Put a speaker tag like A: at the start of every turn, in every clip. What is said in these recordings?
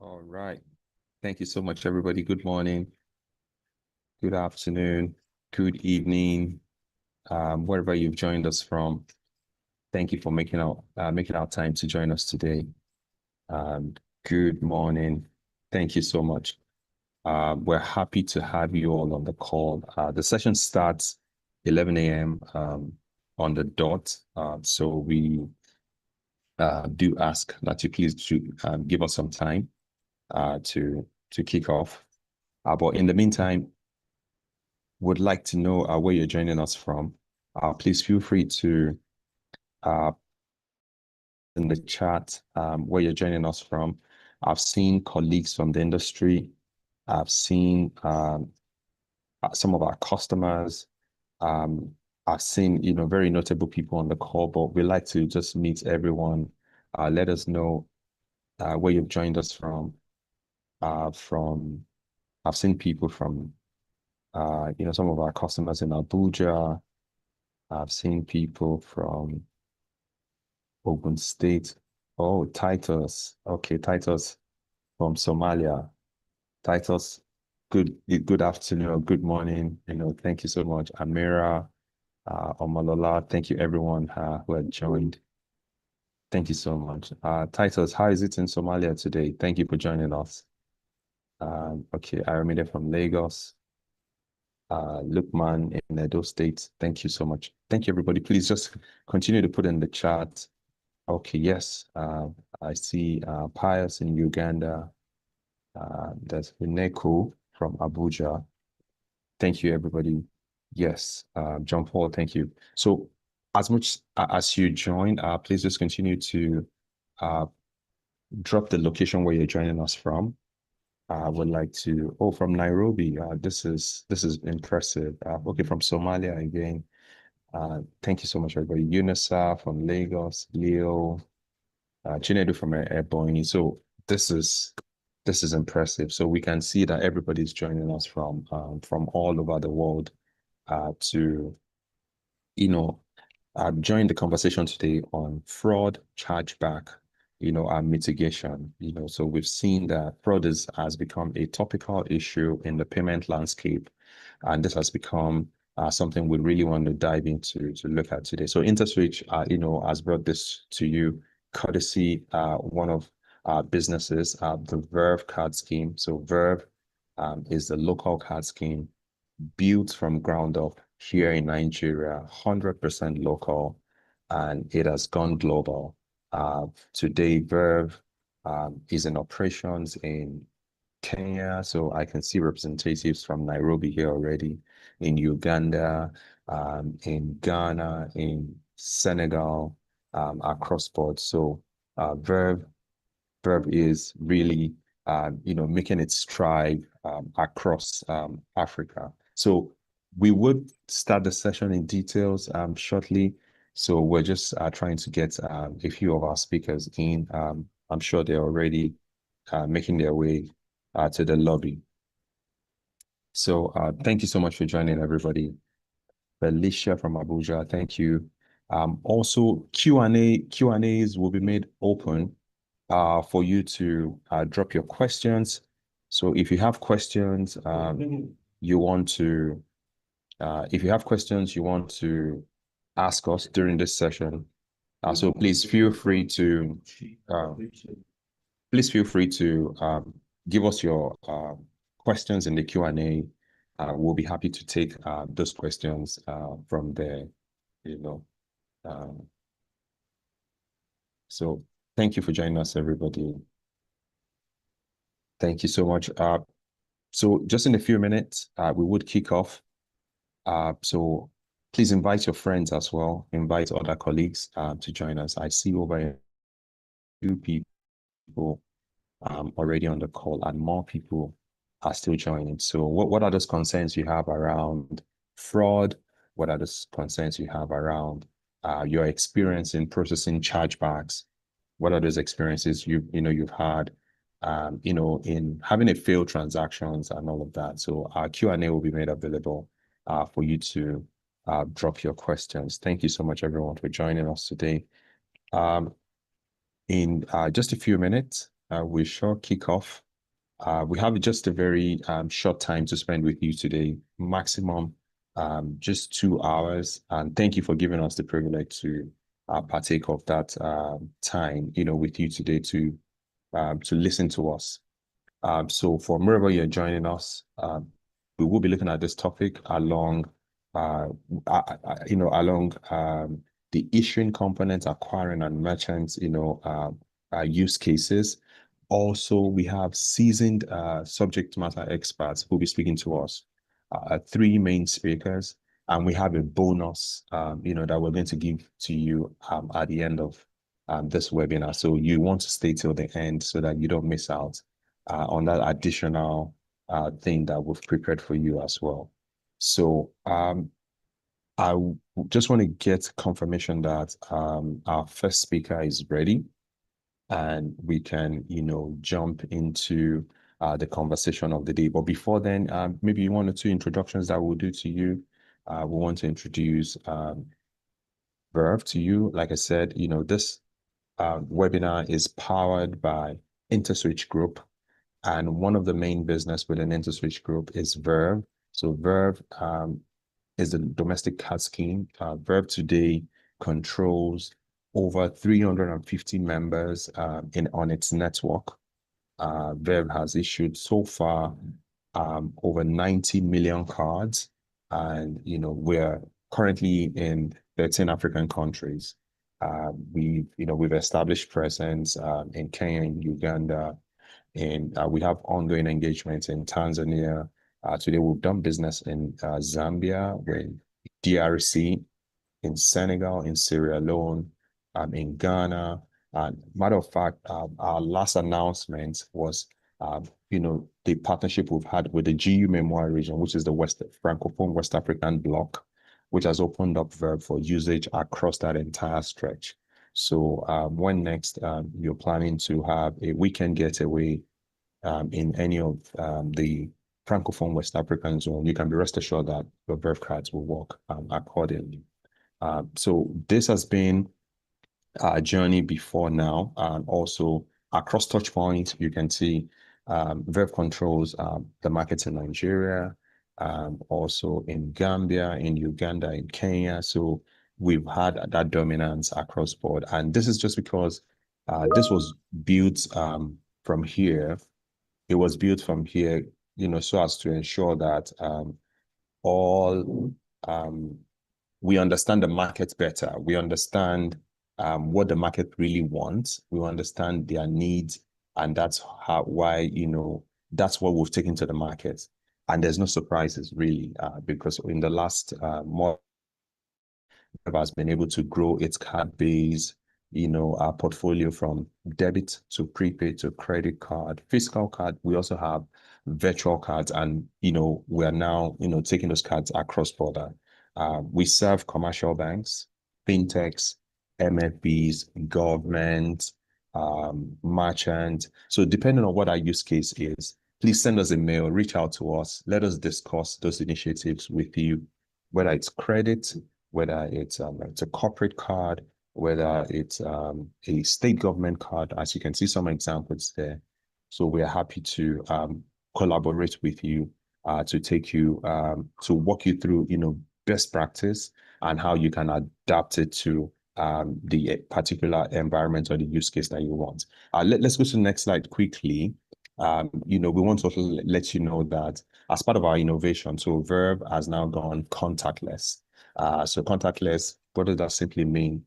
A: All right. Thank you so much, everybody. Good morning, good afternoon, good evening, wherever you've joined us from. Thank you for making our time to join us today. Um, Good morning. Thank you so much. We're happy to have you all on the call. The session starts 11 a.m. On the dot. So we do ask that you please give us some time to kick off. But in the meantime, would like to know where you're joining us from. Please feel free to in the chat where you're joining us from. I've seen colleagues from the industry. I've seen some of our customers. I've seen very notable people on the call, but we like to just meet everyone. Let us know where you've joined us from. I've seen people from some of our customers in Abuja. I've seen people from Ogun State. Oh, Titus. Okay, Titus from Somalia. Titus, good afternoon or good morning. Thank you so much. Amira, Omalola, thank you everyone who had joined. Thank you so much. Titus, how is it in Somalia today? Thank you for joining us. Okay, Aramide from Lagos. Lukman in Edo State. Thank you so much. Thank you, everybody. Please just continue to put in the chat. Okay, yes. I see Pius in Uganda. There's Neko from Abuja. Thank you, everybody. Yes, John Paul, thank you. So as much as you join, please just continue to drop the location where you're joining us from. I would like to, from Nairobi. This is impressive. Okay, from Somalia again. Thank you so much, everybody. Unisa from Lagos, Leo, Chinedu from Ebonyi. So this is impressive. So we can see that everybody's joining us from all over the world to join the conversation today on fraud, chargeback, mitigation. So we've seen that fraud has become a topical issue in the payment landscape, and this has become something we really want to dive into to look at today. So InterSwitch, has brought this to you, courtesy one of our businesses, the Verve card scheme. So Verve is the local card scheme built from ground up here in Nigeria, 100% local, and it has gone global. Today, Verve is in operations in Kenya, so I can see representatives from Nairobi here already, in Uganda, in Ghana, in Senegal, across board. So Verve is really making its stride across Africa. So we would start the session in details shortly. So we're just trying to get a few of our speakers in. I'm sure they're already making their way to the lobby. So thank you so much for joining, everybody. Felicia from Abuja, thank you. Also, Q&As will be made open for you to drop your questions. So if you have questions you want to ask us during this session, so please feel free to give us your questions in the Q&A. We'll be happy to take those questions from there, so thank you for joining us, everybody. Thank you so much. So just in a few minutes, we would kick off. So please invite your friends as well. Invite other colleagues to join us. I see over 2 people already on the call, and more people are still joining. So what are those concerns you have around fraud? What are those concerns you have around your experience in processing chargebacks? What are those experiences you've had in having a failed transactions and all of that? So our Q&A will be made available for you to drop your questions. Thank you so much, everyone, for joining us today. In just a few minutes, we shall kick off. We have just a very short time to spend with you today, maximum just 2 hours. And thank you for giving us the privilege to partake of that time, with you today to listen to us. So from wherever you're joining us, we will be looking at this topic along, along the issuing components, acquiring and merchants, use cases. Also, we have seasoned subject matter experts who will be speaking to us, three main speakers, and we have a bonus, that we're going to give to you at the end of this webinar. So you want to stay till the end so that you don't miss out on that additional thing that we've prepared for you as well. So I just want to get confirmation that our first speaker is ready and we can, jump into the conversation of the day. But before then, maybe one or two introductions that we'll do to you. We want to introduce Verve to you. Like I said, this webinar is powered by InterSwitch Group. And one of the main business within InterSwitch Group is Verve. So Verve is a domestic card scheme. Verve today controls over 350 members on its network. Verve has issued so far over 90 million cards, and we're currently in 13 African countries. We've established presence in Kenya, in Uganda, and we have ongoing engagements in Tanzania. Today we've done business in Zambia, with DRC, in Senegal, in Sierra Leone, in Ghana. Matter of fact, our last announcement was, the partnership we've had with the GU Memoir region, which is the Francophone West African bloc, which has opened up Verve for usage across that entire stretch. So when next you're planning to have a weekend getaway in any of the Francophone West African zone, you can be rest assured that your Verve cards will work accordingly. So this has been a journey before now, and also across touch points, you can see Verve controls the markets in Nigeria, also in Gambia, in Uganda, in Kenya. So we've had that dominance across board. And this is just because this was built from here. It was built from here, so as to ensure that all we understand the market better. We understand what the market really wants. We understand their needs, and that's why that's what we've taken to the market. And there's no surprises really, because in the last month, has been able to grow its card base, our portfolio from debit to prepaid to credit card, physical card. We also have virtual cards, and we are now taking those cards across border. We serve commercial banks, fintechs, MFBs, government, merchant. So depending on what our use case is, please send us a mail, reach out to us, let us discuss those initiatives with you, whether it's credit, whether it's a corporate card, whether it's a state government card, as you can see some examples there. So we are happy to collaborate with you to take you, to walk you through, best practice and how you can adapt it to the particular environment or the use case that you want. Let's go to the next slide quickly. We want to also let you know that as part of our innovation, so Verve has now gone contactless. So contactless, what does that simply mean?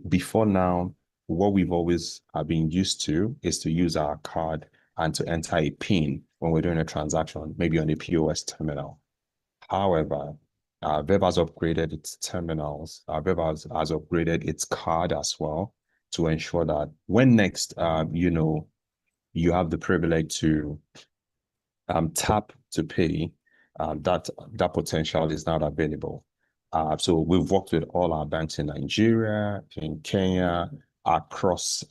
A: Before now, what we've always been used to is to use our card and to enter a PIN when we're doing a transaction, maybe on a POS terminal. However, Verve has upgraded its terminals. Verve has upgraded its card as well to ensure that when next, you have the privilege to tap to pay, that potential is not available. So we've worked with all our banks in Nigeria, in Kenya, across,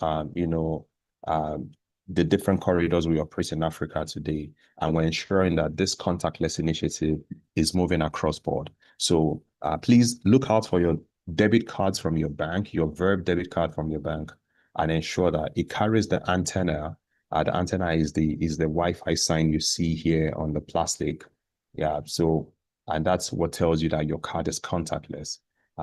A: the different corridors we operate in Africa today. And we're ensuring that this contactless initiative is moving across board. So please look out for your debit cards from your bank, your Verve debit card from your bank, and ensure that it carries the antenna The antenna is the Wi-Fi sign you see here on the plastic. Yeah, so and that's what tells you that your card is contactless.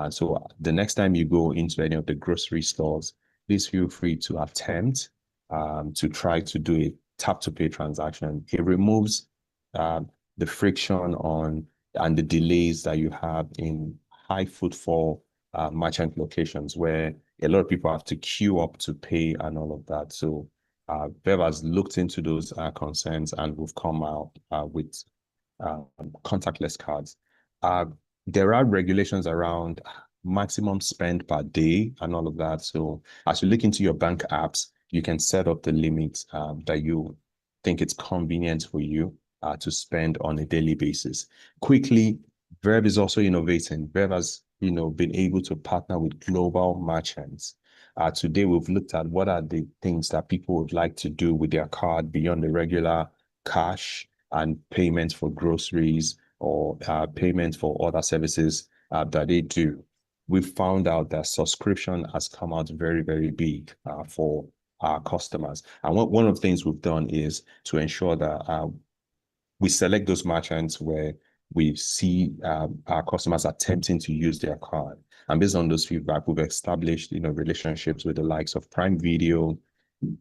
A: So the next time you go into any of the grocery stores, please feel free to attempt to try to do a tap to pay transaction. It removes the friction on and the delays that you have in high footfall merchant locations where a lot of people have to queue up to pay and all of that. So Verve has looked into those concerns and we've come out with contactless cards. Uh, there are regulations around maximum spend per day and all of that. So as you look into your bank apps, you can set up the limits that you think it's convenient for you to spend on a daily basis. Quickly, Verve is also innovating. Verve has, been able to partner with global merchants. Today, we've looked at what are the things that people would like to do with their card beyond the regular cash and payments for groceries or payments for other services that they do. We found out that subscription has come out very, very big for our customers. And one of the things we've done is to ensure that we select those merchants where we see our customers attempting to use their card. And based on those feedback, we've established, relationships with the likes of Prime Video,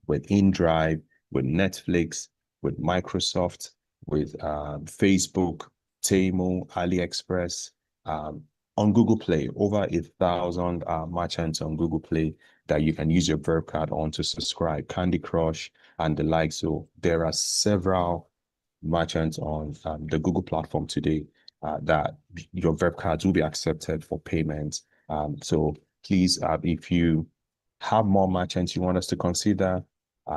A: with InDrive, with Netflix, with Microsoft, with Facebook, Temu, AliExpress, on Google Play, over 1,000 merchants on Google Play that you can use your Verve card on to subscribe, Candy Crush and the like. So there are several merchants on the Google platform today that your Verve cards will be accepted for payments. So please, if you have more merchants you want us to consider,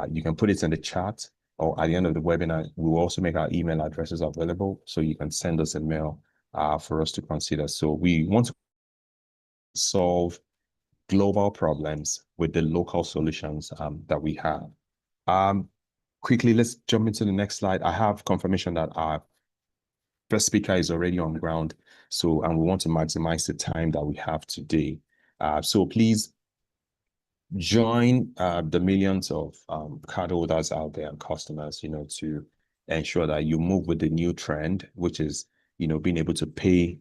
A: you can put it in the chat, or at the end of the webinar, we will also make our email addresses available so you can send us a mail for us to consider. So we want to solve global problems with the local solutions that we have. Quickly, let's jump into the next slide. I have confirmation that our first speaker is already on ground. So, and we want to maximize the time that we have today. So please join the millions of cardholders out there and customers, to ensure that you move with the new trend, which is, being able to pay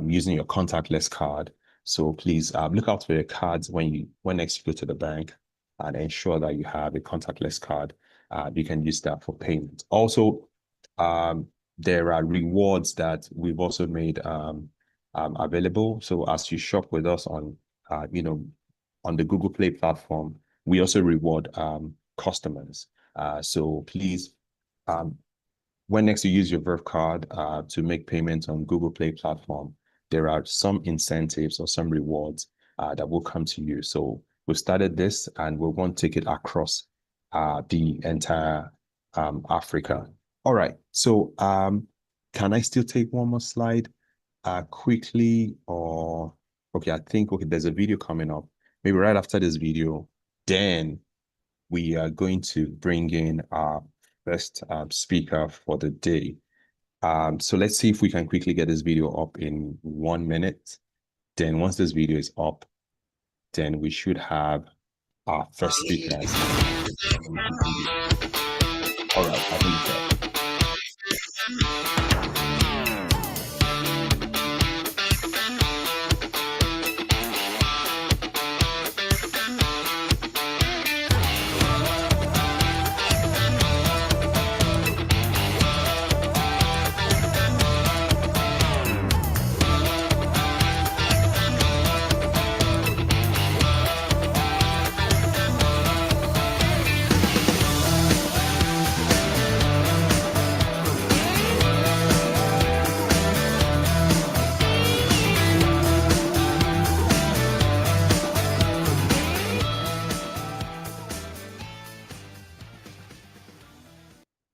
A: using your contactless card. So please look out for your cards when next you go to the bank, and ensure that you have a contactless card. You can use that for payment. Also, there are rewards that we've also made available. So as you shop with us on, on the Google Play platform, we also reward customers. So please, when next you use your Verve card to make payments on Google Play platform, there are some incentives or some rewards that will come to you. So we've started this and we want to take it across the entire Africa. All right, so can I still take one more slide quickly? Or okay, I think there's a video coming up. Maybe right after this video, then we are going to bring in our first speaker for the day. So let's see if we can quickly get this video up in 1 minute. Then once this video is up, then we should have our first speaker. All right, I think so.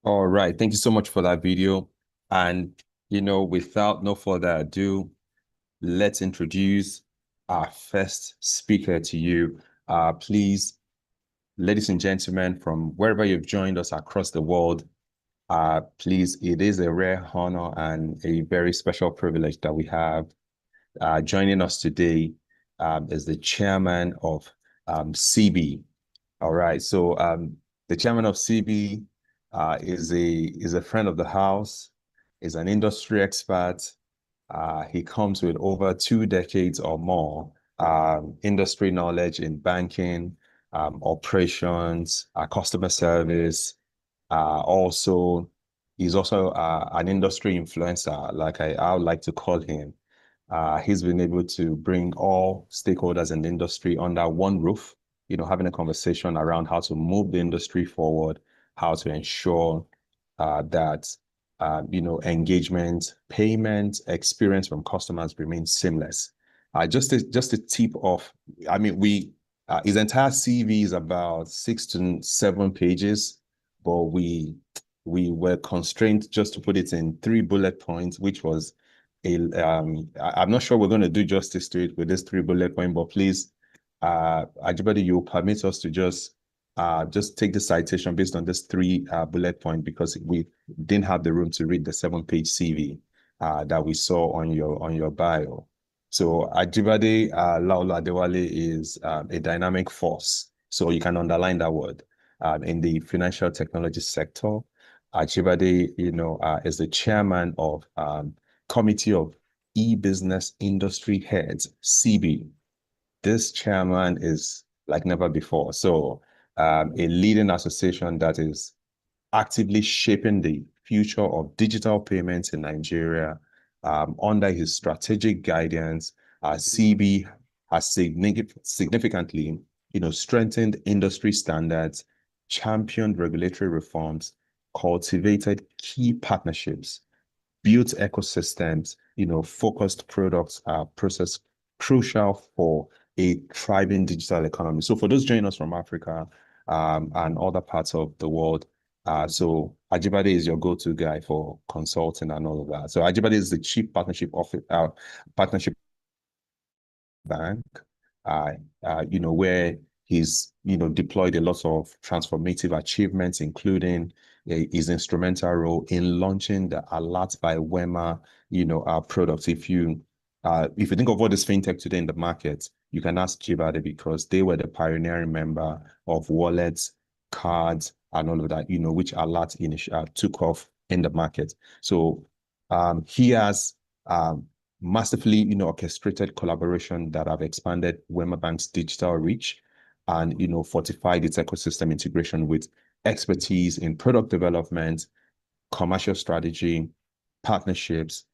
A: All right, thank you so much for that video. And, without no further ado, let's introduce our first speaker to you. Please, ladies and gentlemen, from wherever you've joined us across the world, please, it is a rare honor and a very special privilege that we have joining us today is the chairman of CB. All right, so The chairman of CB is a friend of the house, is an industry expert. He comes with over 2 decades or more industry knowledge in banking, operations, customer service. Also, he's also an industry influencer, like I would like to call him. He's been able to bring all stakeholders in the industry under one roof, having a conversation around how to move the industry forward, how to ensure that engagement, payment, experience from customers remains seamless. Just a tip of, I mean, his entire CV is about 6 to 7 pages, but we were constrained just to put it in 3 bullet points, which was I'm not sure we're going to do justice to it with this 3 bullet point, but please, Ajibade, you permit us to just take the citation based on this 3 bullet point, because we didn't have the room to read the 7-page CV that we saw on your bio. So Ajibade Laolu Adewale is a dynamic force. So you can underline that word in the financial technology sector. Ajibade, is the chairman of Committee of E-Business Industry Heads, CB. This chairman is like never before. So a leading association that is actively shaping the future of digital payments in Nigeria. Under his strategic guidance, CB has significantly, strengthened industry standards, championed regulatory reforms, cultivated key partnerships, built ecosystems, focused products are process crucial for a thriving digital economy. So for those joining us from Africa and other parts of the world, so Ajibade is your go-to guy for consulting and all of that. So Ajibade is the Chief Partnership Partnership Bank, where he's, deployed a lot of transformative achievements, including his instrumental role in launching the Alert by Wema, products. If you think of what is fintech today in the market, you can ask Ajibade, because they were the pioneering member of wallets, cards, and all of that, which Alert took off in the market. So he has massively, orchestrated collaboration that have expanded Wema Bank's digital reach and, fortified its ecosystem integration with expertise in product development, commercial strategy, partnerships.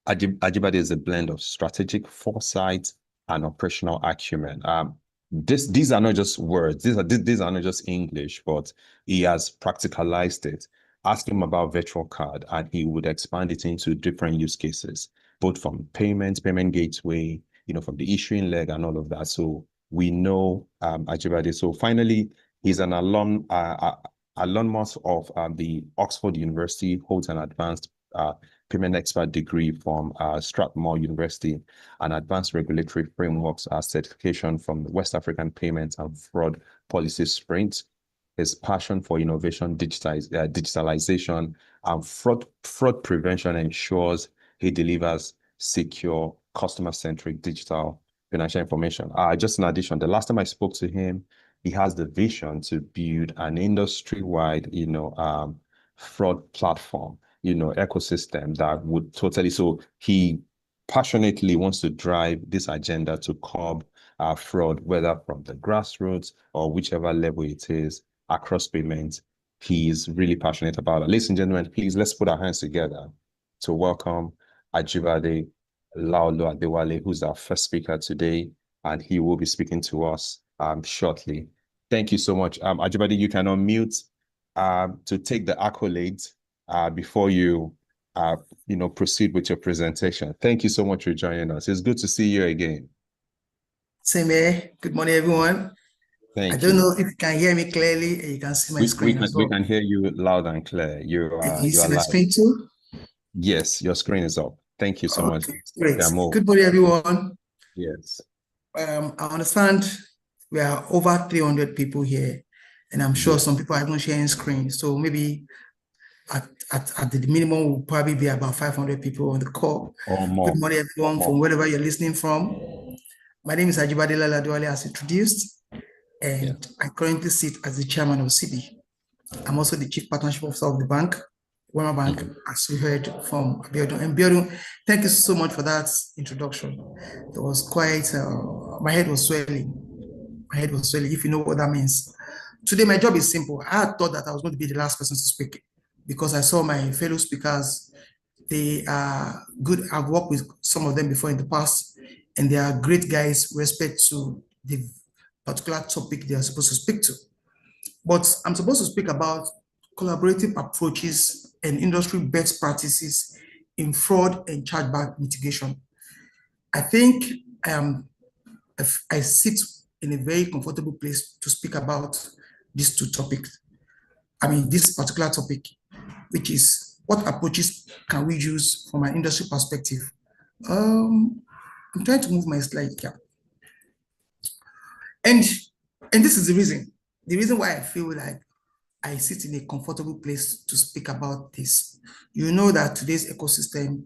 A: Ajibade is a blend of strategic foresight and operational acumen. These are not just words. These are not just English, but he has practicalized it. Ask him about virtual card, and he would expand it into different use cases, both from payment gateway, from the issuing leg and all of that. So we know Ajibade. So finally, he's an alumnus of the Oxford University, holds an advanced payment expert degree from Strathmore University, and advanced regulatory frameworks certification from the West African Payments and Fraud Policy Sprint. His passion for innovation, digitalization, and fraud prevention ensures he delivers secure, customer-centric digital financial information. Just in addition, the last time I spoke to him, he has the vision to build an industry-wide, fraud platform, ecosystem that would totally, so he passionately wants to drive this agenda to curb fraud, whether from the grassroots or whichever level it is across payments. He is really passionate about it. Ladies and gentlemen, please, let's put our hands together to welcome Ajibade Laolu Adewale, who's our first speaker today, and he will be speaking to us shortly. Thank you so much. Ajibade, you can unmute to take the accolades before you proceed with your presentation. Thank you so much for joining us. It's good to see you again.
B: Same here. Good morning, everyone.
A: Thank
B: I don't
A: you.
B: know if you can hear me clearly and you can see my screen as well.
A: We can hear you loud and clear. You
B: see
A: are
B: my
A: live.
B: screen too?
A: Yes, your screen is up. Thank you so much.
B: Great. Good morning, everyone.
A: Yes.
B: I understand we are over 300 people here, and I'm sure some people are not sharing screen. So maybe at the minimum will probably be about 500 people on the call.
A: Or more.
B: Good morning, everyone, from wherever you're listening from. My name is Ajibade Laolu Adewale, as introduced, and I currently sit as the chairman of CB. I'm also the Chief Partnership Officer of the bank, Wema Bank, as we heard from Abiodun. And Abiodun, thank you so much for that introduction. It was quite, my head was swelling. My head was swelling, if you know what that means. Today, my job is simple. I had thought that I was going to be the last person to speak because I saw my fellow speakers. They are good. I've worked with some of them before in the past, and they are great guys with respect to the particular topic they are supposed to speak to. But I'm supposed to speak about collaborative approaches and industry best practices in fraud and chargeback mitigation. I think I sit in a very comfortable place to speak about these two topics. I mean, this particular topic, which is what approaches can we use from an industry perspective? I'm trying to move my slide here. And this is the reason why I feel like I sit in a comfortable place to speak about this. You know that today's ecosystem,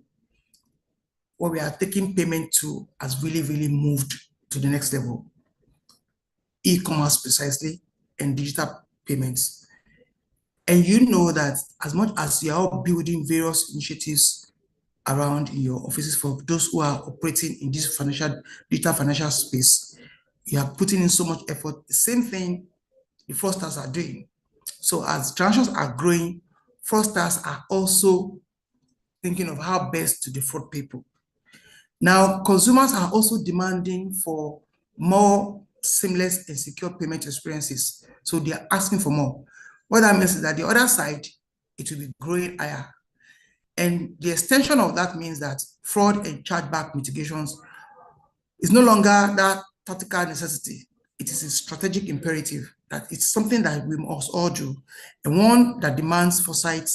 B: what we are taking payment to, has really, really moved to the next level. E-commerce precisely, and digital payments. And you know that as much as you are building various initiatives around in your offices for those who are operating in this digital financial space, you are putting in so much effort. The same thing the fraudsters are doing. So as transactions are growing, fraudsters are also thinking of how best to defraud people. Now, consumers are also demanding for more seamless and secure payment experiences. So they are asking for more. What that means is that the other side, it will be growing higher. And the extension of that means that fraud and chargeback mitigations is no longer that tactical necessity. It is a strategic imperative, that it's something that we must all do, and one that demands foresight,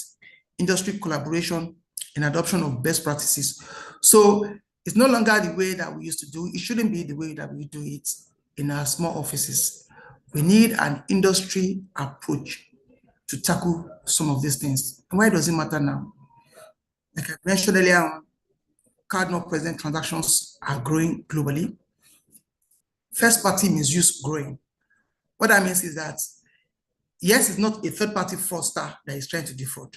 B: industry collaboration, and adoption of best practices. So it's no longer the way that we used to do. It shouldn't be the way that we do it in our small offices. We need an industry approach to tackle some of these things. And why does it matter now? Like I mentioned earlier, card not present transactions are growing globally. First-party misuse growing. What that means is that, yes, it's not a third-party fraudster that is trying to defraud.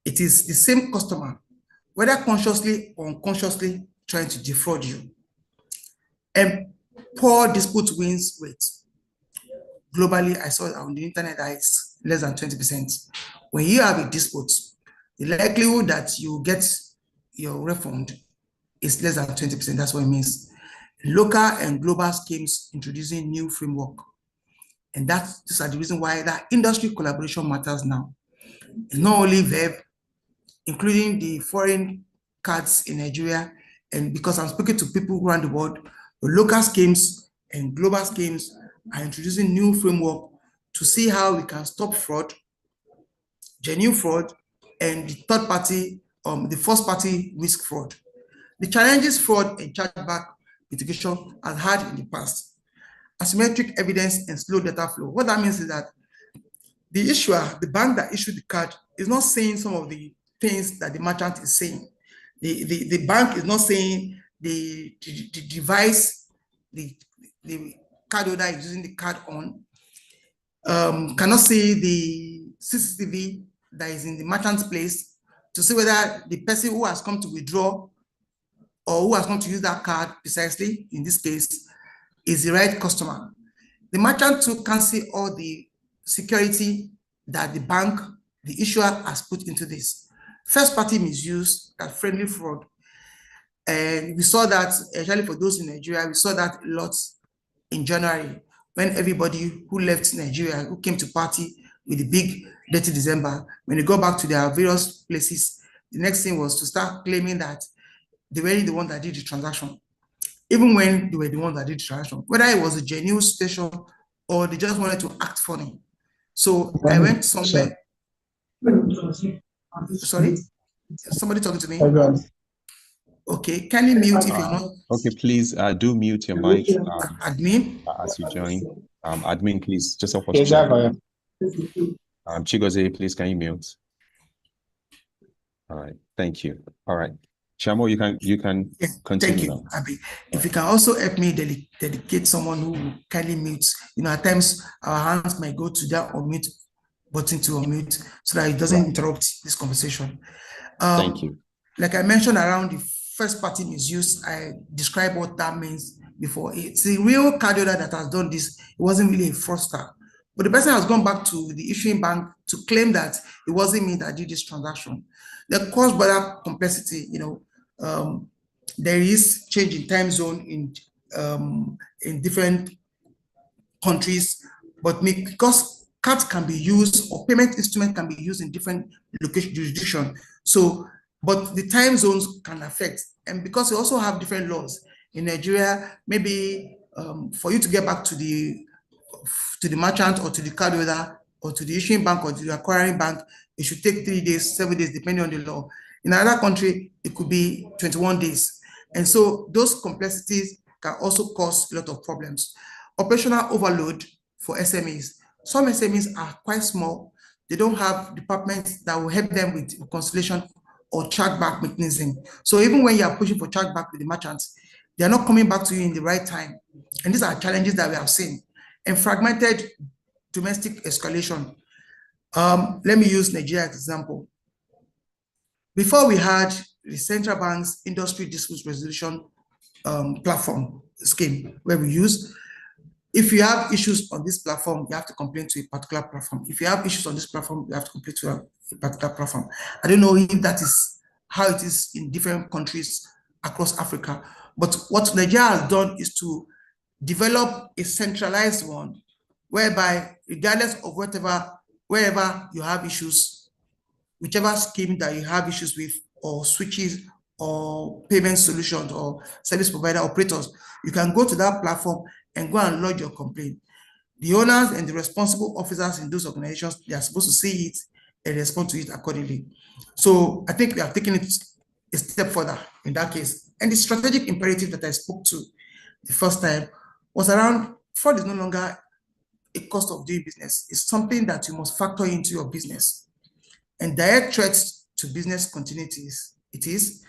B: It is the same customer, whether consciously or unconsciously, trying to defraud you. And poor dispute wins rate. Globally, I saw on the internet that it's less than 20%. When you have a dispute, the likelihood that you get your refund is less than 20%. That's what it means. Local and global schemes introducing new framework. And these are the reason why that industry collaboration matters now. It's not only Verve, including the foreign cards in Nigeria, and because I'm speaking to people around the world, the local schemes and global schemes are introducing new framework to see how we can stop fraud, genuine fraud, and the third party, the first party risk fraud. The challenges fraud and chargeback mitigation has had in the past: asymmetric evidence and slow data flow. What that means is that the issuer, the bank that issued the card, is not saying some of the things that the merchant is saying. The bank is not saying the device the cardholder is using the card on cannot see the CCTV that is in the merchant's place to see whether the person who has come to withdraw or who has come to use that card precisely, in this case, is the right customer. The merchant too can see all the security that the bank, the issuer, has put into this. First-party misuse, that friendly fraud. And we saw that, especially for those in Nigeria, we saw that a lot in January, when everybody who left Nigeria, who came to party with the big dirty December, when they go back to their various places, the next thing was to start claiming that they were the one that did the transaction, even when they were the ones that did the transaction, whether it was a genuine situation or they just wanted to act funny. So I went somewhere. Sorry? Somebody talking to me? Okay, can you mute if you're not?
A: Okay, please do mute your mic.
B: Admin?
A: As you join. Admin, please just help us check. Chigozie, please, can you mute? All right, thank you. All right. Chamo, you can continue.
B: Thank you, Abi. If you can also help me dedicate someone who kindly mutes. You know, at times our hands might go to that or mute button to unmute so that it doesn't interrupt this conversation.
A: Thank you.
B: Like I mentioned around the first party misuse, I described what that means before. It's the real cardholder that has done this. It wasn't really a fraudster. But the person has gone back to the issuing bank to claim that it wasn't me that did this transaction. The cross-border complexity, there is change in time zone in different countries, but because cards can be used or payment instrument can be used in different location jurisdiction. So, but the time zones can affect, and because we also have different laws in Nigeria, maybe for you to get back to the merchant or to the cardholder or to the issuing bank or to the acquiring bank, it should take 3 days, 7 days, depending on the law. In another country, it could be 21 days. And so those complexities can also cause a lot of problems. Operational overload for SMEs. Some SMEs are quite small. They don't have departments that will help them with reconciliation or chargeback mechanism. So even when you are pushing for chargeback with the merchants, they are not coming back to you in the right time. And these are challenges that we have seen. And fragmented domestic escalation. Let me use Nigeria as an example. Before we had the central bank's industry dispute resolution platform scheme, where we use, if you have issues on this platform, you have to complain to a particular platform. If you have issues on this platform, you have to complain to a particular platform. I don't know if that is how it is in different countries across Africa, but what Nigeria has done is to develop a centralized one, whereby regardless of wherever you have issues, whichever scheme that you have issues with, or switches, or payment solutions, or service provider operators, you can go to that platform and go and lodge your complaint. The owners and the responsible officers in those organizations, they are supposed to see it and respond to it accordingly. So I think we have taken it a step further in that case. And the strategic imperative that I spoke to the first time was around fraud is no longer a cost of doing business. It's something that you must factor into your business. And direct threats to business continuities, it is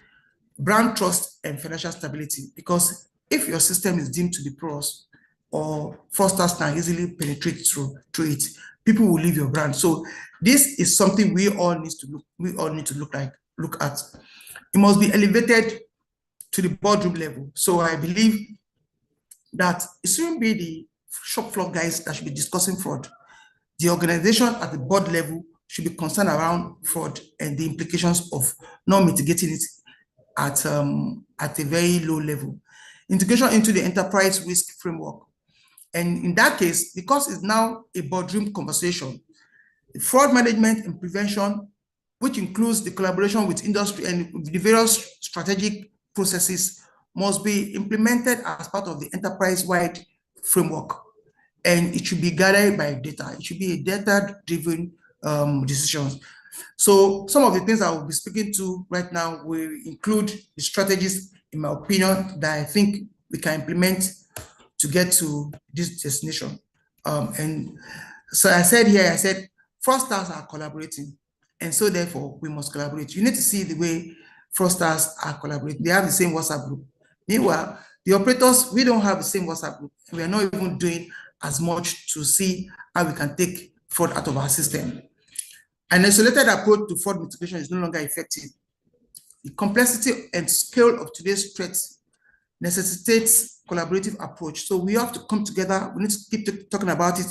B: brand trust and financial stability. Because if your system is deemed to be porous or fraudsters can easily penetrate through it, people will leave your brand. So this is something we all need to look at. It must be elevated to the boardroom level. So I believe that it shouldn't be the shop floor guys that should be discussing fraud. The organization at the board level should be concerned around fraud and the implications of not mitigating it at a very low level. Integration into the enterprise risk framework. And in that case, because it's now a boardroom conversation, the fraud management and prevention, which includes the collaboration with industry and the various strategic processes, must be implemented as part of the enterprise-wide framework. And it should be guided by data. It should be a data-driven decisions. So some of the things I will be speaking to right now will include the strategies, in my opinion, that I think we can implement to get to this destination. And so I said fraudsters are collaborating. And so therefore, we must collaborate. You need to see the way fraudsters are collaborating. They have the same WhatsApp group. Meanwhile, the operators, we don't have the same WhatsApp group. We are not even doing as much to see how we can take fraud out of our system. An isolated approach to fraud mitigation is no longer effective. The complexity and scale of today's threats necessitates collaborative approach. So we have to come together. We need to keep talking about it.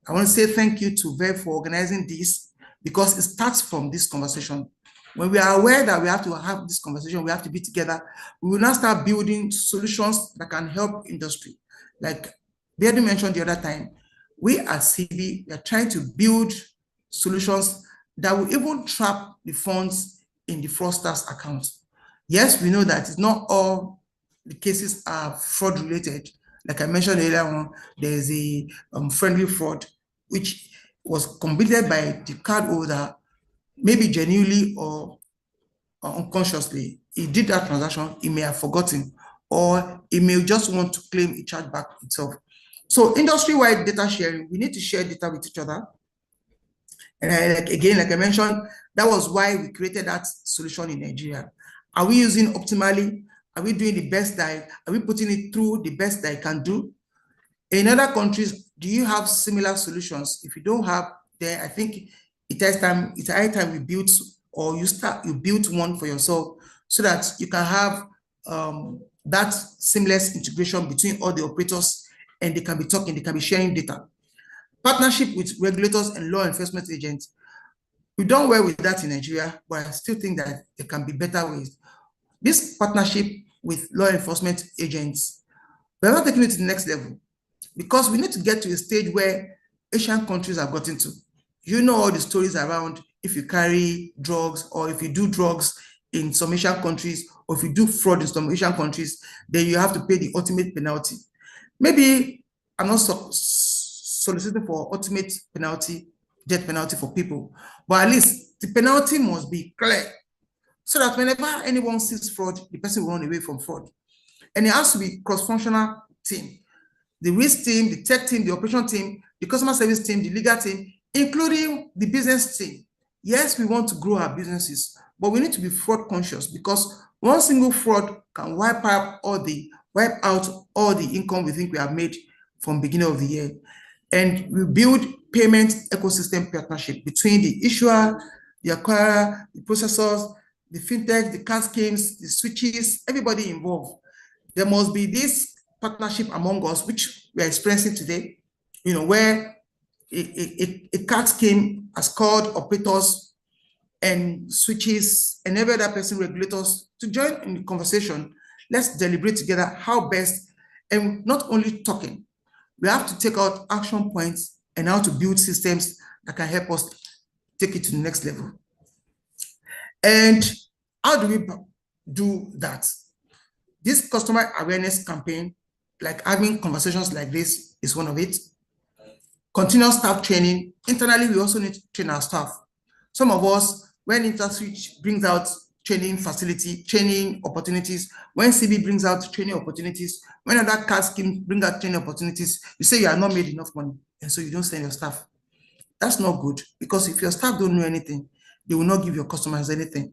B: I want to say thank you to Verve for organizing this, because it starts from this conversation. When we are aware that we have to have this conversation, we have to be together, we will now start building solutions that can help industry. Like Beardy mentioned the other time, we at CB are trying to build solutions that will even trap the funds in the fraudsters' accounts. Yes, we know that it's not all the cases are fraud related. Like I mentioned earlier on, there's a friendly fraud, which was completed by the cardholder, maybe genuinely or unconsciously. He did that transaction, he may have forgotten, or he may just want to claim a chargeback itself. So industry-wide data sharing, we need to share data with each other. And like I mentioned, that was why we created that solution in Nigeria. Are we using optimally? Are we doing the best that, are we putting it through the best that I can do? In other countries, do you have similar solutions? If you don't have, then I think it's high time we build, or you build one for yourself, so that you can have that seamless integration between all the operators, and they can be talking, they can be sharing data. Partnership with regulators and law enforcement agents. We've done well with that in Nigeria, but I still think that there can be better ways. This partnership with law enforcement agents, we're not taking it to the next level, because we need to get to a stage where Asian countries have gotten to. You know all the stories around if you carry drugs, or if you do drugs in some Asian countries, or if you do fraud in some Asian countries, then you have to pay the ultimate penalty. Maybe I'm not soliciting for ultimate penalty, death penalty for people, but at least the penalty must be clear, so that whenever anyone sees fraud, the person will run away from fraud. And it has to be cross-functional team. The risk team, the tech team, the operation team, the customer service team, the legal team, including the business team. Yes, we want to grow our businesses, but we need to be fraud conscious, because one single fraud can wipe out all the income we think we have made from beginning of the year. And we build payment ecosystem partnership between the issuer, the acquirer, the processors, the fintech, the card schemes, the switches, everybody involved. There must be this partnership among us, which we are experiencing today, where a card scheme has called operators and switches and every other person, regulators, to join in the conversation. Let's deliberate together how best, and not only talking. We have to take out action points and how to build systems that can help us take it to the next level. And how do we do that? This customer awareness campaign, like having conversations like this, is one of it. Continuous staff training. Internally, we also need to train our staff. Some of us, when InterSwitch brings out training facility, training opportunities, when CB brings out training opportunities, when other card schemes bring out training opportunities, you say you are not made enough money, and so you don't send your staff. That's not good, because if your staff don't know anything, they will not give your customers anything.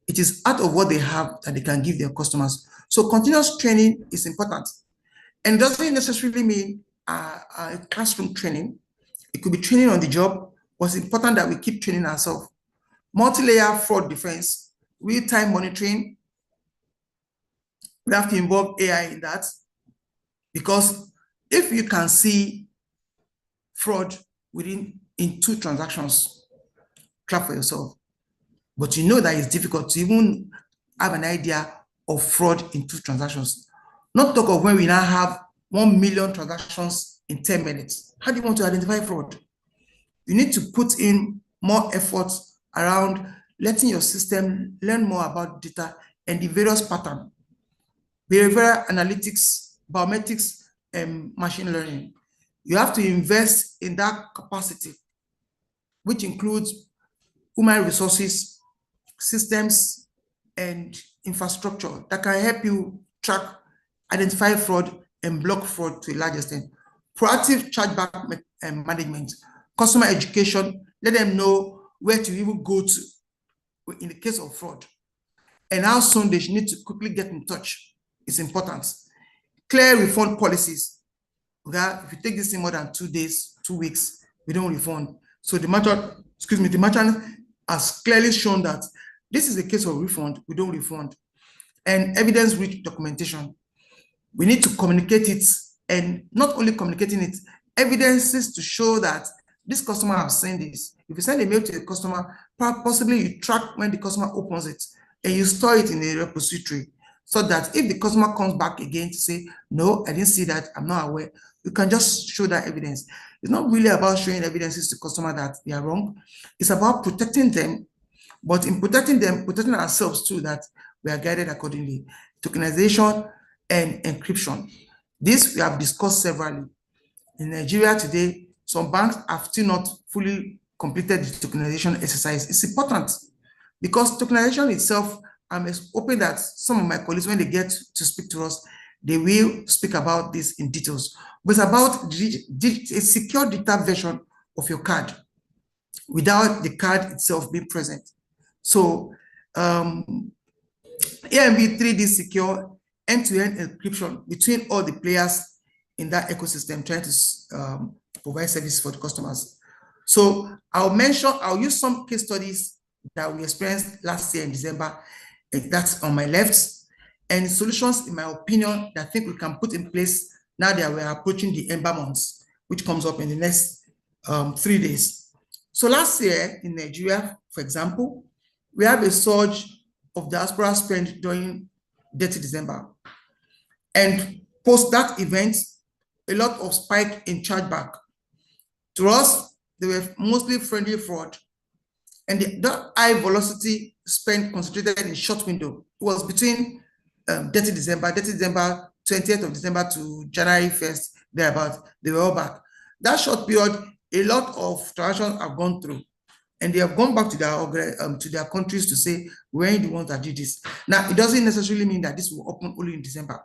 B: It is out of what they have that they can give their customers. So continuous training is important. And doesn't necessarily mean a classroom training. It could be training on the job, but it's important that we keep training ourselves. Multi-layer fraud defense, real-time monitoring. We have to involve AI in that, because if you can see fraud in 2 transactions, track for yourself. But you know that it's difficult to even have an idea of fraud in 2 transactions. Not talk of when we now have 1 million transactions in 10 minutes. How do you want to identify fraud? You need to put in more effort around letting your system learn more about data and the various patterns, behavioral analytics, biometrics, and machine learning. You have to invest in that capacity, which includes human resources, systems, and infrastructure that can help you track, identify fraud, and block fraud to a large extent. Proactive chargeback management, customer education, let them know where to even go to in the case of fraud, and how soon they need to quickly get in touch. It's important. Clear refund policies. Okay? If you take this in more than 2 days, 2 weeks, we don't refund. So the merchant has clearly shown that this is a case of refund, we don't refund. And evidence-rich documentation. We need to communicate it, and not only communicating it, evidences to show that this customer has sent this. If you send a mail to a customer, possibly you track when the customer opens it, and you store it in a repository, so that if the customer comes back again to say, no, I didn't see that, I'm not aware, you can just show that evidence. It's not really about showing evidences to customer that they are wrong. It's about protecting them, but in protecting them, protecting ourselves too, that we are guided accordingly. Tokenization and encryption. This we have discussed severally. In Nigeria today, some banks have still not fully completed the tokenization exercise. It's important, because tokenization itself, I'm hoping that some of my colleagues, when they get to speak to us, they will speak about this in details. But it's about a secure digital version of your card without the card itself being present. So AMV 3D secure end-to-end encryption between all the players in that ecosystem trying to provide services for the customers. So I'll use some case studies that we experienced last year in December. That's on my left, and solutions, in my opinion, that I think we can put in place now that we're approaching the Ember months, which comes up in the next 3 days. So last year in Nigeria, for example, we have a surge of diaspora spend during Dirty December. And post that event, a lot of spike in chargeback. To us, they were mostly friendly fraud. And that high velocity spend concentrated in short window. It was between Dirty December 20th of December to January 1st, thereabout. They were all back. That short period, a lot of transactions have gone through. And they have gone back to their countries to say, we're the ones that did this. Now, it doesn't necessarily mean that this will open only in December,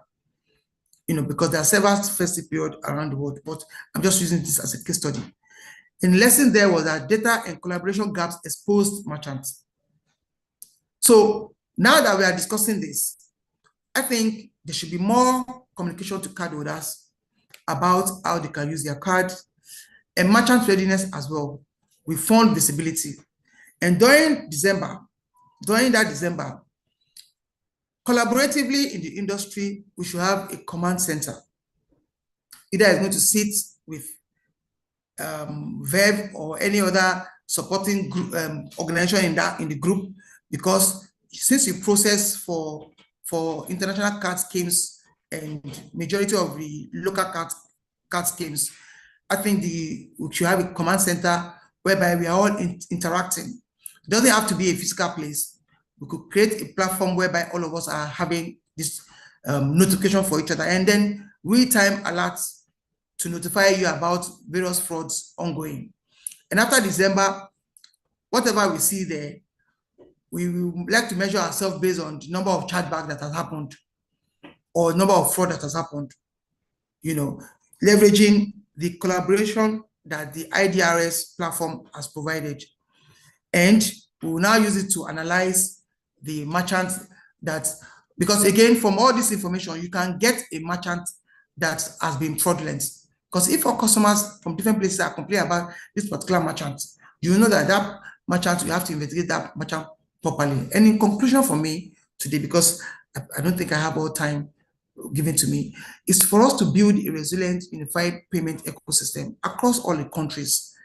B: because there are several festive periods around the world, but I'm just using this as a case study. And the lesson there was that data and collaboration gaps exposed merchants. So now that we are discussing this, I think there should be more communication to cardholders about how they can use their card, and merchant readiness as well, with fund visibility. And during that December, collaboratively in the industry, we should have a command center. Either it's going to sit with Verve or any other supporting group, organization in the group, because since you process for international card schemes and majority of the local card schemes, I think we should have a command center whereby we are all interacting. It doesn't have to be a physical place. We could create a platform whereby all of us are having this notification for each other, and then real-time alerts to notify you about various frauds ongoing. And after December, whatever we see there, we would like to measure ourselves based on the number of chargeback that has happened or number of fraud that has happened, leveraging the collaboration that the IDRS platform has provided. And we will now use it to analyze the merchants because again, from all this information, you can get a merchant that has been fraudulent. Because if our customers from different places are complaining about this particular merchant, you know that merchant, you have to investigate that merchant properly. And in conclusion for me today, because I don't think I have all time given to me, is for us to build a resilient, unified payment ecosystem across all the countries.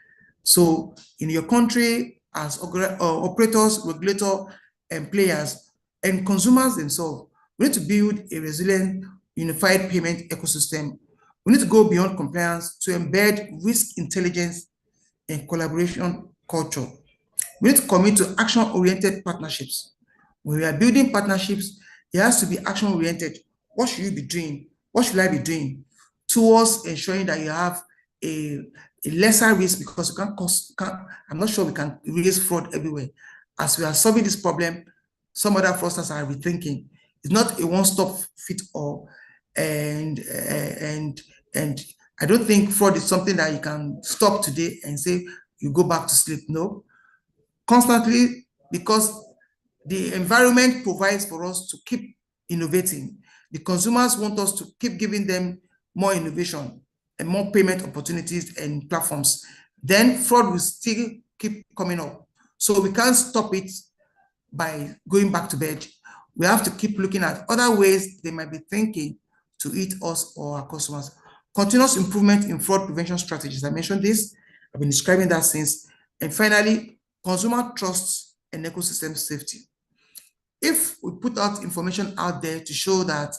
B: So in your country, as operators, regulators, and players, and consumers themselves, we need to build a resilient, unified payment ecosystem. We need to go beyond compliance to embed risk intelligence and collaboration culture. We need to commit to action-oriented partnerships. When we are building partnerships, it has to be action-oriented. What should you be doing? What should I be doing towards ensuring that you have a lesser risk, because I'm not sure we can raise fraud everywhere. As we are solving this problem, some other fraudsters are rethinking. It's not a one-stop fit all, and I don't think fraud is something that you can stop today and say you go back to sleep. No, constantly, because the environment provides for us to keep innovating. The consumers want us to keep giving them more innovation and more payment opportunities and platforms. Then fraud will still keep coming up. So we can't stop it by going back to bed. We have to keep looking at other ways they might be thinking to eat us or our customers. Continuous improvement in fraud prevention strategies. I mentioned this. I've been describing that since. And finally, consumer trust and ecosystem safety. If we put out information out there to show that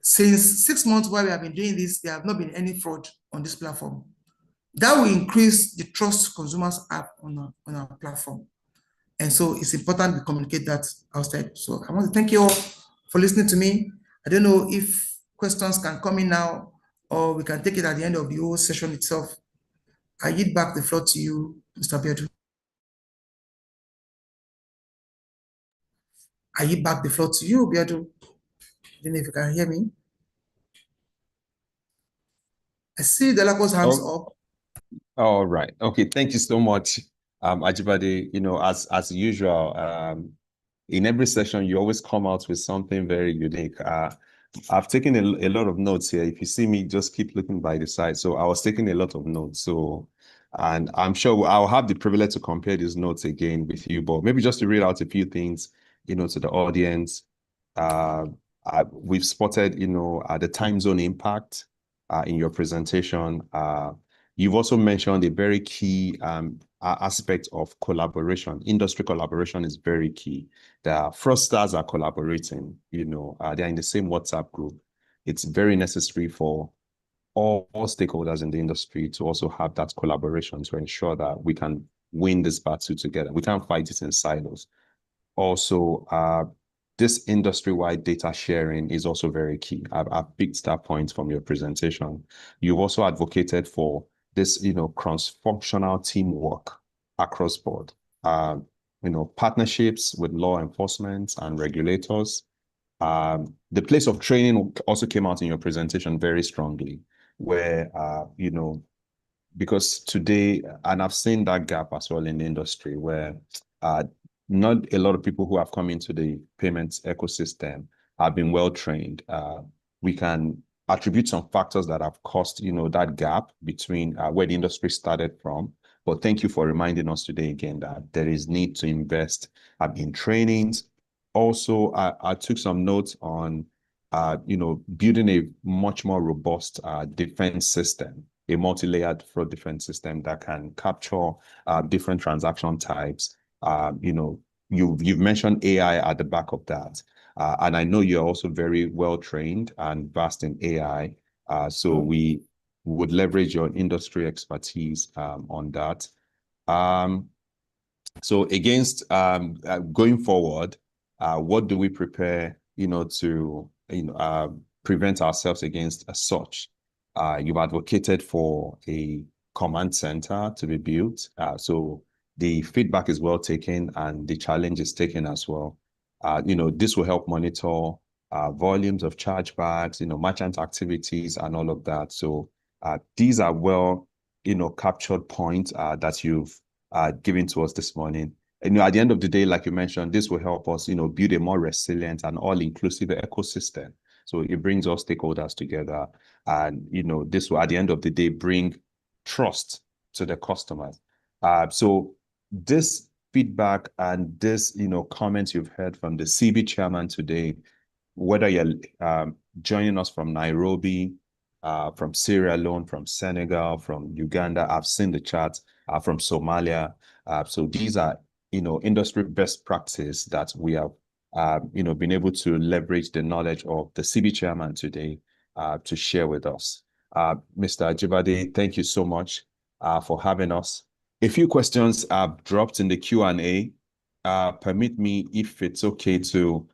B: since 6 months while we have been doing this, there have not been any fraud on this platform, that will increase the trust consumers have on our platform. And so it's important we communicate that outside. So I want to thank you all for listening to me. I don't know if questions can come in now, or we can take it at the end of the whole session itself. I yield back the floor to you, Mr. Beardo. I yield back the floor to you, Beardo. I don't know if you can hear me. I see Delaco's hands up.
A: All right. Okay. Thank you so much, Ajibade. As usual, in every session, you always come out with something very unique. I've taken a lot of notes here. If you see me, just keep looking by the side. So I was taking a lot of notes. So And I'm sure I'll have the privilege to compare these notes again with you, but maybe just to read out a few things, to the audience. Uh, we've spotted, the time zone impact in your presentation. You've also mentioned a very key aspect of collaboration. Industry collaboration is very key. The fraudsters are collaborating, they're in the same WhatsApp group. It's very necessary for all stakeholders in the industry to also have that collaboration to ensure that we can win this battle together. We can't fight it in silos. Also, this industry-wide data sharing is also very key. I've picked that point from your presentation. You've also advocated for this, cross-functional teamwork across board. Partnerships with law enforcement and regulators. The place of training also came out in your presentation very strongly, where, because today, and I've seen that gap as well in the industry, where not a lot of people who have come into the payments ecosystem have been well trained. We can attribute some factors that have caused, that gap between where the industry started from. But thank you for reminding us today again that there is need to invest in trainings. Also, I took some notes on, building a much more robust defense system, a multi-layered fraud defense system that can capture different transaction types. You've mentioned AI at the back of that. And I know you're also very well trained and vast in AI. So we would leverage your industry expertise on that. So against going forward, what do we prepare, to prevent ourselves against such? You've advocated for a command center to be built. So the feedback is well taken and the challenge is taken as well. This will help monitor volumes of chargebacks, merchant activities and all of that. So these are well, captured points that you've given to us this morning. And at the end of the day, like you mentioned, this will help us, build a more resilient and all-inclusive ecosystem. So it brings all stakeholders together. And, this will, at the end of the day, bring trust to the customers. So this feedback and this, comments you've heard from the CB chairman today, whether you're joining us from Nairobi, from Sierra Leone, from Senegal, from Uganda, I've seen the chat, from Somalia. So these are, industry best practice that we have, been able to leverage the knowledge of the CB chairman today to share with us. Mr. Ajibade, thank you so much for having us. A few questions have dropped in the Q&A. Permit me, if it's okay, to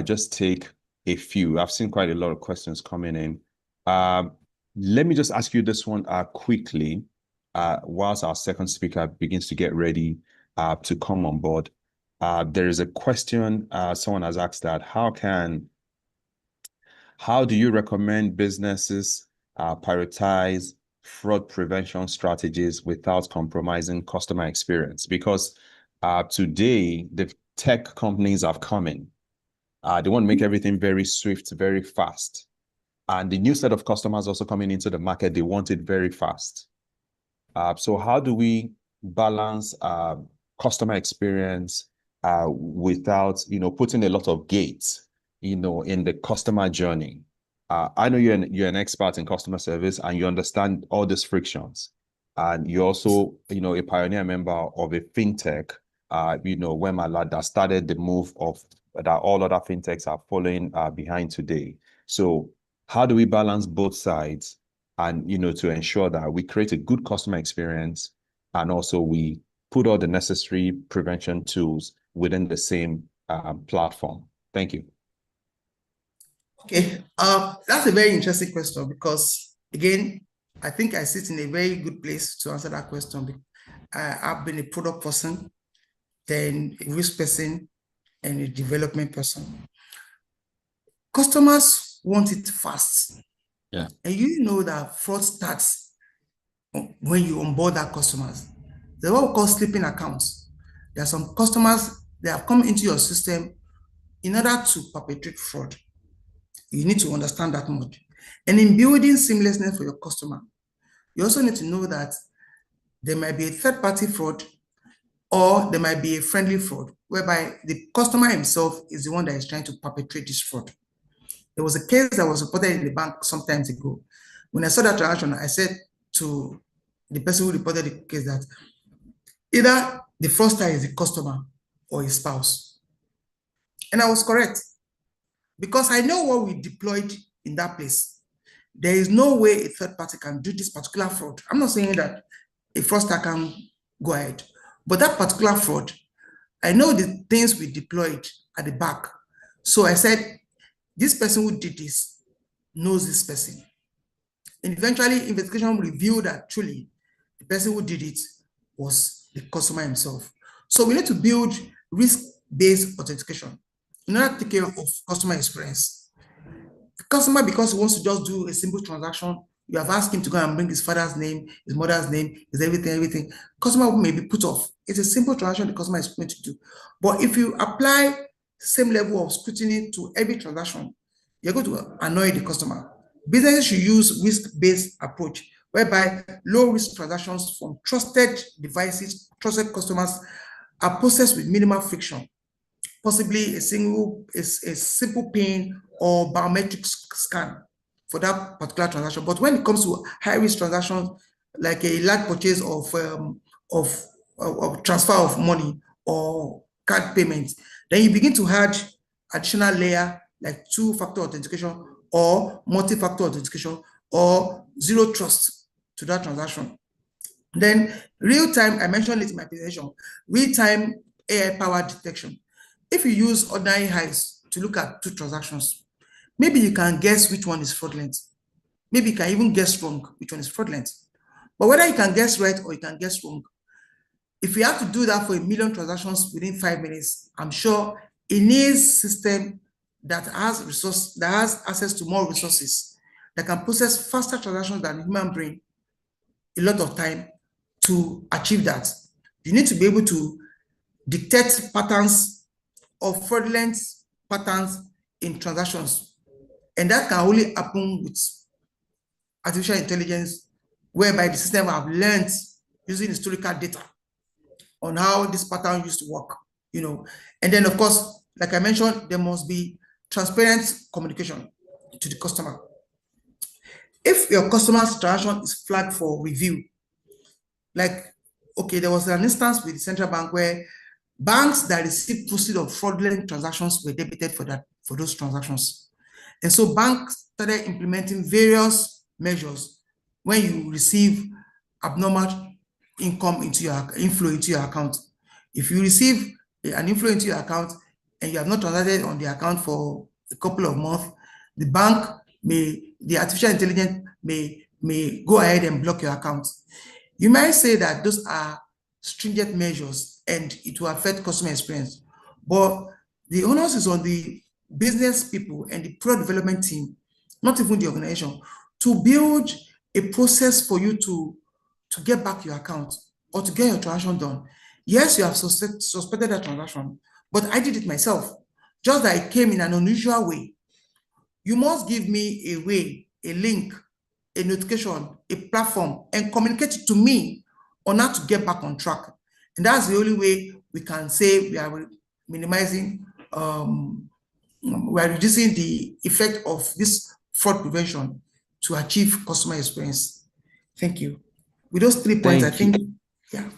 A: just take a few. I've seen quite a lot of questions coming in. Let me just ask you this one quickly, whilst our second speaker begins to get ready to come on board. There is a question, someone has asked that, how do you recommend businesses prioritize fraud prevention strategies without compromising customer experience? Because today, the tech companies have come in. They want to make everything very swift, very fast. And the new set of customers also coming into the market, they want it very fast. So how do we balance customer experience without, putting a lot of gates, in the customer journey? I know you're an expert in customer service and you understand all these frictions. And you're also, a pioneer member of a fintech, Wemala, that started the move of that all other fintechs are following behind today. So how do we balance both sides and, to ensure that we create a good customer experience and also we put all the necessary prevention tools within the same platform? Thank you.
B: Okay, that's a very interesting question because, again, I think I sit in a very good place to answer that question. I've been a product person, then a risk person, and a development person. Customers want it fast.
A: Yeah.
B: And you know that fraud starts when you onboard our customers. They're what we call sleeping accounts. There are some customers that have come into your system in order to perpetrate fraud. You need to understand that much. And in building seamlessness for your customer, you also need to know that There might be a third-party fraud, or there might be a friendly fraud, whereby the customer himself is the one that is trying to perpetrate this fraud. There was a case that was reported in the bank some time ago. When I saw that transaction, I said to the person who reported the case that either the fraudster is the customer or his spouse. And I was correct, because I know what we deployed in that place. There is no way a third party can do this particular fraud. I'm not saying that a fraudster can go ahead, but that particular fraud, I know the things we deployed at the back. So I said, this person who did this knows this person. And eventually, investigation revealed that truly the person who did it was the customer himself. So we need to build risk-based authentication in order to take care of customer experience. The customer, because he wants to just do a simple transaction, you have asked him to go and bring his father's name, his mother's name, his everything. Customer may be put off. It's a simple transaction the customer is going to do. But if you apply same level of scrutiny to every transaction, you're going to annoy the customer. Businesses should use risk-based approach, whereby low-risk transactions from trusted devices, trusted customers are processed with minimal friction, possibly a simple PIN or biometric scan for that particular transaction. But when it comes to high-risk transactions, like a large purchase of transfer of money or card payments, then you begin to add additional layer like two-factor authentication or multi-factor authentication or zero trust to that transaction. Then real-time, I mentioned it in my presentation, real-time AI-powered detection. If you use ordinary eyes to look at two transactions, maybe you can guess which one is fraudulent. Maybe you can even guess wrong which one is fraudulent. But whether you can guess right or you can guess wrong, if you have to do that for 1 million transactions within 5 minutes, I'm sure it needs system that has access to more resources, that can process faster transactions than the human brain a lot of time to achieve that. You need to be able to detect patterns of fraudulent patterns in transactions. And that can only happen with artificial intelligence, whereby the system have learned using historical data on how this pattern used to work, And then, of course, like I mentioned, there must be transparent communication to the customer. If your customer's transaction is flagged for review, like, okay, there was an instance with the central bank where banks that received proceeds of fraudulent transactions were debited for those transactions. And so banks started implementing various measures when you receive abnormal inflow into your account. If you receive an inflow into your account and you have not transacted on the account for a couple of months, the artificial intelligence may go ahead and block your account. You might say that those are stringent measures and it will affect customer experience, but the onus is on the business people and the product development team, not even the organization, to build a process for you to get back your account or to get your transaction done. Yes, you have suspected that transaction, but I did it myself, just that it came in an unusual way. You must give me a way, a link, a notification, a platform, and communicate it to me on how to get back on track. And that's the only way we can say we are minimizing, we are reducing the effect of this fraud prevention to achieve customer experience. Thank you. With those 3 points, I think, yeah.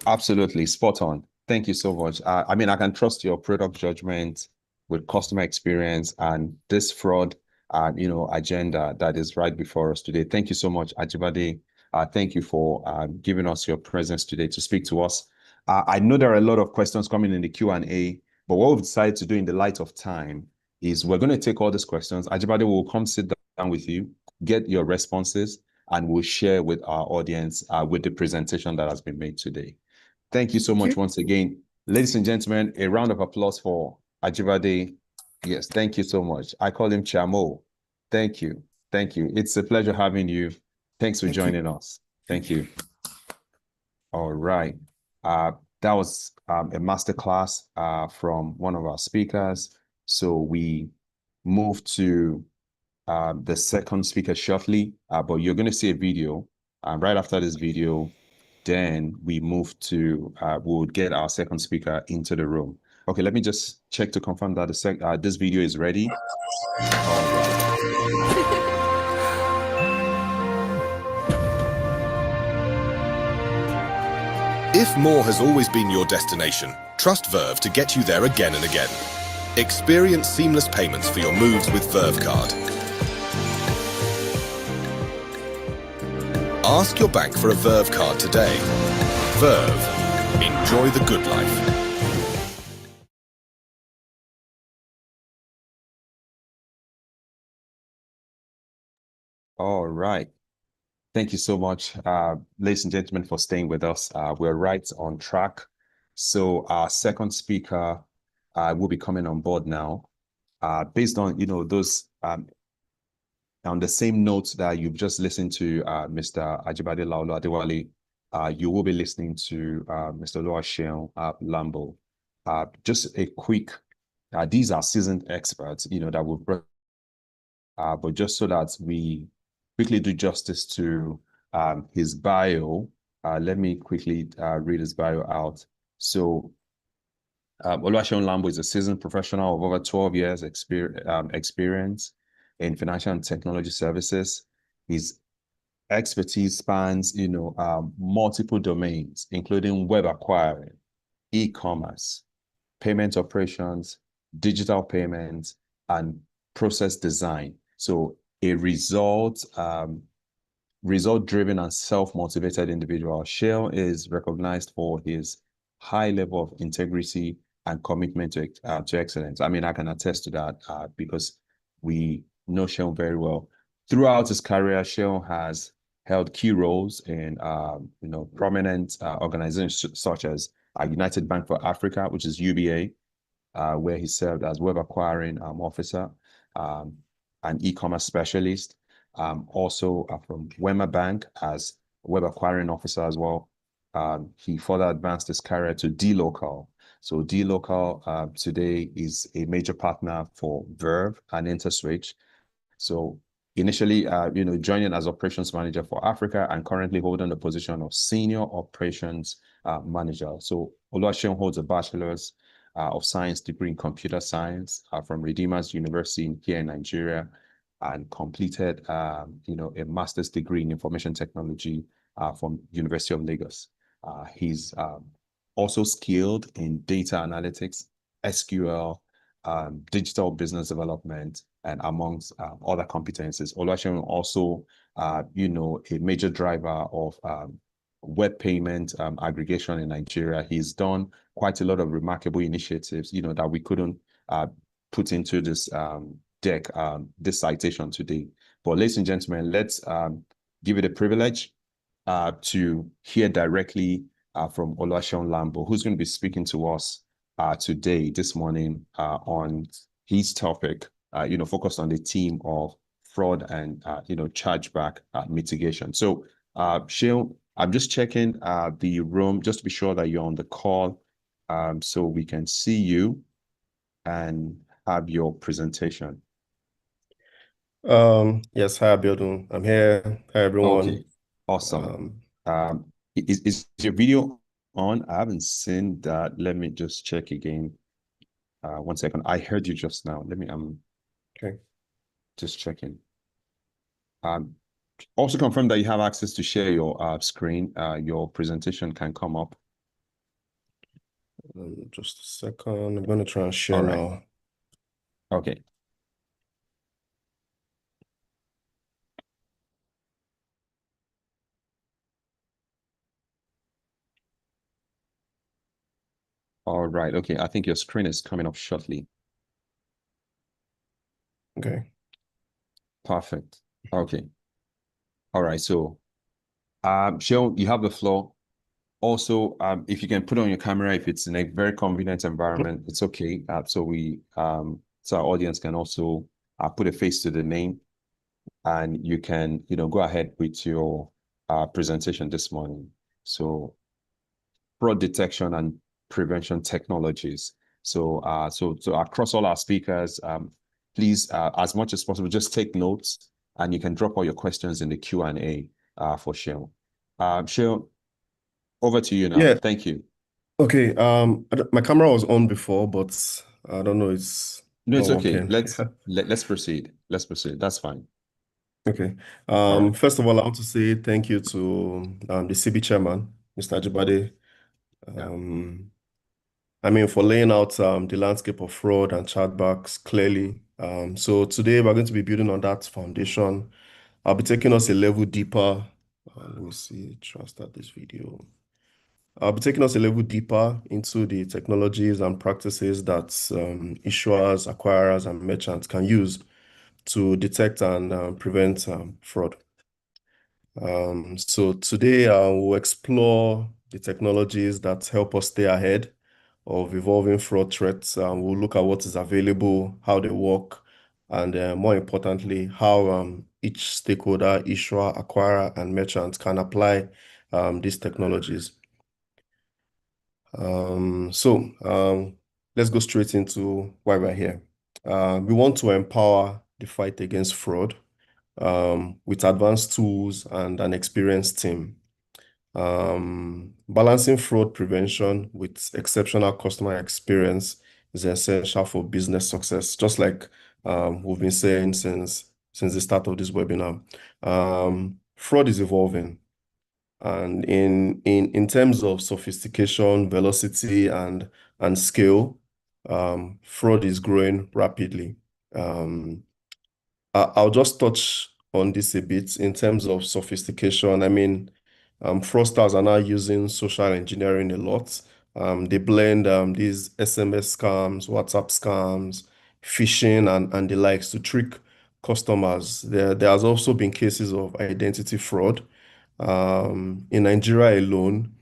A: Absolutely, spot on. Thank you so much. I mean, I can trust your product judgment with customer experience and this fraud, agenda that is right before us today. Thank you so much, Ajibade. Thank you for giving us your presence today to speak to us. I know there are a lot of questions coming in the Q&A, but what we've decided to do in the light of time is we're going to take all these questions. Ajibade will come sit down with you, get your responses, and we'll share with our audience with the presentation that has been made today. Thank you so much once again. Ladies and gentlemen, a round of applause for Ajibade. Yes, thank you so much. I call him Chamo. Thank you. Thank you. It's a pleasure having you. Thanks for joining us. Thank you. All right. That was a masterclass from one of our speakers. So we move to the second speaker shortly, but you're going to see a video. Right after this video, then we move to, we'll get our second speaker into the room. Okay, let me just check to confirm that this video is ready. All right.
C: If more has always been your destination, trust Verve to get you there again and again. Experience seamless payments for your moves with Verve Card. Ask your bank for a Verve Card today. Verve. Enjoy the good life.
A: All right. Thank you so much, ladies and gentlemen, for staying with us. We're right on track. So our second speaker will be coming on board now. Based on, those on the same notes that you've just listened to Mr. Ajibade Laolo Adewale, you will be listening to Mr. Oluwaseun Lambo. Just a quick, these are seasoned experts, that we've brought, but just so that we quickly do justice to his bio, let me quickly read his bio out. So Oluwaseun Lambo is a seasoned professional of over 12 years experience in financial and technology services. His expertise spans, multiple domains, including web acquiring, e-commerce, payment operations, digital payments, and process design. So a result-driven and self-motivated individual. Seun is recognized for his high level of integrity and commitment to excellence. I mean, I can attest to that because we know Seun very well. Throughout his career, Seun has held key roles in, prominent organizations such as United Bank for Africa, which is UBA, where he served as web acquiring officer, an e-commerce specialist. Also from Wema Bank as web acquiring officer as well. He further advanced his career to dLocal. So dLocal today is a major partner for Verve and InterSwitch. So initially, joining as operations manager for Africa and currently holding the position of senior operations manager. So Oluwaseun holds a bachelor's of science degree in computer science from Redeemers University here in Nigeria, and completed, a master's degree in information technology from University of Lagos. He's also skilled in data analytics, SQL, digital business development, and amongst other competencies. Oluwaseun also, a major driver of web payment aggregation in Nigeria. He's done quite a lot of remarkable initiatives, that we couldn't put into this deck, this citation today. But ladies and gentlemen, let's give it a privilege to hear directly from Oluwaseun Lambo, who's going to be speaking to us today, this morning, on his topic, focused on the theme of fraud and, chargeback mitigation. So, Seun, I'm just checking the room just to be sure that you're on the call, so we can see you and have your presentation.
D: Yes, hi, Bill. I'm here. Hi, everyone.
A: Okay, awesome. Is your video on? I haven't seen that. Let me just check again. 1 second. I heard you just now. Let me
D: Okay.
A: just checking. Also confirm that you have access to share your screen. Your presentation can come up.
D: Just a second. I'm going to try and share now.
A: Okay. All right. Okay. I think your screen is coming up shortly.
D: Okay.
A: Perfect. Okay. All right. So, Seun, you have the floor. Also, if you can put on your camera, if it's in a very convenient environment, it's okay. So our audience can also put a face to the name, and you can, go ahead with your presentation this morning. So, fraud detection and prevention technologies. So, so across all our speakers, please, as much as possible, just take notes, and you can drop all your questions in the Q&A for Seun. Seun, Over to you now.
D: Yeah.
A: Thank you.
D: Okay. My camera was on before, but I don't know. It's
A: No, it's
D: not
A: okay.
D: working.
A: Let's proceed. Let's proceed. That's fine.
D: Okay.
A: All right.
D: First of all, I want to say thank you to the CB chairman, Mr. Ajibade.
A: Yeah.
D: I mean, for laying out the landscape of fraud and chargebacks clearly. So today we're going to be building on that foundation. I'll be taking us a level deeper. Let me see, try to start this video. I'll be taking us a level deeper into the technologies and practices that issuers, acquirers, and merchants can use to detect and prevent fraud. So today we'll explore the technologies that help us stay ahead of evolving fraud threats. We'll look at what is available, how they work, and more importantly, how each stakeholder, issuer, acquirer, and merchant can apply these technologies. Let's go straight into why we're here. We want to empower the fight against fraud with advanced tools and an experienced team. Balancing fraud prevention with exceptional customer experience is essential for business success, just like we've been saying since the start of this webinar. Fraud is evolving, and in terms of sophistication, velocity, and scale, fraud is growing rapidly. I'll just touch on this a bit in terms of sophistication. I mean, fraudsters are now using social engineering a lot. They blend these SMS scams, WhatsApp scams, phishing, and the likes to trick customers. There has also been cases of identity fraud. In Nigeria alone,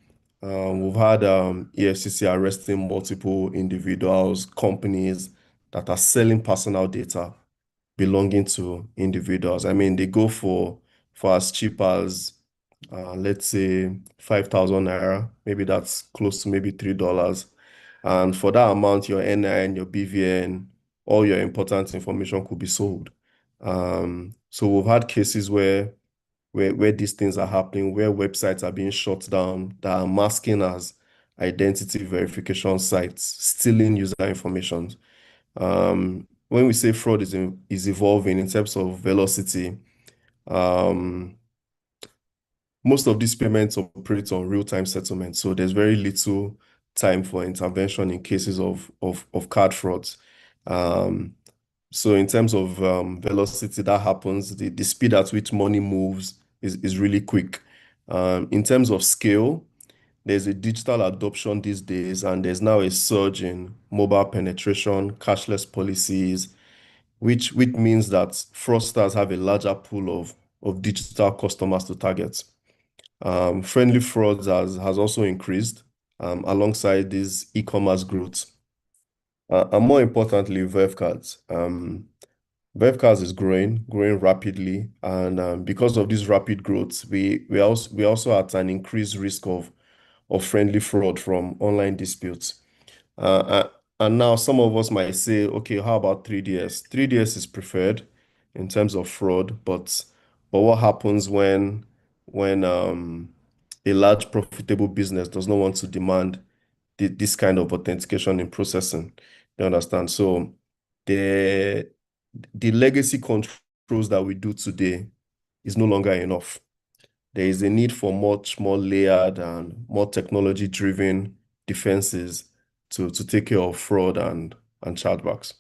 D: we've had EFCC arresting multiple individuals, companies that are selling personal data belonging to individuals. I mean, they go for as cheap as let's say 5,000 naira, maybe that's close to maybe $3. And for that amount, your NIN, your BVN, all your important information could be sold. So we've had cases where these things are happening, where websites are being shut down that are masking as identity verification sites, stealing user information. When we say fraud is evolving in terms of velocity, most of these payments operate on real-time settlement, so there's very little time for intervention in cases of card frauds. So in terms of velocity, that happens, the speed at which money moves is really quick. In terms of scale, there's a digital adoption these days, and there's now a surge in mobile penetration, cashless policies, which means that fraudsters have a larger pool of digital customers to target. Friendly frauds has also increased alongside this e-commerce growth. And more importantly, Verve cards. Verve cards is growing rapidly, and because of this rapid growth, we also at an increased risk of friendly fraud from online disputes. And now some of us might say, okay, how about 3DS? 3DS is preferred in terms of fraud, but what happens when a large profitable business does not want to demand this kind of authentication in processing? You understand? So the legacy controls that we do today is no longer enough. There is a need for much more layered and more technology-driven defenses to take care of fraud and chargebacks.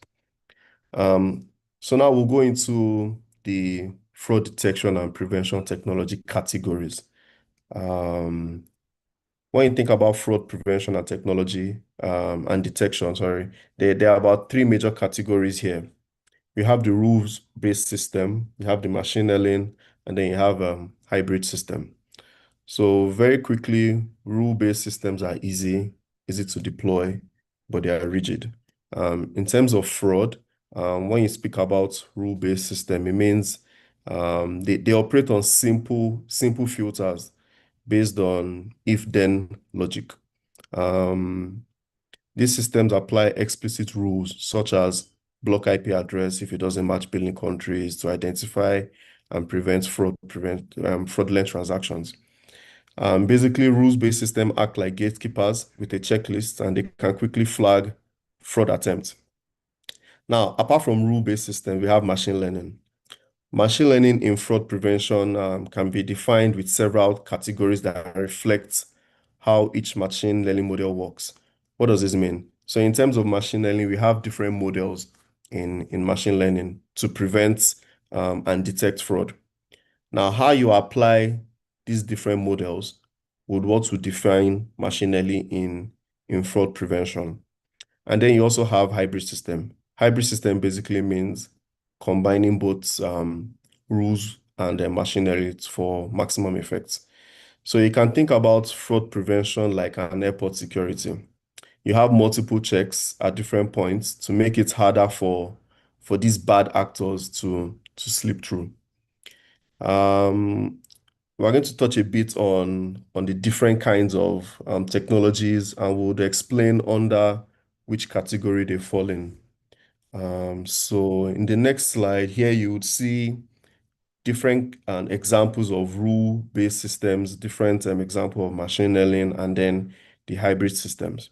D: So now we'll go into the fraud detection and prevention technology categories. When you think about fraud prevention and technology and detection, there are about three major categories here. You have the rules-based system, you have the machine learning, and then you have hybrid system. So very quickly, rule-based systems are easy to deploy, but they are rigid. In terms of fraud, when you speak about rule-based system, it means they operate on simple filters based on if-then logic. These systems apply explicit rules such as block IP address if it doesn't match billing countries to identify and prevent fraudulent transactions. Basically, rules-based systems act like gatekeepers with a checklist, and they can quickly flag fraud attempts. Now, apart from rule-based systems, we have machine learning. Machine learning in fraud prevention can be defined with several categories that reflect how each machine learning model works. What does this mean? So in terms of machine learning, we have different models in machine learning to prevent and detect fraud. Now, how you apply these different models would what would define machine learning in fraud prevention. And then you also have hybrid system. Hybrid system basically means combining both rules and machinery for maximum effects. So you can think about fraud prevention like an airport security. You have multiple checks at different points to make it harder for these bad actors to slip through. We're going to touch a bit on the different kinds of technologies, and we'll explain under which category they fall in. So in the next slide here, you would see different examples of rule-based systems, different example of machine learning, and then the hybrid systems.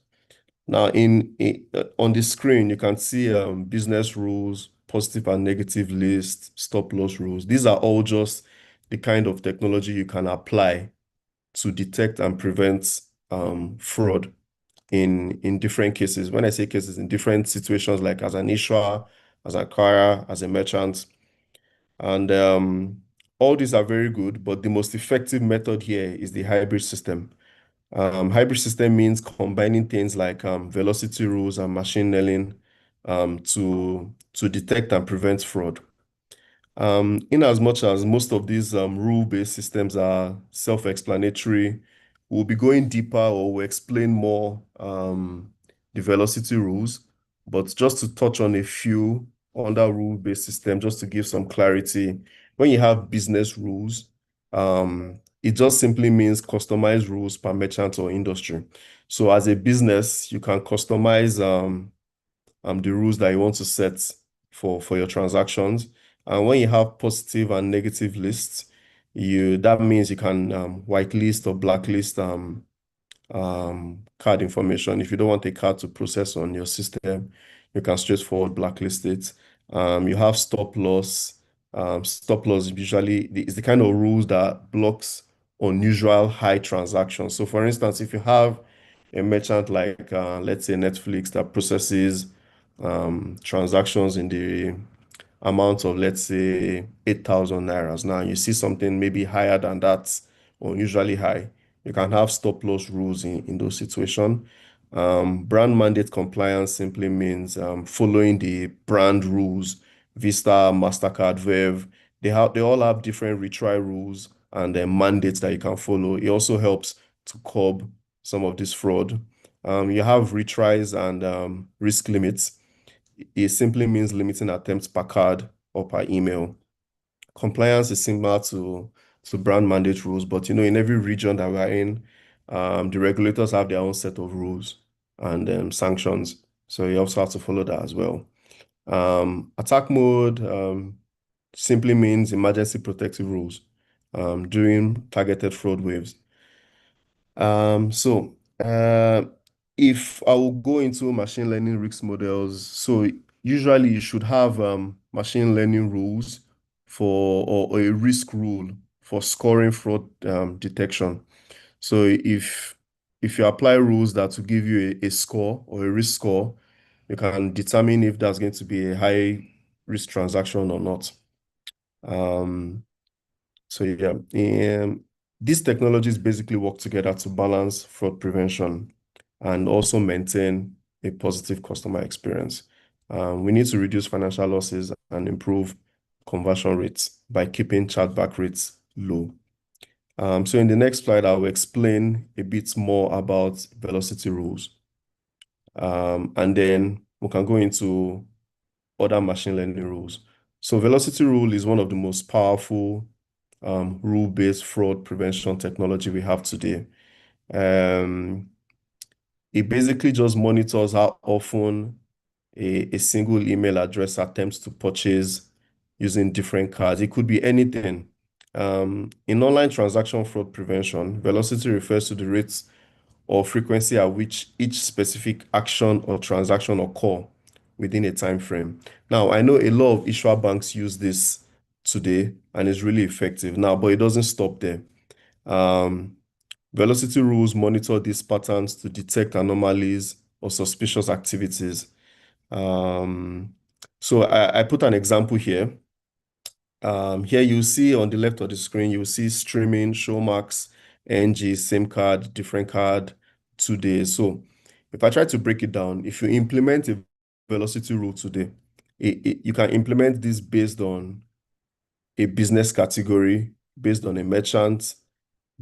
D: Now, on the screen, you can see business rules, positive and negative lists, stop loss rules. These are all just the kind of technology you can apply to detect and prevent fraud in different cases. When I say cases, in different situations, like as an issuer, as an acquirer, as a merchant. And all these are very good, but the most effective method here is the hybrid system. Hybrid system means combining things like velocity rules and machine learning to detect and prevent fraud. In as much as most of these rule-based systems are self-explanatory, we'll be going deeper or we'll explain more the velocity rules, but just to touch on a few under rule-based system, just to give some clarity. When you have business rules, it just simply means customized rules per merchant or industry. So as a business, you can customize the rules that you want to set for your transactions. And when you have positive and negative lists, that means you can whitelist or blacklist card information. If you don't want a card to process on your system, you can straightforward blacklist it. You have stop loss. Stop loss usually is the kind of rules that blocks unusual high transactions. So for instance, if you have a merchant like let's say Netflix that processes transactions in the amount of, let's say, 8,000 nairas. Now you see something maybe higher than that, or unusually high, you can have stop loss rules in those situations. Brand mandate compliance simply means following the brand rules. Visa, MasterCard, Verve, they all have different retry rules and mandates that you can follow. It also helps to curb some of this fraud. You have retries and risk limits. It simply means limiting attempts per card or per email. Compliance is similar to brand mandate rules, but in every region that we're in, the regulators have their own set of rules and sanctions. So you also have to follow that as well. Attack mode simply means emergency protective rules during targeted fraud waves. So if I will go into machine learning risk models, so usually you should have machine learning rules or a risk rule for scoring fraud detection. So if you apply rules that will give you a score or a risk score, you can determine if that's going to be a high risk transaction or not. So yeah, these technologies basically work together to balance fraud prevention and also maintain a positive customer experience. We need to reduce financial losses and improve conversion rates by keeping chargeback rates low. So in the next slide, I will explain a bit more about velocity rules. And then we can go into other machine learning rules. So velocity rule is one of the most powerful rule-based fraud prevention technology we have today. It basically just monitors how often a single email address attempts to purchase using different cards. It could be anything. In online transaction fraud prevention, velocity refers to the rates or frequency at which each specific action or transaction occur within a time frame. Now, I know a lot of issuer banks use this today and it's really effective now, but it doesn't stop there. Velocity rules monitor these patterns to detect anomalies or suspicious activities. So I put an example here. Here you see on the left of the screen, you see streaming, Showmax, NG, same card, different card, 2 days. So if I try to break it down, if you implement a velocity rule today, you can implement this based on a business category, based on a merchant,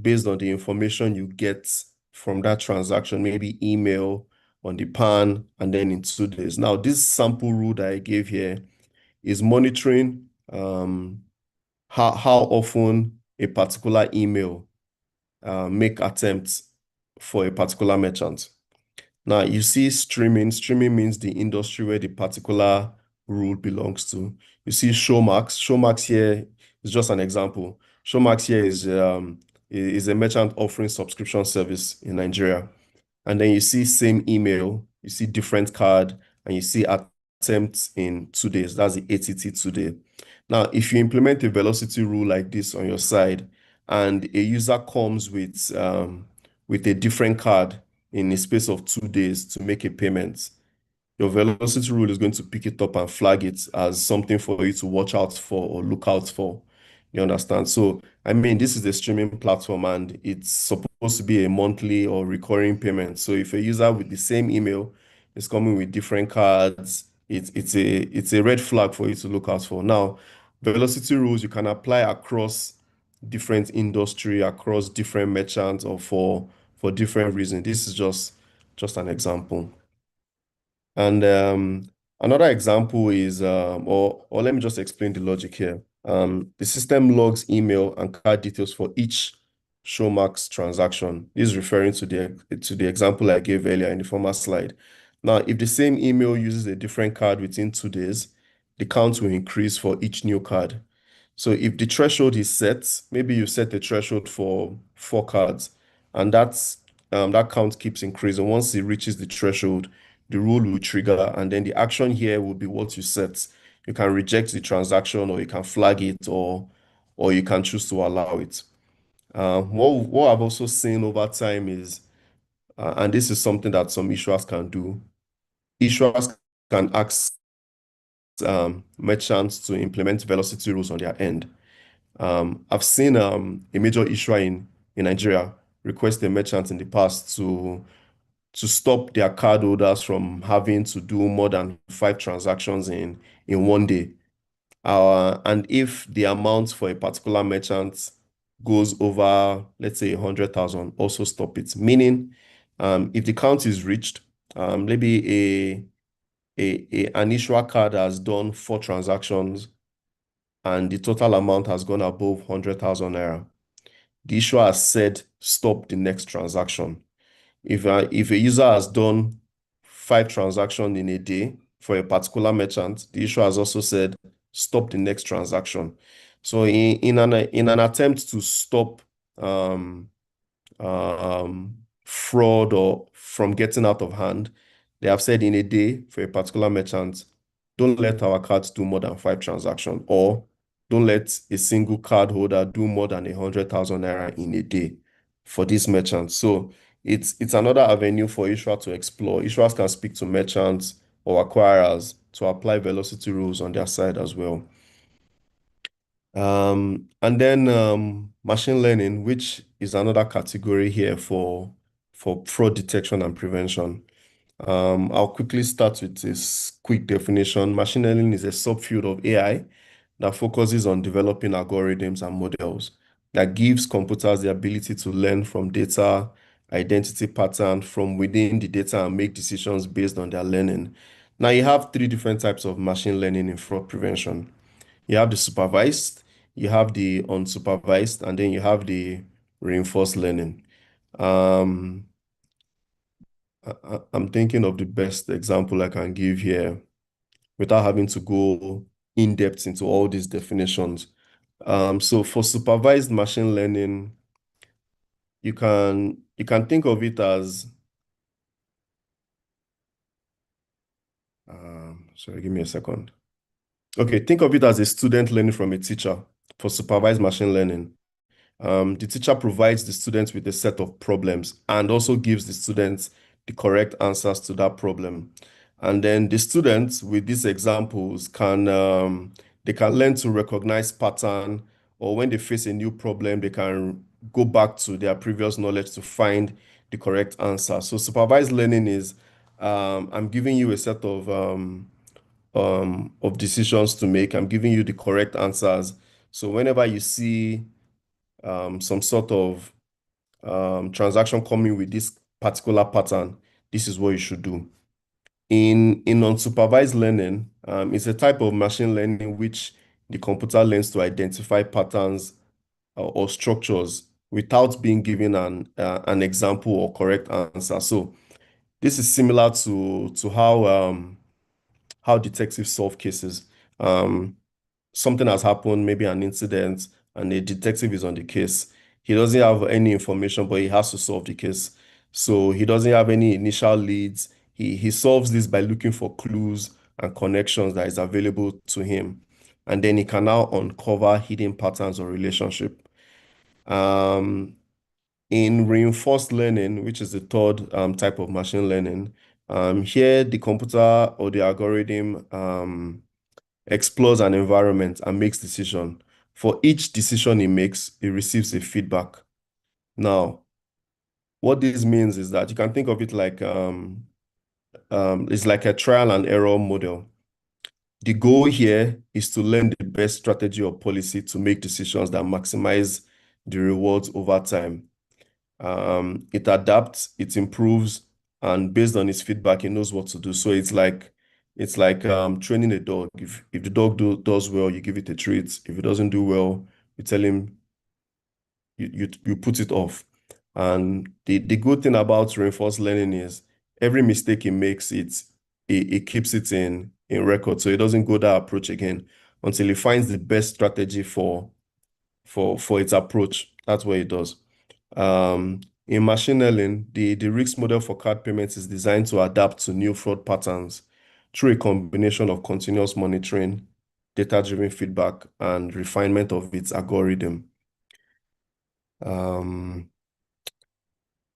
D: based on the information you get from that transaction, maybe email on the PAN, and then in 2 days. Now, this sample rule that I gave here is monitoring how often a particular email make attempts for a particular merchant. Now, you see streaming. Streaming means the industry where the particular rule belongs to. You see Showmax. Showmax here is just an example. Showmax here is a merchant offering subscription service in Nigeria. And then you see same email, you see different card, and you see attempts in 2 days. That's the ATT today. Now, if you implement a velocity rule like this on your side, and a user comes with a different card in a space of 2 days to make a payment, your velocity rule is going to pick it up and flag it as something for you to watch out for or look out for. You understand? So, I mean, this is a streaming platform and it's supposed to be a monthly or recurring payment. So if a user with the same email is coming with different cards, it's a red flag for you to look out for. Now, velocity rules you can apply across different industry, across different merchants, or for different reasons. This is just an example. And another example is, or let me just explain the logic here. The system logs email and card details for each Showmax transaction. This is referring to the example I gave earlier in the former slide. Now, if the same email uses a different card within 2 days, the count will increase for each new card. So if the threshold is set, maybe you set a threshold for 4 cards, and that count keeps increasing. Once it reaches the threshold, the rule will trigger, and then the action here will be what you set. You can reject the transaction, or you can flag it, or you can choose to allow it. What I've also seen over time is, and this is something that some issuers can do, issuers can ask merchants to implement velocity rules on their end. I've seen a major issuer in Nigeria request a merchant in the past to stop their cardholders from having to do more than 5 transactions in one day. And if the amount for a particular merchant goes over, let's say 100,000, also stop it. Meaning, if the count is reached, maybe an issuer card has done 4 transactions and the total amount has gone above 100,000 naira. The issuer has said, stop the next transaction. If a user has done 5 transactions in a day for a particular merchant, the issuer has also said, stop the next transaction. So in an attempt to stop fraud or from getting out of hand, they have said in a day for a particular merchant, don't let our cards do more than 5 transactions, or don't let a single card holder do more than 100,000 naira in a day for this merchant. So it's another avenue for issuer to explore. Issuers can speak to merchants or acquirers to apply velocity rules on their side as well. And then machine learning, which is another category here for fraud detection and prevention. I'll quickly start with this quick definition. Machine learning is a subfield of AI that focuses on developing algorithms and models that gives computers the ability to learn from data, identity pattern from within the data, and make decisions based on their learning. Now, you have 3 different types of machine learning in fraud prevention. You have the supervised, you have the unsupervised, and then you have the reinforced learning. I'm thinking of the best example I can give here without having to go in depth into all these definitions. So for supervised machine learning, you can think of it as sorry, give me a second. Okay, think of it as a student learning from a teacher for supervised machine learning. The teacher provides the students with a set of problems and also gives the students the correct answers to that problem. And then the students with these examples they can learn to recognize pattern, or when they face a new problem, they can go back to their previous knowledge to find the correct answer. So supervised learning is I'm giving you a set of decisions to make. I'm giving you the correct answers. So whenever you see some sort of transaction coming with this particular pattern, this is what you should do. In unsupervised learning, it's a type of machine learning which the computer learns to identify patterns or structures without being given an example or correct answer. So this is similar to how detectives solve cases. Something has happened, maybe an incident, and a detective is on the case. He doesn't have any information, but he has to solve the case. So he doesn't have any initial leads. He solves this by looking for clues and connections that is available to him. And then he can now uncover hidden patterns or relationship. Um, in reinforced learning, which is the third type of machine learning, here the computer or the algorithm explores an environment and makes decision. For each decision he makes, he receives a feedback. Now, what this means is that you can think of it like it's like a trial and error model. The goal here is to learn the best strategy or policy to make decisions that maximize the rewards over time. It adapts, it improves, and based on its feedback, it knows what to do. So it's like training a dog. If the dog does well, you give it a treat. If it doesn't do well, you tell him you put it off. And the good thing about reinforced learning is every mistake it makes, it keeps it in record. So it doesn't go that approach again until it finds the best strategy for its approach. That's what it does. In machine learning, the risk model for card payments is designed to adapt to new fraud patterns through a combination of continuous monitoring, data-driven feedback, and refinement of its algorithm.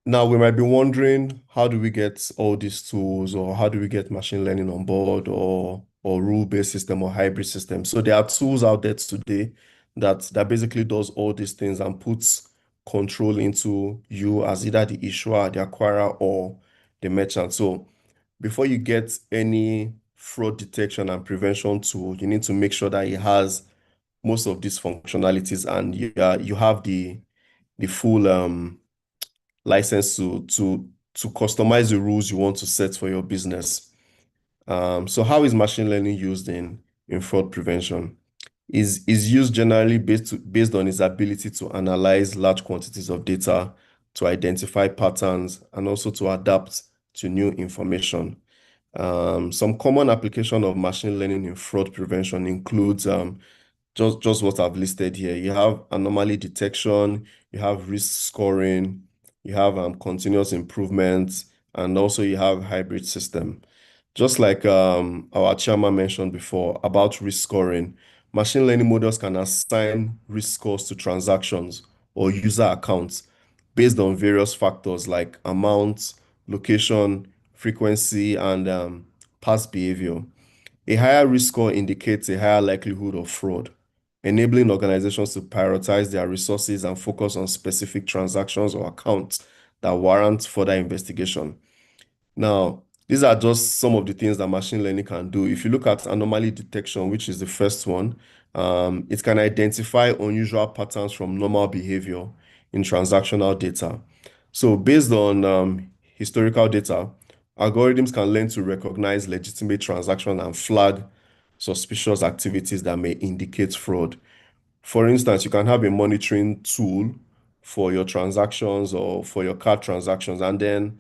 D: Now, we might be wondering, how do we get all these tools, or how do we get machine learning on board, or rule-based system or hybrid system? So there are tools out there today that basically does all these things and puts control into you as either the issuer, the acquirer, or the merchant. So before you get any fraud detection and prevention tool, you need to make sure that it has most of these functionalities, and you have the full license to customize the rules you want to set for your business. So how is machine learning used in fraud prevention? Is used generally based on its ability to analyze large quantities of data, to identify patterns, and also to adapt to new information. Some common application of machine learning in fraud prevention includes just what I've listed here. You have anomaly detection, you have risk scoring, you have continuous improvements, and also you have hybrid system. Just like our chairman mentioned before about risk scoring, machine learning models can assign risk scores to transactions or user accounts based on various factors like amount, location, frequency, and past behavior. A higher risk score indicates a higher likelihood of fraud, enabling organizations to prioritize their resources and focus on specific transactions or accounts that warrant further investigation. Now, these are just some of the things that machine learning can do. If you look at anomaly detection, which is the first one, it can identify unusual patterns from normal behavior in transactional data. So based on historical data, algorithms can learn to recognize legitimate transactions and flag suspicious activities that may indicate fraud. For instance, you can have a monitoring tool for your transactions or for your card transactions, and then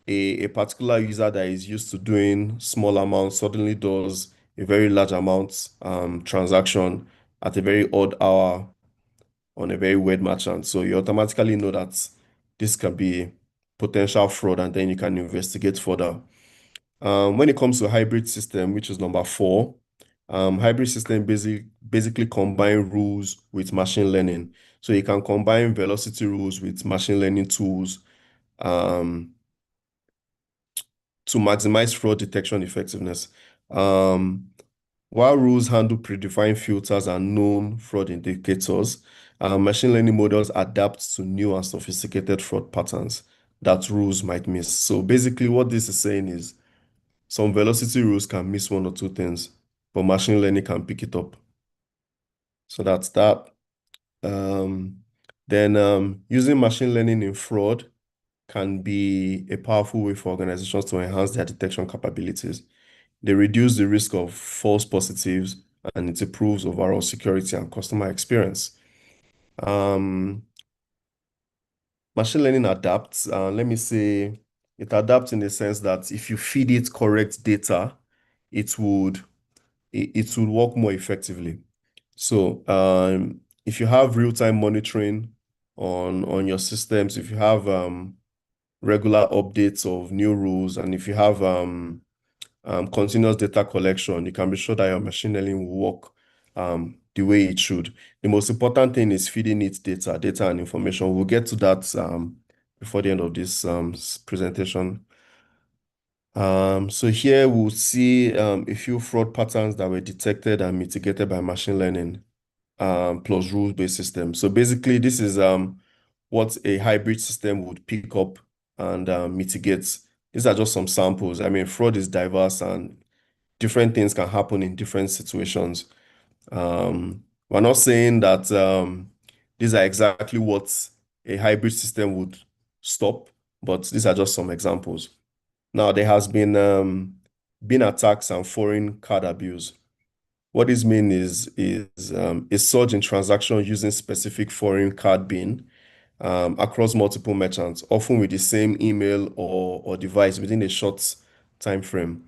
D: a particular user that is used to doing small amounts suddenly does a very large amount transaction, at a very odd hour on a very weird merchant. So you automatically know that this can be potential fraud, and then you can investigate further. When it comes to hybrid system, which is number 4, hybrid system basically combine rules with machine learning. So you can combine velocity rules with machine learning tools to maximize fraud detection effectiveness. While rules handle predefined filters and known fraud indicators, machine learning models adapt to new and sophisticated fraud patterns that rules might miss. So basically what this is saying is some velocity rules can miss one or two things, but machine learning can pick it up. So that's that. Then using machine learning in fraud can be a powerful way for organizations to enhance their detection capabilities. They reduce the risk of false positives, and it improves overall security and customer experience. Machine learning adapts. Let me say it adapts in the sense that if you feed it correct data, it would work more effectively. So if you have real-time monitoring on your systems, if you have regular updates of new rules, and if you have continuous data collection, you can be sure that your machine learning will work the way it should. The most important thing is feeding it data and information. We'll get to that before the end of this presentation. So here we'll see a few fraud patterns that were detected and mitigated by machine learning plus rules-based system. So basically, this is what a hybrid system would pick up and mitigate. These are just some samples. I mean, fraud is diverse and different things can happen in different situations. We're not saying that these are exactly what a hybrid system would stop, but these are just some examples. Now, there has been attacks and foreign card abuse. What this means is a surge in transactions using specific foreign card bin across multiple merchants, often with the same email or device within a short time frame.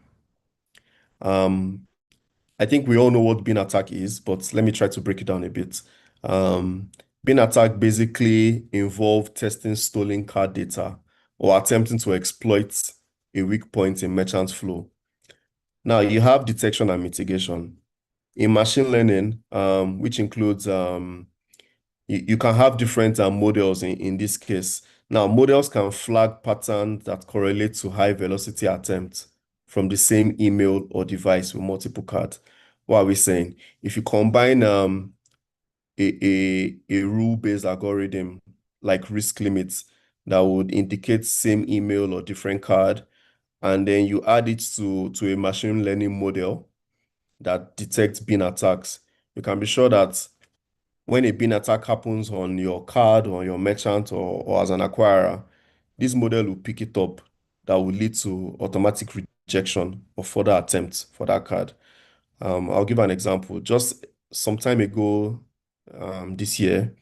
D: I think we all know what bin attack is, but let me try to break it down a bit. Bin attack basically involve testing stolen card data or attempting to exploit a weak point in merchant flow. Now, you have detection and mitigation. In machine learning, which includes, you can have different models in this case. Now, models can flag patterns that correlate to high velocity attempts from the same email or device with multiple cards. What are we saying? If you combine a rule-based algorithm like risk limits that would indicate same email or different card, and then you add it to a machine learning model that detects bin attacks, you can be sure that when a bin attack happens on your card or your merchant or as an acquirer, this model will pick it up that will lead to automatic rejection or further attempts for that card. I'll give an example. Just some time ago, this year,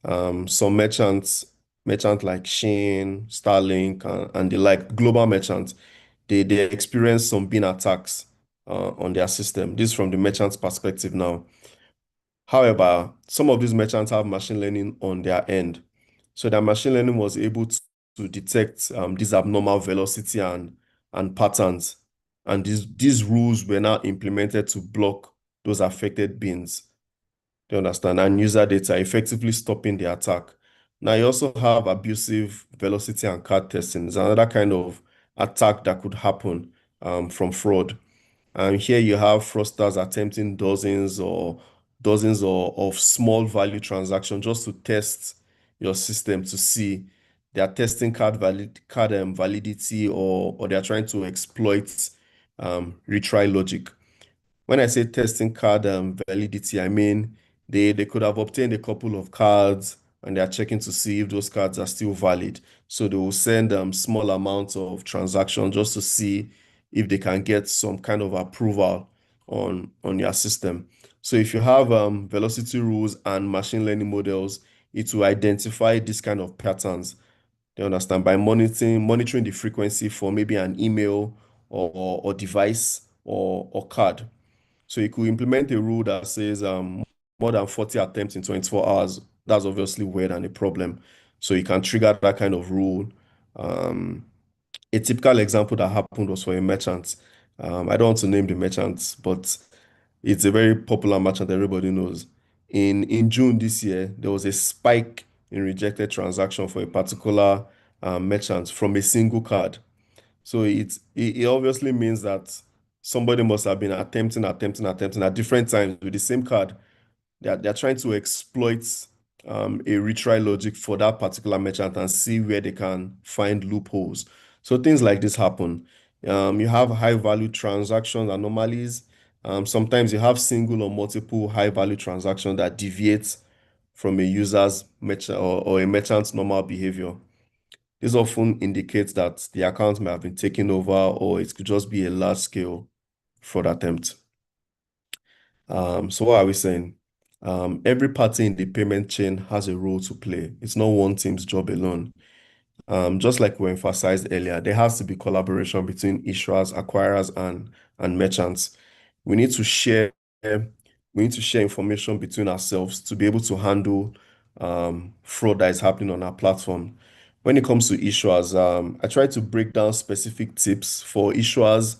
D: some merchants like Shein, Starlink, and the like global merchants, they experienced some bin attacks on their system. This is from the merchant's perspective now. However, some of these merchants have machine learning on their end. So that machine learning was able to detect these abnormal velocity and patterns. And these rules were now implemented to block those affected bins. Do you understand? And user data effectively stopping the attack. Now you also have abusive velocity and card testing. It's another kind of attack that could happen from fraud. And here you have fraudsters attempting dozens of small value transactions just to test your system to see they are testing card validity or they are trying to exploit retry logic. When I say testing card validity, I mean they could have obtained a couple of cards and they are checking to see if those cards are still valid. So they will send small amounts of transactions just to see if they can get some kind of approval on your system. So if you have velocity rules and machine learning models, it will identify this kind of patterns. Do you understand? By monitoring the frequency for maybe an email or device or card. So you could implement a rule that says more than 40 attempts in 24 hours, that's obviously weird and a problem. So you can trigger that kind of rule. A typical example that happened was for a merchant. I don't want to name the merchant, but it's a very popular merchant everybody knows. In June this year, there was a spike in rejected transaction for a particular merchant from a single card. So it obviously means that somebody must have been attempting at different times with the same card. They're trying to exploit a retry logic for that particular merchant and see where they can find loopholes. So things like this happen. You have high value transaction anomalies. Sometimes you have single or multiple high value transactions that deviate from a user's merchant or a merchant's normal behavior. This often indicates that the account may have been taken over, or it could just be a large scale fraud attempt. So what are we saying? Every party in the payment chain has a role to play. It's not one team's job alone. Just like we emphasized earlier, there has to be collaboration between issuers, acquirers, and merchants. We need to share information between ourselves to be able to handle fraud that is happening on our platform. When it comes to issuers, I try to break down specific tips for issuers,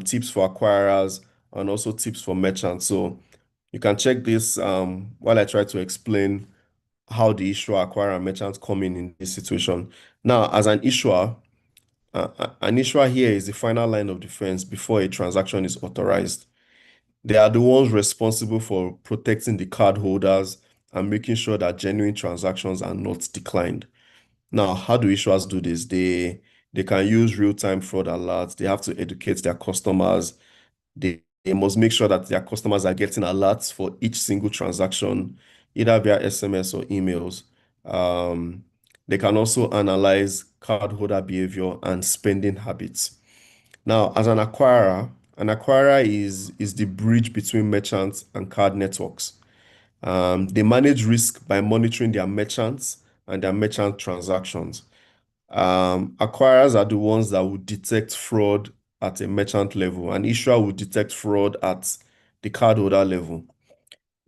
D: tips for acquirers, and also tips for merchants. So you can check this while I try to explain how the issuer, acquirer, and merchants come in this situation. Now, as an issuer here is the final line of defense before a transaction is authorized. They are the ones responsible for protecting the card holders and making sure that genuine transactions are not declined. Now, how do issuers do this? They can use real-time fraud alerts. They have to educate their customers. They must make sure that their customers are getting alerts for each single transaction, either via SMS or emails. They can also analyze cardholder behavior and spending habits. Now, as an acquirer is the bridge between merchants and card networks. They manage risk by monitoring their merchants and their merchant transactions. Acquirers are the ones that would detect fraud at a merchant level, and issuer would detect fraud at the cardholder level.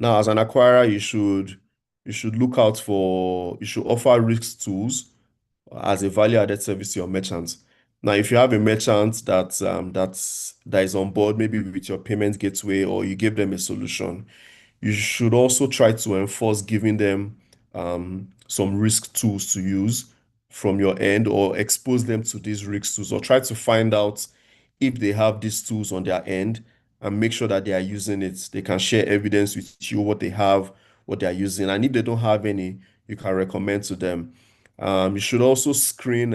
D: Now, as an acquirer, you should offer risk tools as a value-added service to your merchants. Now, if you have a merchant that is on board, maybe with your payment gateway, or you give them a solution, you should also try to enforce giving them some risk tools to use from your end, or expose them to these risk tools, or try to find out if they have these tools on their end and make sure that they are using it. They can share evidence with you, what they have, what they are using. And if they don't have any, you can recommend to them. You should also screen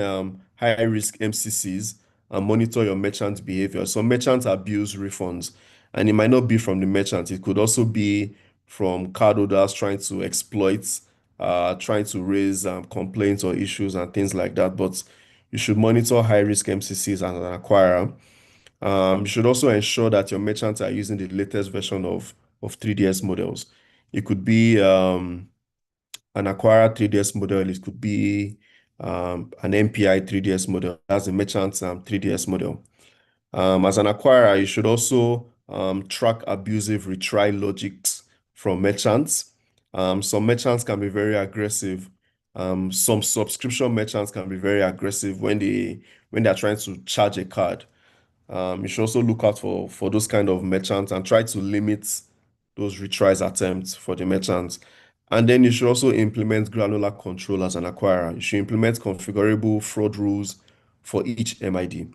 D: high-risk MCCs and monitor your merchant behavior. So merchants abuse refunds, and it might not be from the merchant. It could also be from cardholders trying to exploit, trying to raise complaints or issues and things like that. But you should monitor high-risk MCCs as an acquirer. You should also ensure that your merchants are using the latest version of 3DS models. It could be an acquirer 3DS model. It could be an MPI 3DS model. That's a merchant's 3DS model. As an acquirer, you should also track abusive retry logics from merchants. Some merchants can be very aggressive. Some subscription merchants can be very aggressive when they're trying to charge a card. You should also look out for those kind of merchants and try to limit those retries attempts for the merchants. And then you should also implement granular control as an acquirer. You should implement configurable fraud rules for each MID.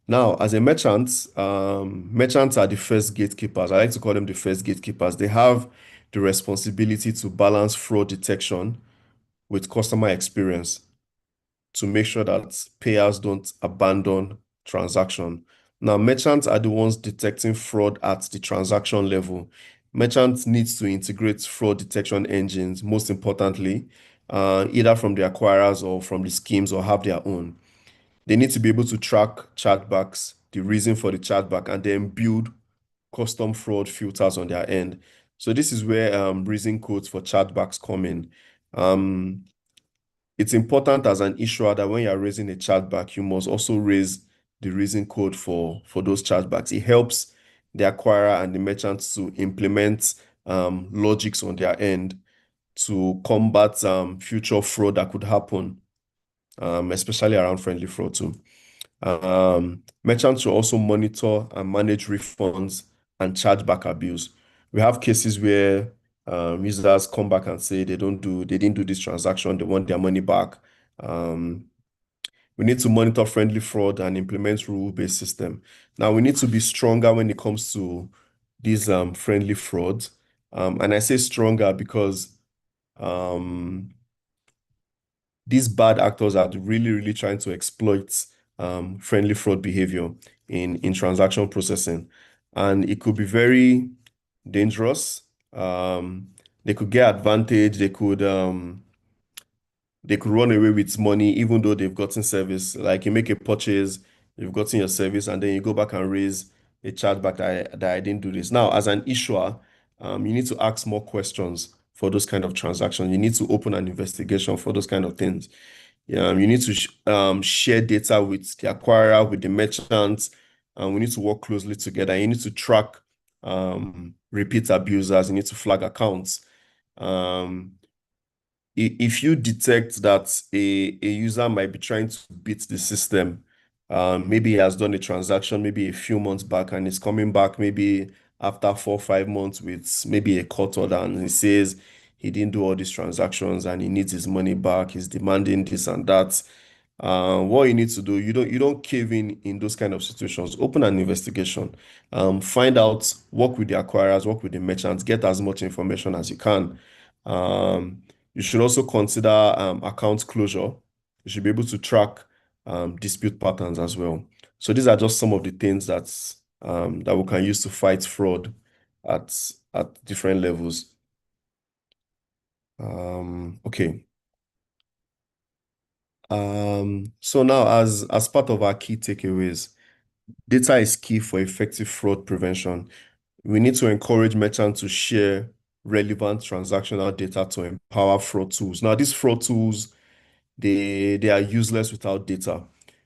D: Now, as a merchant, merchants are the first gatekeepers. I like to call them the first gatekeepers. They have the responsibility to balance fraud detection with customer experience to make sure that payers don't abandon transaction. Now, merchants are the ones detecting fraud at the transaction level. Merchants need to integrate fraud detection engines, most importantly, either from the acquirers or from the schemes, or have their own. They need to be able to track chargebacks, the reason for the chargeback, and then build custom fraud filters on their end. So this is where reason codes for chargebacks come in. It's important as an issuer that when you're raising a chargeback, you must also raise the reason code for those chargebacks. It helps the acquirer and the merchants to implement logics on their end to combat future fraud that could happen, especially around friendly fraud too. Merchants should also monitor and manage refunds and chargeback abuse. We have cases where users come back and say they didn't do this transaction, they want their money back. We need to monitor friendly fraud and implement rule-based system. Now we need to be stronger when it comes to these friendly frauds. And I say stronger because these bad actors are really, really trying to exploit friendly fraud behavior in transaction processing. And it could be very dangerous. They could get advantage, they could run away with money even though they've gotten service. Like you make a purchase, you've gotten your service, and then you go back and raise a chargeback that I didn't do this. Now, as an issuer, you need to ask more questions for those kind of transactions. You need to open an investigation for those kind of things. You need to share data with the acquirer, with the merchants, and we need to work closely together. You need to track repeat abusers. You need to flag accounts. If you detect that a user might be trying to beat the system, maybe he has done a transaction maybe a few months back and is coming back maybe after 4 or 5 months with maybe a court order, and he says he didn't do all these transactions and he needs his money back, he's demanding this and that. What you need to do, you don't cave in those kind of situations. Open an investigation, find out, work with the acquirers, work with the merchants, get as much information as you can. You should also consider account closure. You should be able to track dispute patterns as well. So these are just some of the things that we can use to fight fraud at different levels. Okay. So now as part of our key takeaways, data is key for effective fraud prevention. We need to encourage merchants to share relevant transactional data to empower fraud tools. Now, these fraud tools, they are useless without data.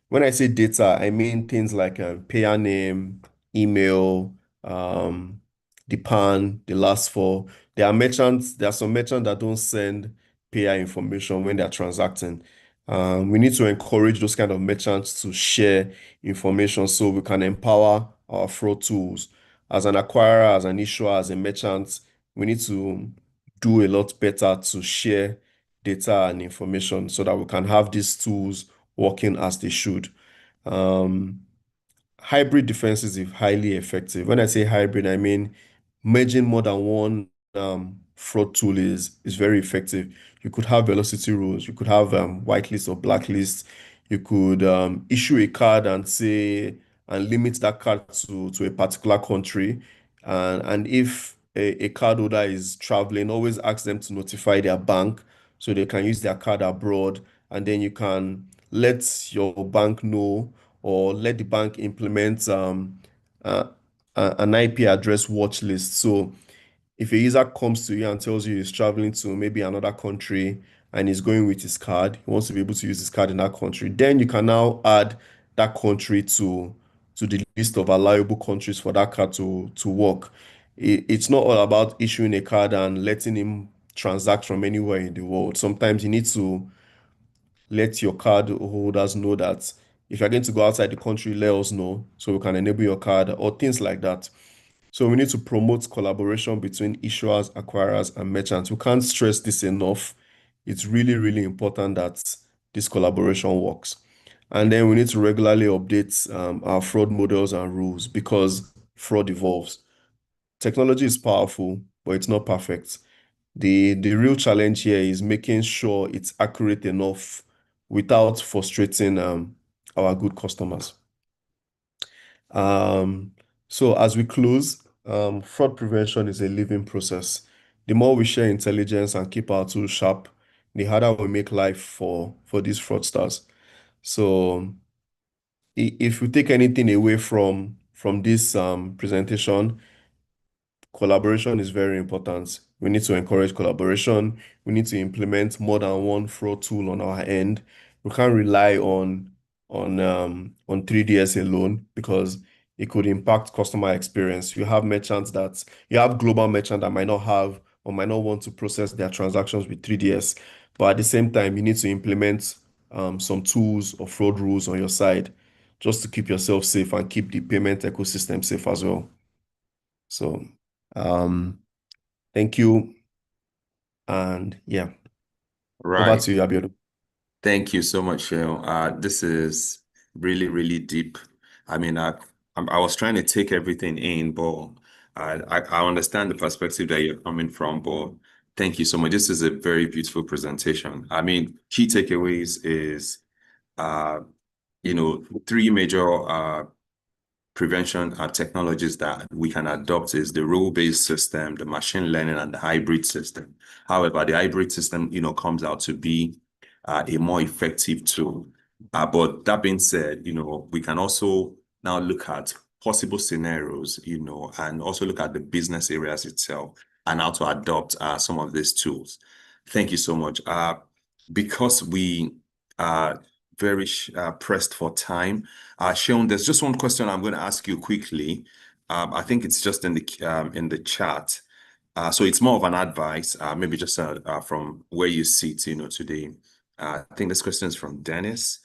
D: When I say data, I mean things like payer name, email, the PAN, the last four. There are some merchants that don't send payer information when they're transacting. We need to encourage those kind of merchants to share information so we can empower our fraud tools. As an acquirer, as an issuer, as a merchant, we need to do a lot better to share data and information so that we can have these tools working as they should. Hybrid defenses is highly effective. When I say hybrid, I mean merging more than one fraud tool is very effective. You could have velocity rules, you could have whitelist or blacklist. You could issue a card and limit that card to a particular country. And if a card holder is traveling, always ask them to notify their bank so they can use their card abroad. And then you can let your bank know or let the bank implement an IP address watch list. So if a user comes to you and tells you he's traveling to maybe another country and he's going with his card, he wants to be able to use his card in that country, then you can now add that country to the list of allowable countries for that card to work. It's not all about issuing a card and letting him transact from anywhere in the world. Sometimes you need to let your card holders know that if you're going to go outside the country, let us know so we can enable your card or things like that. So we need to promote collaboration between issuers, acquirers, and merchants. We can't stress this enough. It's really, really important that this collaboration works. And then we need to regularly update our fraud models and rules because fraud evolves. Technology is powerful, but it's not perfect. The real challenge here is making sure it's accurate enough without frustrating our good customers. So as we close, fraud prevention is a living process. The more we share intelligence and keep our tools sharp, the harder we make life for these fraudsters. So if we take anything away from this presentation, collaboration is very important. We need to encourage collaboration. We need to implement more than one fraud tool on our end. We can't rely on 3DS alone because it could impact customer experience. You have global merchants that might not have or might not want to process their transactions with 3DS, but at the same time, you need to implement some tools or fraud rules on your side just to keep yourself safe and keep the payment ecosystem safe as well. So, thank you. And yeah, over
A: Right.
D: to you, Abiodun.
A: Thank you so much, Shale. This is really, really deep. I mean, I was trying to take everything in, but I understand the perspective that you're coming from, but thank you so much. This is a very beautiful presentation. I mean, key takeaways is, three major prevention technologies that we can adopt is the rule-based system, the machine learning, and the hybrid system. However, the hybrid system, comes out to be a more effective tool. But that being said, we can also now look at possible scenarios, and also look at the business areas itself and how to adopt some of these tools. Thank you so much. Because we are very pressed for time, Sean, there's just one question I'm going to ask you quickly. I think it's just in the chat. So it's more of an advice, maybe just from where you sit, today. I think this question is from Dennis.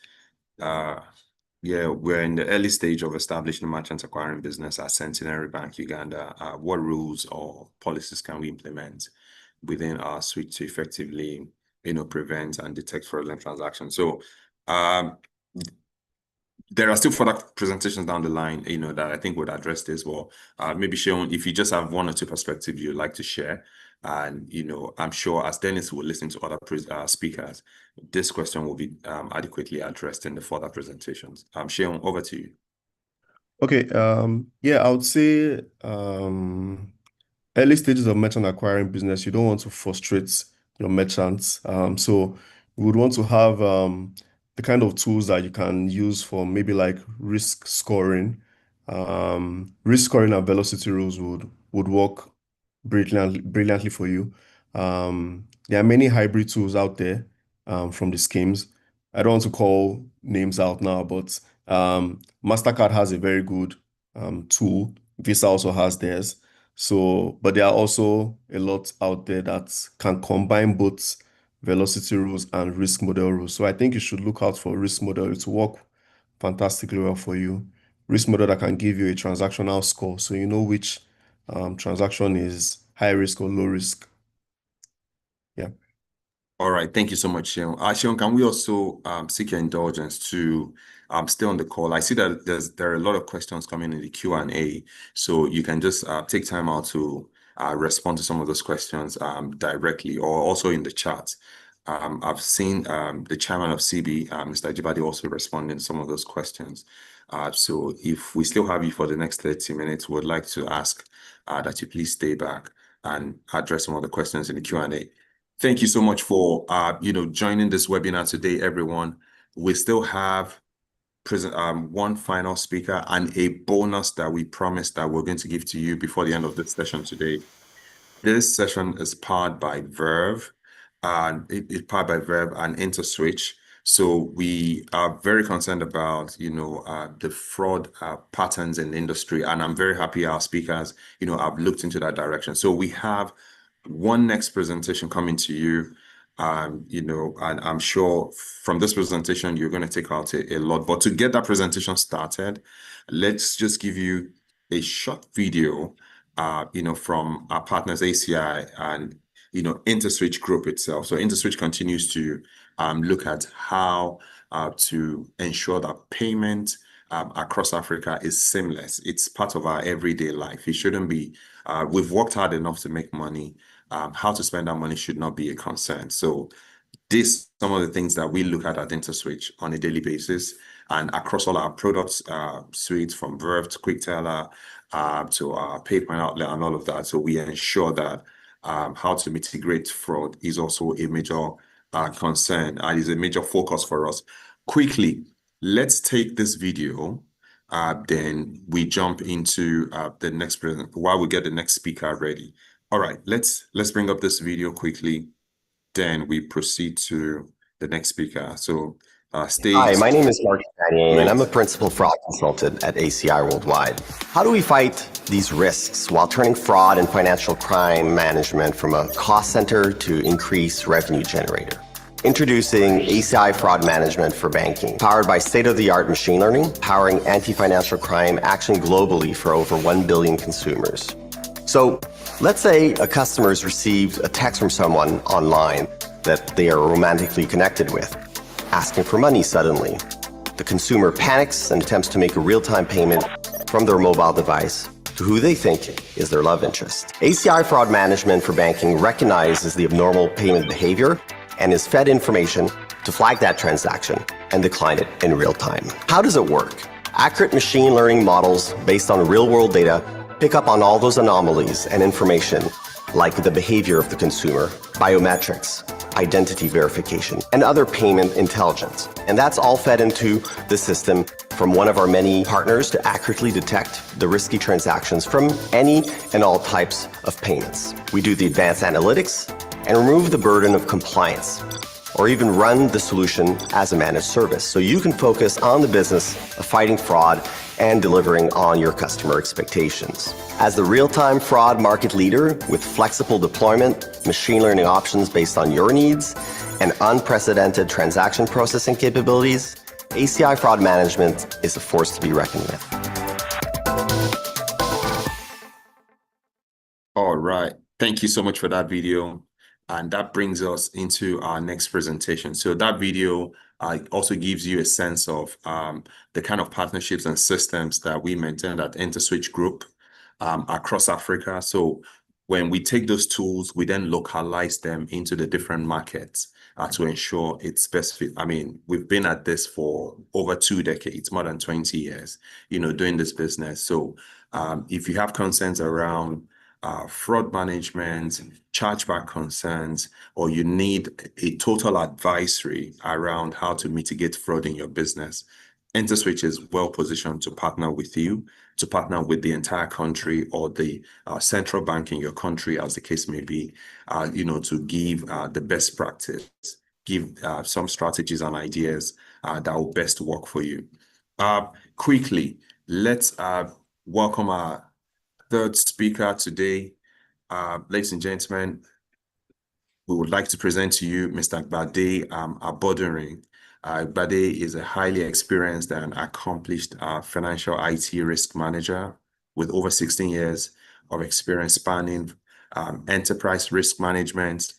A: Yeah, we're in the early stage of establishing a merchant acquiring business at Centenary Bank, Uganda. What rules or policies can we implement within our suite to effectively, prevent and detect fraudulent transactions? So, there are still further presentations down the line, that I think would address this. Well, maybe Sean, if you just have one or two perspectives you'd like to share, and I'm sure as Dennis will listen to other speakers, this question will be adequately addressed in the further presentations. Sean, over to you.
D: Okay. Yeah, I would say early stages of merchant acquiring business, you don't want to frustrate your merchants. So you would want to have the kind of tools that you can use for maybe like risk scoring. Risk scoring and velocity rules would work brilliantly for you. There are many hybrid tools out there from the schemes. I don't want to call names out now, but MasterCard has a very good tool. Visa also has theirs. So, but there are also a lot out there that can combine both velocity rules and risk model rules. So I think you should look out for risk model to work fantastically well for you. Risk model that can give you a transactional score, so you know which transaction is high risk or low risk. Yeah.
A: All right, thank you so much, Sean. Sean, can we also seek your indulgence to stay on the call? I see that there are a lot of questions coming in the Q&A, so you can just take time out to respond to some of those questions directly or also in the chat. I've seen the chairman of CB, Mr. Jibadi, also responding to some of those questions. So if we still have you for the next 30 minutes, we'd like to ask that you please stay back and address some of the questions in the Q&A. Thank you so much for joining this webinar today, everyone. We still have one final speaker and a bonus that we promised that we're going to give to you before the end of this session today. This session is powered by Verve, and it's powered by Verve and InterSwitch. So we are very concerned about the fraud patterns in the industry, and I'm very happy our speakers have looked into that direction. So we have one next presentation coming to you, and I'm sure from this presentation you're going to take out a lot. But to get that presentation started, let's just give you a short video, from our partners ACI and InterSwitch Group itself. So InterSwitch continues to look at how to ensure that payment across Africa is seamless. It's part of our everyday life. It shouldn't be. We've worked hard enough to make money. How to spend our money should not be a concern. So some of the things that we look at InterSwitch on a daily basis, and across all our products suites, from Verve to QuickTeller to our PayPal outlet and all of that. So we ensure that how to mitigate fraud is also a major concern and is a major focus for us. Quickly, let's take this video. Then we jump into the next present while we get the next speaker ready. All right, let's bring up this video quickly. Then we proceed to the next speaker. So stage.
E: Hi, my name is Mark Chanier, and I'm a principal fraud consultant at ACI Worldwide. How do we fight these risks while turning fraud and financial crime management from a cost center to increased revenue generator? Introducing ACI Fraud Management for Banking, powered by state-of-the-art machine learning, powering anti-financial crime action globally for over 1 billion consumers. So let's say a customer has received a text from someone online that they are romantically connected with, asking for money suddenly. The consumer panics and attempts to make a real-time payment from their mobile device to who they think is their love interest. ACI Fraud Management for Banking recognizes the abnormal payment behavior and is fed information to flag that transaction and decline it in real time. How does it work? Accurate machine learning models based on real-world data pick up on all those anomalies and information like the behavior of the consumer, biometrics, identity verification, and other payment intelligence. And that's all fed into the system from one of our many partners to accurately detect the risky transactions from any and all types of payments. We do the advanced analytics and remove the burden of compliance, or even run the solution as a managed service so you can focus on the business of fighting fraud and delivering on your customer expectations. As the real-time fraud market leader with flexible deployment, machine learning options based on your needs, and unprecedented transaction processing capabilities, ACI Fraud Management is a force to be reckoned with.
A: All right. Thank you so much for that video. And that brings us into our next presentation. So that video also gives you a sense of the kind of partnerships and systems that we maintain at InterSwitch Group across Africa. So when we take those tools, we then localize them into the different markets to ensure it's specific. I mean, we've been at this for over 2 decades, more than 20 years, doing this business. So if you have concerns around fraud management, chargeback concerns, or you need a total advisory around how to mitigate fraud in your business, InterSwitch is well positioned to partner with you, to partner with the entire country or the central bank in your country, as the case may be, to give the best practice, give some strategies and ideas that will best work for you. Quickly, let's welcome our third speaker today. Ladies and gentlemen, we would like to present to you Mr. Bade Abodorin. Bade is a highly experienced and accomplished financial IT risk manager with over 16 years of experience spanning enterprise risk management,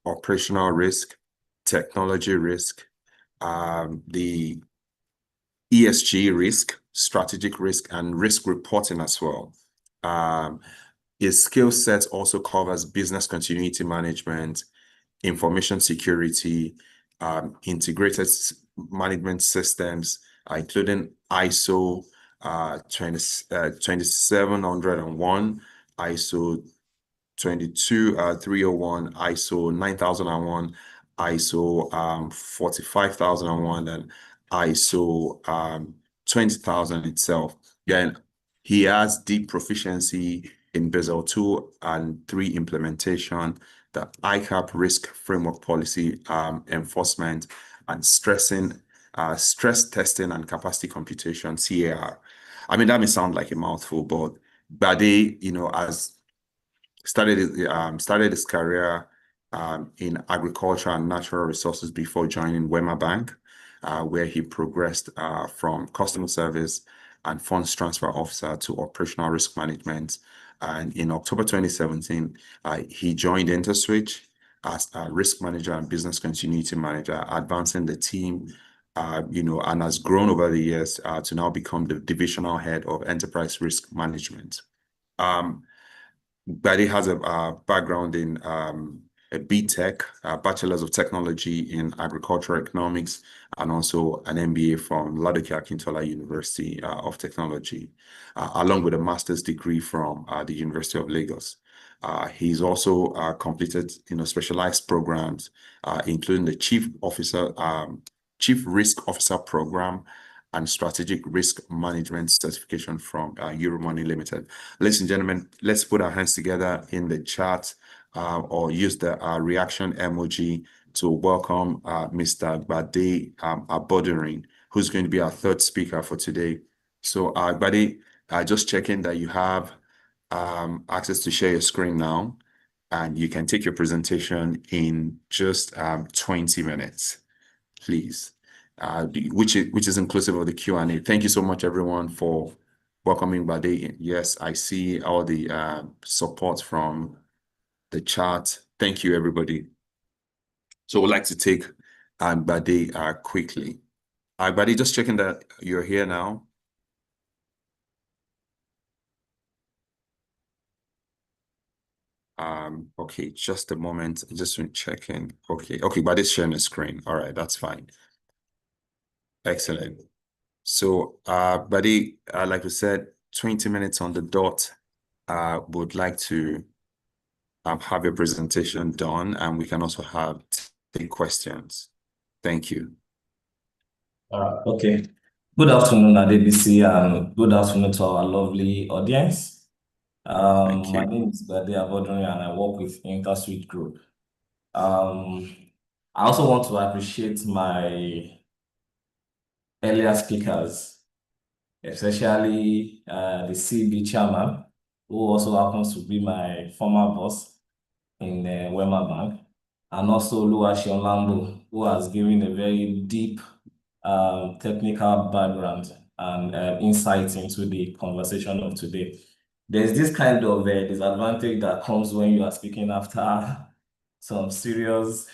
A: operational risk, technology risk, the ESG risk, strategic risk, and risk reporting as well. His skill set also covers business continuity management, information security, integrated management systems, including ISO 27301, ISO 22301, ISO 9001, ISO 45001, and ISO 20000 itself. Again, he has deep proficiency in Basel 2 and 3 implementation, the ICAP risk framework policy enforcement, and stress testing and capacity computation, CAR. I mean, that may sound like a mouthful, but Bade, has started his career in agriculture and natural resources before joining Wema Bank, where he progressed from customer service and funds transfer officer to operational risk management. And in October 2017, he joined InterSwitch as a risk manager and business continuity manager, advancing the team, and has grown over the years to now become the divisional head of enterprise risk management. Bade has a background in a BTech, Bachelor's of Technology in Agricultural Economics, and also an MBA from Ladoke Akintola University of Technology, along with a master's degree from the University of Lagos. He's also completed specialized programs, including the Chief Risk Officer program and Strategic Risk Management certification from Euromoney Limited. Ladies and gentlemen, let's put our hands together in the chat or use the reaction emoji to welcome Mr. Gbade Abodurin, who's going to be our third speaker for today. So Gbade, just checking that you have access to share your screen now, and you can take your presentation in just 20 minutes, please, which is inclusive of the Q&A. Thank you so much, everyone, for welcoming Gbade. Yes, I see all the support from the chat. Thank you, everybody. So we'd like to take Gbade quickly. Gbade, just checking that you're here now. Okay, just a moment. Just checking. Okay, but it's sharing the screen. All right, that's fine. Excellent. So, buddy, like we said, 20 minutes on the dot. Would like to have your presentation done, and we can also take questions. Thank you.
F: Okay. Good afternoon, ADBC, and good afternoon to our lovely audience. My name is Gbade Abodurin, and I work with InterSuite Group. I also want to appreciate my earlier speakers, especially the CB chairman, who also happens to be my former boss in Wema Bank, and also Oluwaseun Lambo, who has given a very deep technical background and insight into the conversation of today. There's this kind of disadvantage that comes when you are speaking after some serious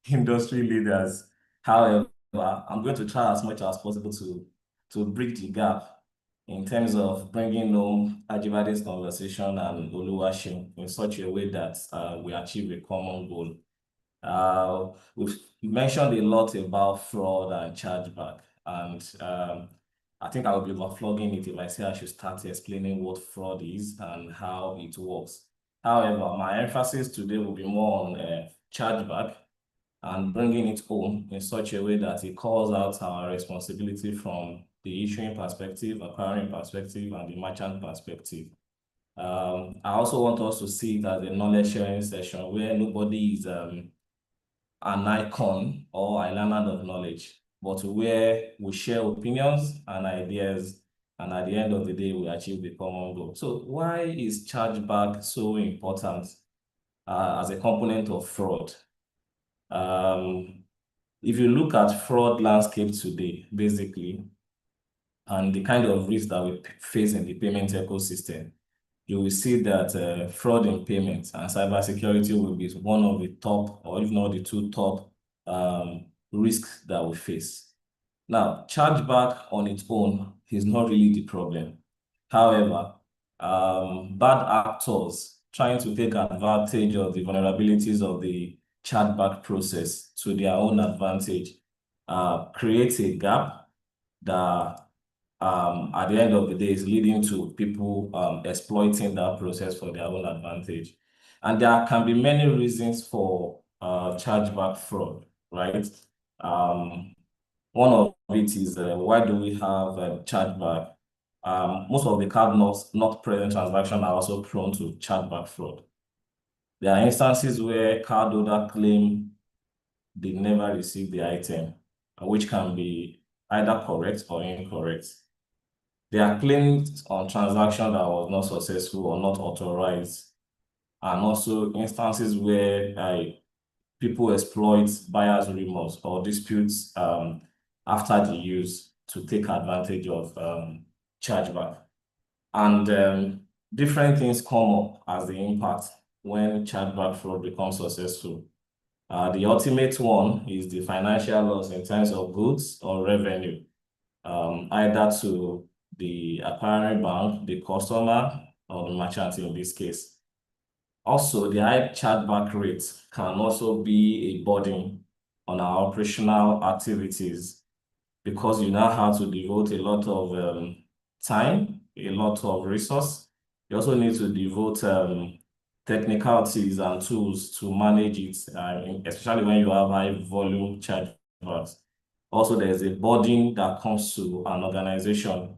F: industry leaders. However, I'm going to try as much as possible to bridge the gap in terms of bringing home Ajibade's conversation and Oluwaseun in such a way that we achieve a common goal. We've mentioned a lot about fraud and chargeback, and I think I will be overflogging it if I say I should start explaining what fraud is and how it works. However, my emphasis today will be more on chargeback and bringing it home in such a way that it calls out our responsibility from the issuing perspective, acquiring perspective, and the merchant perspective. I also want us to see it as a knowledge sharing session where nobody is an icon or island of knowledge, but where we share opinions and ideas, and at the end of the day, we achieve the common goal. So why is chargeback so important as a component of fraud? If you look at fraud landscape today, basically, and the kind of risk that we face in the payment ecosystem, you will see that fraud in payments and cybersecurity will be one of the top, or if not the two top risks that we face. Now, chargeback on its own is not really the problem. However, bad actors trying to take advantage of the vulnerabilities of the chargeback process to their own advantage creates a gap that at the end of the day is leading to people exploiting that process for their own advantage. And there can be many reasons for chargeback fraud, right? One of it is why do we have chargeback? Most of the card not present transactions are also prone to chargeback fraud. There are instances where cardholder claim they never received the item, which can be either correct or incorrect. There are claims on transaction that was not successful or not authorized, and also instances where people exploit buyer's remorse or disputes after the use to take advantage of chargeback. And different things come up as the impact when chargeback fraud becomes successful. The ultimate one is the financial loss in terms of goods or revenue, either to the acquiring bank, the customer, or the merchant in this case. Also, the high chargeback rate can also be a burden on our operational activities because you now have to devote a lot of time, a lot of resource. You also need to devote technicalities and tools to manage it, especially when you have high volume chargebacks. Also, there's a burden that comes to an organization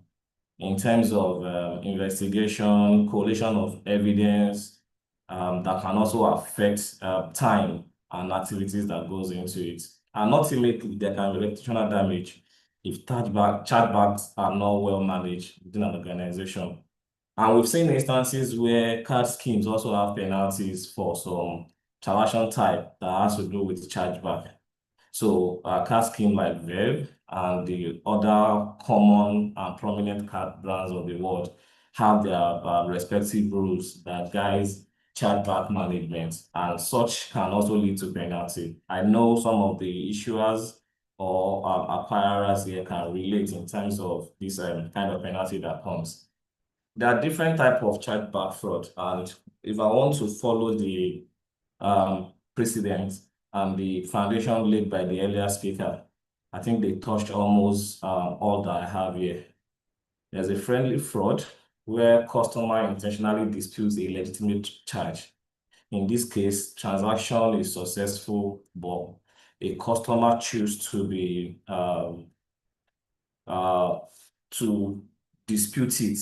F: in terms of investigation, collation of evidence, that can also affect time and activities that goes into it. And ultimately, there can be reputational damage if chargebacks are not well managed within an organization. And we've seen instances where card schemes also have penalties for some transaction type that has to do with chargeback. So a card scheme like Verve and the other common and prominent card brands of the world have their respective rules that guides chargeback management, and such can also lead to penalty. I know some of the issuers or acquirers here can relate in terms of this kind of penalty that comes. There are different types of chargeback fraud, and if I want to follow the precedent and the foundation laid by the earlier speaker, I think they touched almost all that I have here. There's a friendly fraud where customer intentionally disputes a legitimate charge. In this case, transaction is successful, but a customer chooses to dispute it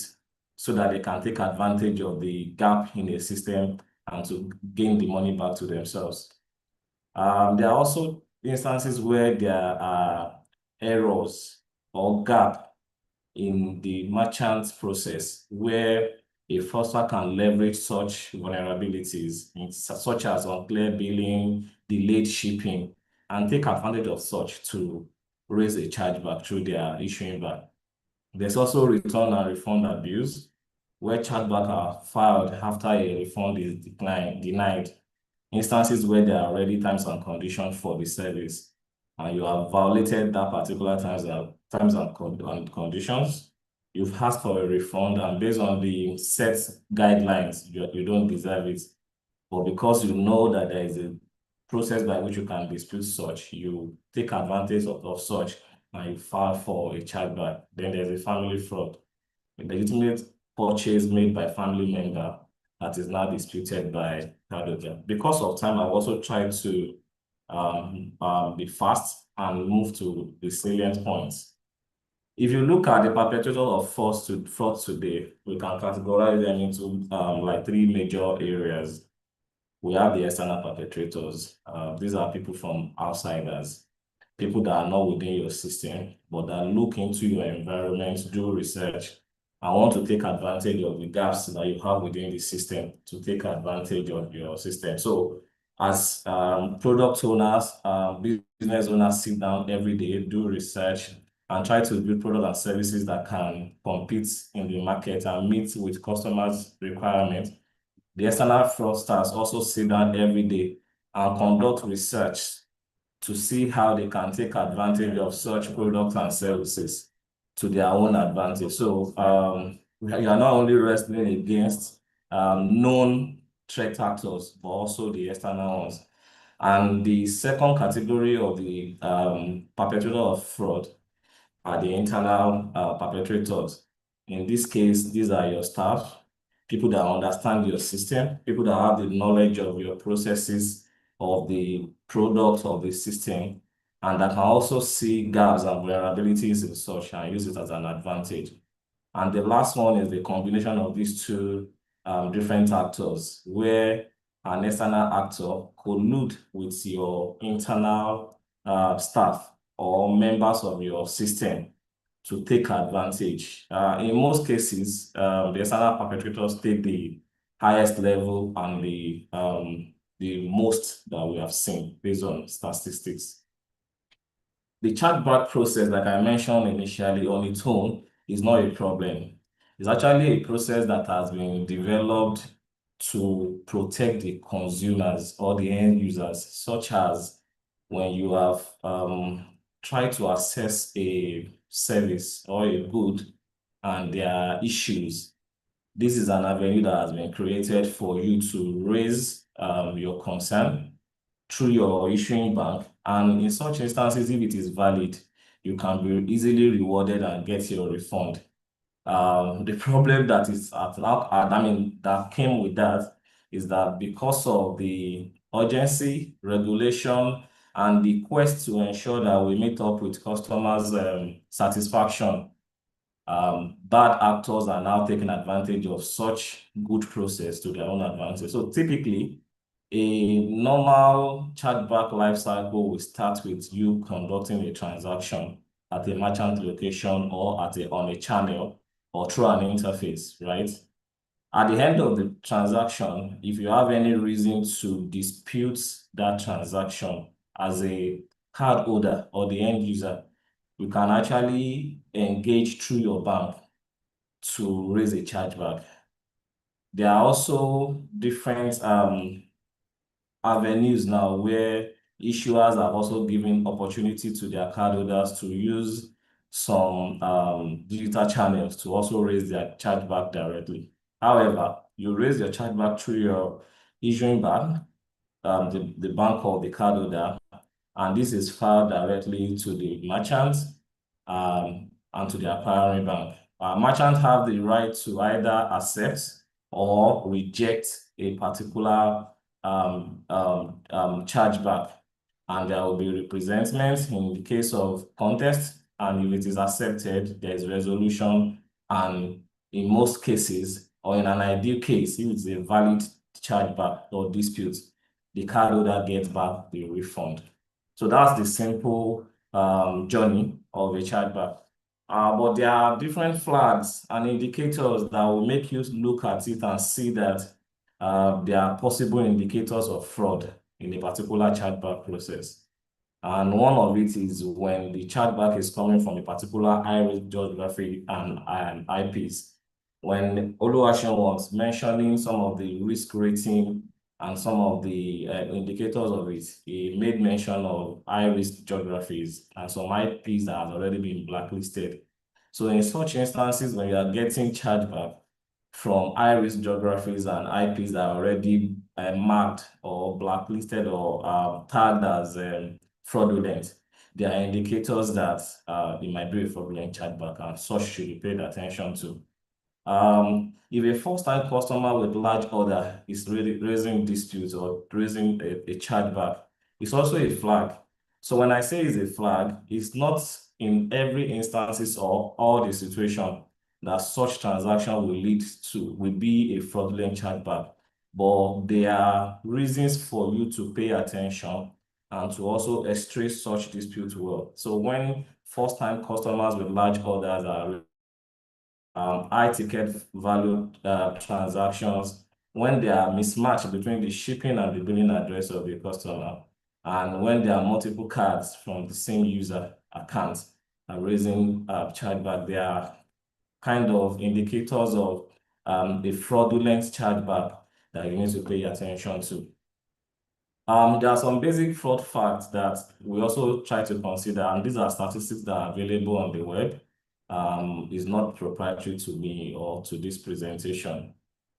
F: so that they can take advantage of the gap in the system and to gain the money back to themselves. There are also instances where there are errors or gap in the merchant process where a fraudster can leverage such vulnerabilities, such as unclear billing, delayed shipping, and take advantage of such to raise a chargeback through their issuing bank. There's also return and refund abuse, where chargebacks are filed after a refund is denied. Instances where there are already terms and conditions for the service, and you have violated that particular terms and conditions. You've asked for a refund, and based on the set guidelines, you don't deserve it. But because you know that there is a process by which you can dispute such, you take advantage of such and you file for a chargeback. Then there's a family fraud, a legitimate purchase made by family member that is now disputed by cardholder. Because of time, I've also tried to be fast and move to the salient points. If you look at the perpetrator of fraud today, we can categorize them into like three major areas. We have the external perpetrators. These are people from outsiders, people that are not within your system, but that look into your environment, do research, and want to take advantage of the gaps that you have within the system to take advantage of your system. So as product owners, business owners sit down every day, do research, and try to build products and services that can compete in the market and meet with customers' requirements. The external fraudsters also sit down every day and conduct research to see how they can take advantage of such products and services to their own advantage. So you are not only wrestling against known threat actors, but also the external ones. And the second category of the perpetrator of fraud are the internal perpetrators. In this case, these are your staff, people that understand your system, people that have the knowledge of your processes, of the product of the system, and that can also see gaps and vulnerabilities in such and use it as an advantage. And the last one is the combination of these two different actors, where an external actor collude with your internal staff or members of your system to take advantage. In most cases, the external perpetrators take the highest level and the most that we have seen based on statistics. The chargeback process, like I mentioned initially, on its own is not a problem. It's actually a process that has been developed to protect the consumers or the end users, such as when you have tried to access a service or a good and there are issues. This is an avenue that has been created for you to raise your concern through your issuing bank. And in such instances, if it is valid, you can be easily rewarded and get your refund. The problem that is that came with that is that because of the urgency, regulation, and the quest to ensure that we meet up with customers' satisfaction. Bad actors are now taking advantage of such good process to their own advantage. So typically, a normal chargeback lifecycle will start with you conducting a transaction at a merchant location or on a channel or through an interface, right? At the end of the transaction, if you have any reason to dispute that transaction as a cardholder or the end user, you can actually engage through your bank to raise a chargeback. There are also different avenues now where issuers have also given opportunity to their cardholders to use some digital channels to also raise their chargeback directly. However, you raise your chargeback through your issuing bank, the bank of the cardholder, and this is filed directly to the merchant and to the acquiring bank. Merchants have the right to either accept or reject a particular chargeback, and there will be representments in the case of contest, and if it is accepted, there is resolution, and in most cases, or in an ideal case, if it's a valid chargeback or dispute, the cardholder gets back the refund. So that's the simple journey of a chargeback. But there are different flags and indicators that will make you look at it and see that there are possible indicators of fraud in a particular chargeback process. And one of it is when the chargeback is coming from a particular high-risk geography and IPs. When Oluwaseun was mentioning some of the risk rating and some of the indicators of it, he made mention of high-risk geographies and some IPs that have already been blacklisted. So in such instances, when you are getting chargeback from high-risk geographies and IPs that are already marked or blacklisted or tagged as fraudulent, there are indicators that it might be a fraudulent chargeback, and such should be paid attention to. If a first-time customer with large order is really raising disputes or raising a chargeback, it's also a flag. So when I say it's a flag, it's not in every instances or all the situation that such transaction will be a fraudulent chargeback, but there are reasons for you to pay attention and to also extract such disputes well. So when first-time customers with large orders are high ticket value transactions, when there are mismatch between the shipping and the billing address of the customer, and when there are multiple cards from the same user account raising chargeback, they are kind of indicators of a fraudulent chargeback that you need to pay attention to. There are some basic fraud facts that we also try to consider, and these are statistics that are available on the web. Is not proprietary to me or to this presentation.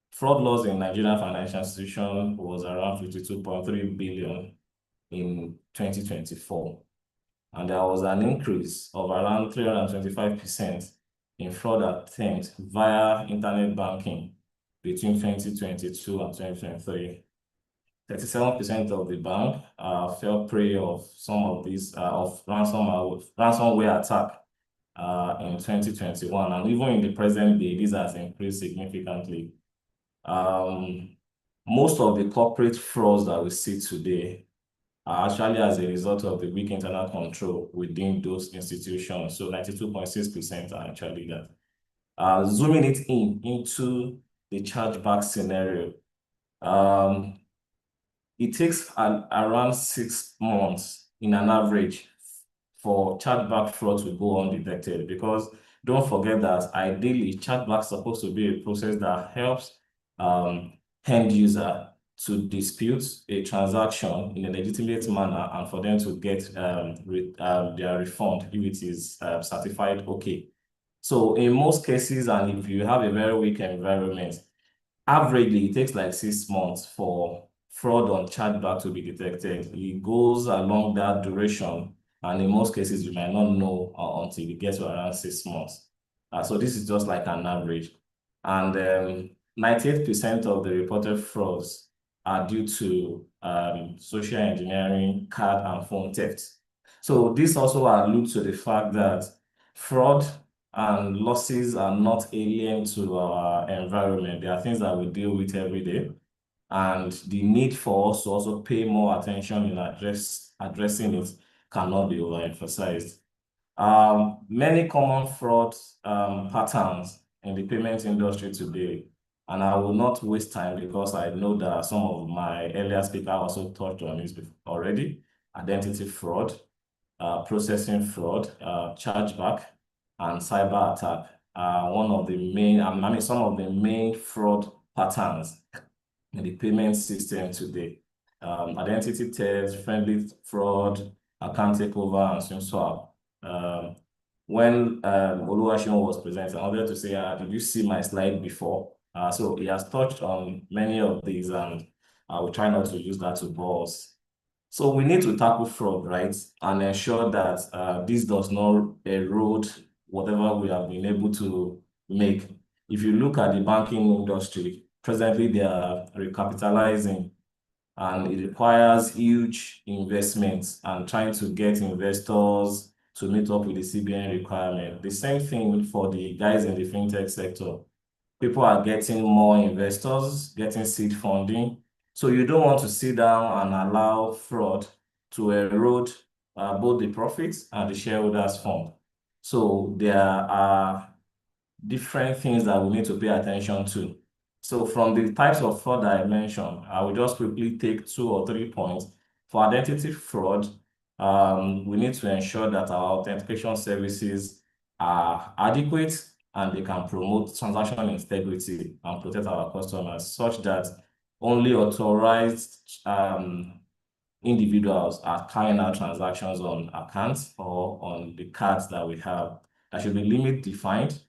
F: Fraud loss in Nigerian financial institution was around 52.3 billion in 2024. And there was an increase of around 325% in fraud attempts via internet banking between 2022 and 2023. 37% of the bank fell prey of some of these of ransomware attack in 2021, and even in the present day, this has increased significantly. Most of the corporate frauds that we see today are actually as a result of the weak internal control within those institutions. So 92.6% are actually that. Zooming it into the chargeback scenario, it takes around 6 months in an average for chargeback fraud to go undetected, because don't forget that ideally chargeback is supposed to be a process that helps end user to dispute a transaction in a legitimate manner and for them to get their refund if it is certified okay. So in most cases, and if you have a very weak environment, averagely it takes like 6 months for fraud on chargeback to be detected. It goes along that duration, and in most cases, you might not know until it gets to around 6 months. So this is just like an average. And 98% of the reported frauds are due to social engineering, card and phone theft. So this also alludes to the fact that fraud and losses are not alien to our environment. They are things that we deal with every day. And the need for us to also pay more attention in addressing it cannot be overemphasized. Many common fraud patterns in the payment industry today, and I will not waste time because I know that some of my earlier speakers also touched on this already. Identity fraud, processing fraud, chargeback, and cyber attack are one of the main, some of the main fraud patterns in the payment system today. Identity theft, friendly fraud, account takeover, and SIM swap. When Oluwaseun was presenting, I wanted to say, did you see my slide before? So he has touched on many of these, and I will try not to use that to bore us. So we need to tackle fraud, right? And ensure that this does not erode whatever we have been able to make. If you look at the banking industry, presently they are recapitalizing, and it requires huge investments and trying to get investors to meet up with the CBN requirement. The same thing for the guys in the fintech sector. People are getting more investors, getting seed funding. So you don't want to sit down and allow fraud to erode both the profits and the shareholders' fund. So there are different things that we need to pay attention to. So from the types of fraud that I mentioned, I will just quickly take 2 or 3 points. For identity fraud, we need to ensure that our authentication services are adequate and they can promote transaction integrity and protect our customers such that only authorized individuals are carrying out transactions on accounts or on the cards that we have. There should be limit defined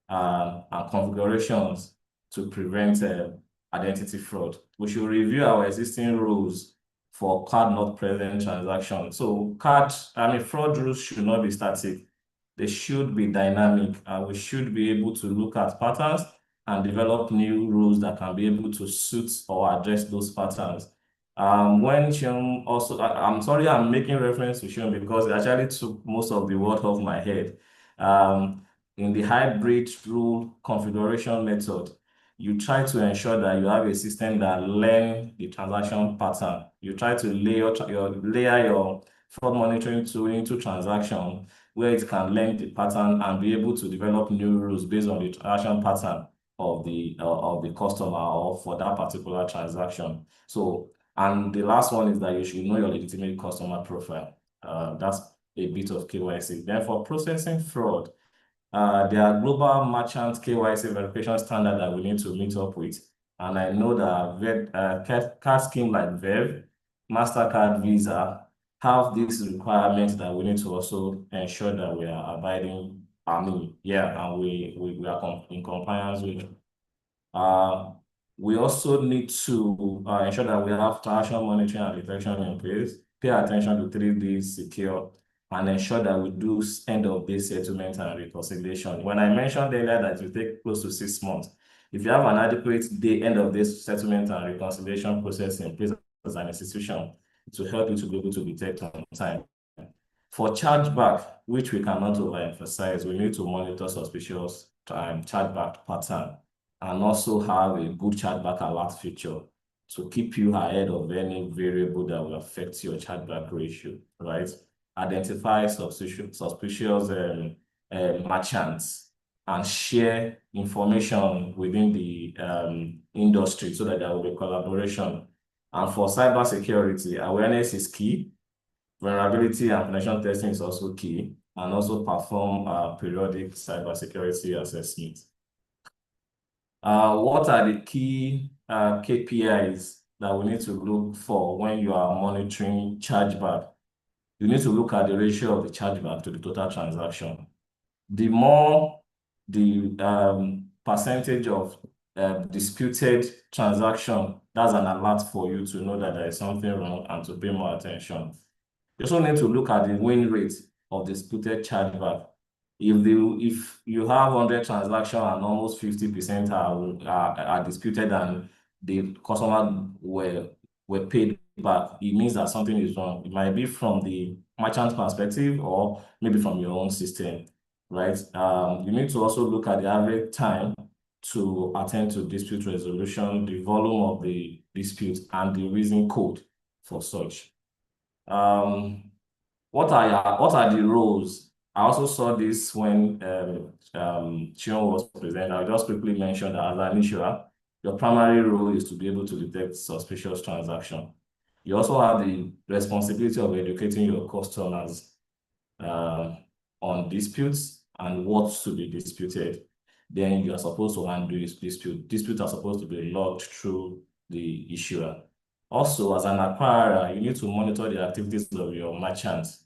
F: and configurations to prevent identity fraud. We should review our existing rules for card not present transactions. So fraud rules should not be static. They should be dynamic, and we should be able to look at patterns and develop new rules that can be able to suit or address those patterns. When Sean also, I'm sorry, I'm making reference to Sean because it actually took most of the word off my head. In the hybrid rule configuration method, you try to ensure that you have a system that learns the transaction pattern. You try to layer your fraud monitoring tool into transaction where it can learn the pattern and be able to develop new rules based on the transaction pattern of the customer or for that particular transaction. So, and the last one is that you should know your legitimate customer profile. That's a bit of KYC. Then for processing fraud, there are global merchant KYC verification standard that we need to meet up with. And I know that card scheme like Verve, MasterCard, Visa have these requirements that we need to also ensure that we are abiding, and we are in compliance with. We also need to ensure that we have transaction monitoring and detection in place, pay attention to 3D secure, and ensure that we do end-of-day settlement and reconciliation. When I mentioned earlier that it will take close to 6 months, if you have an adequate end-of-day settlement and reconciliation process in place as an institution, it will help you to be able to detect on time. For chargeback, which we cannot overemphasize, we need to monitor suspicious chargeback pattern and also have a good chargeback alert feature to keep you ahead of any variable that will affect your chargeback ratio, right? Identify suspicious merchants and share information within the industry so that there will be collaboration. And for cybersecurity, awareness is key. Vulnerability and penetration testing is also key, and also perform periodic cybersecurity assessments. What are the key KPIs that we need to look for when you are monitoring chargeback? You need to look at the ratio of the chargeback to the total transaction. The more the percentage of disputed transaction, that's an alert for you to know that there is something wrong and to pay more attention. You also need to look at the win rate of disputed chargeback. If you have 100 transactions and almost 50% are disputed and the customer were paid back, it means that something is wrong. It might be from the merchant perspective or maybe from your own system, right? You need to also look at the average time to attend to dispute resolution, the volume of the dispute, and the reason code for such. What are the roles? I also saw this when Chion was present. I'll just quickly mention that as an issuer, your primary role is to be able to detect suspicious transaction. You also have the responsibility of educating your customers on disputes and what to be disputed. Then you are supposed to handle dispute. Disputes are supposed to be logged through the issuer. Also, as an acquirer, you need to monitor the activities of your merchants.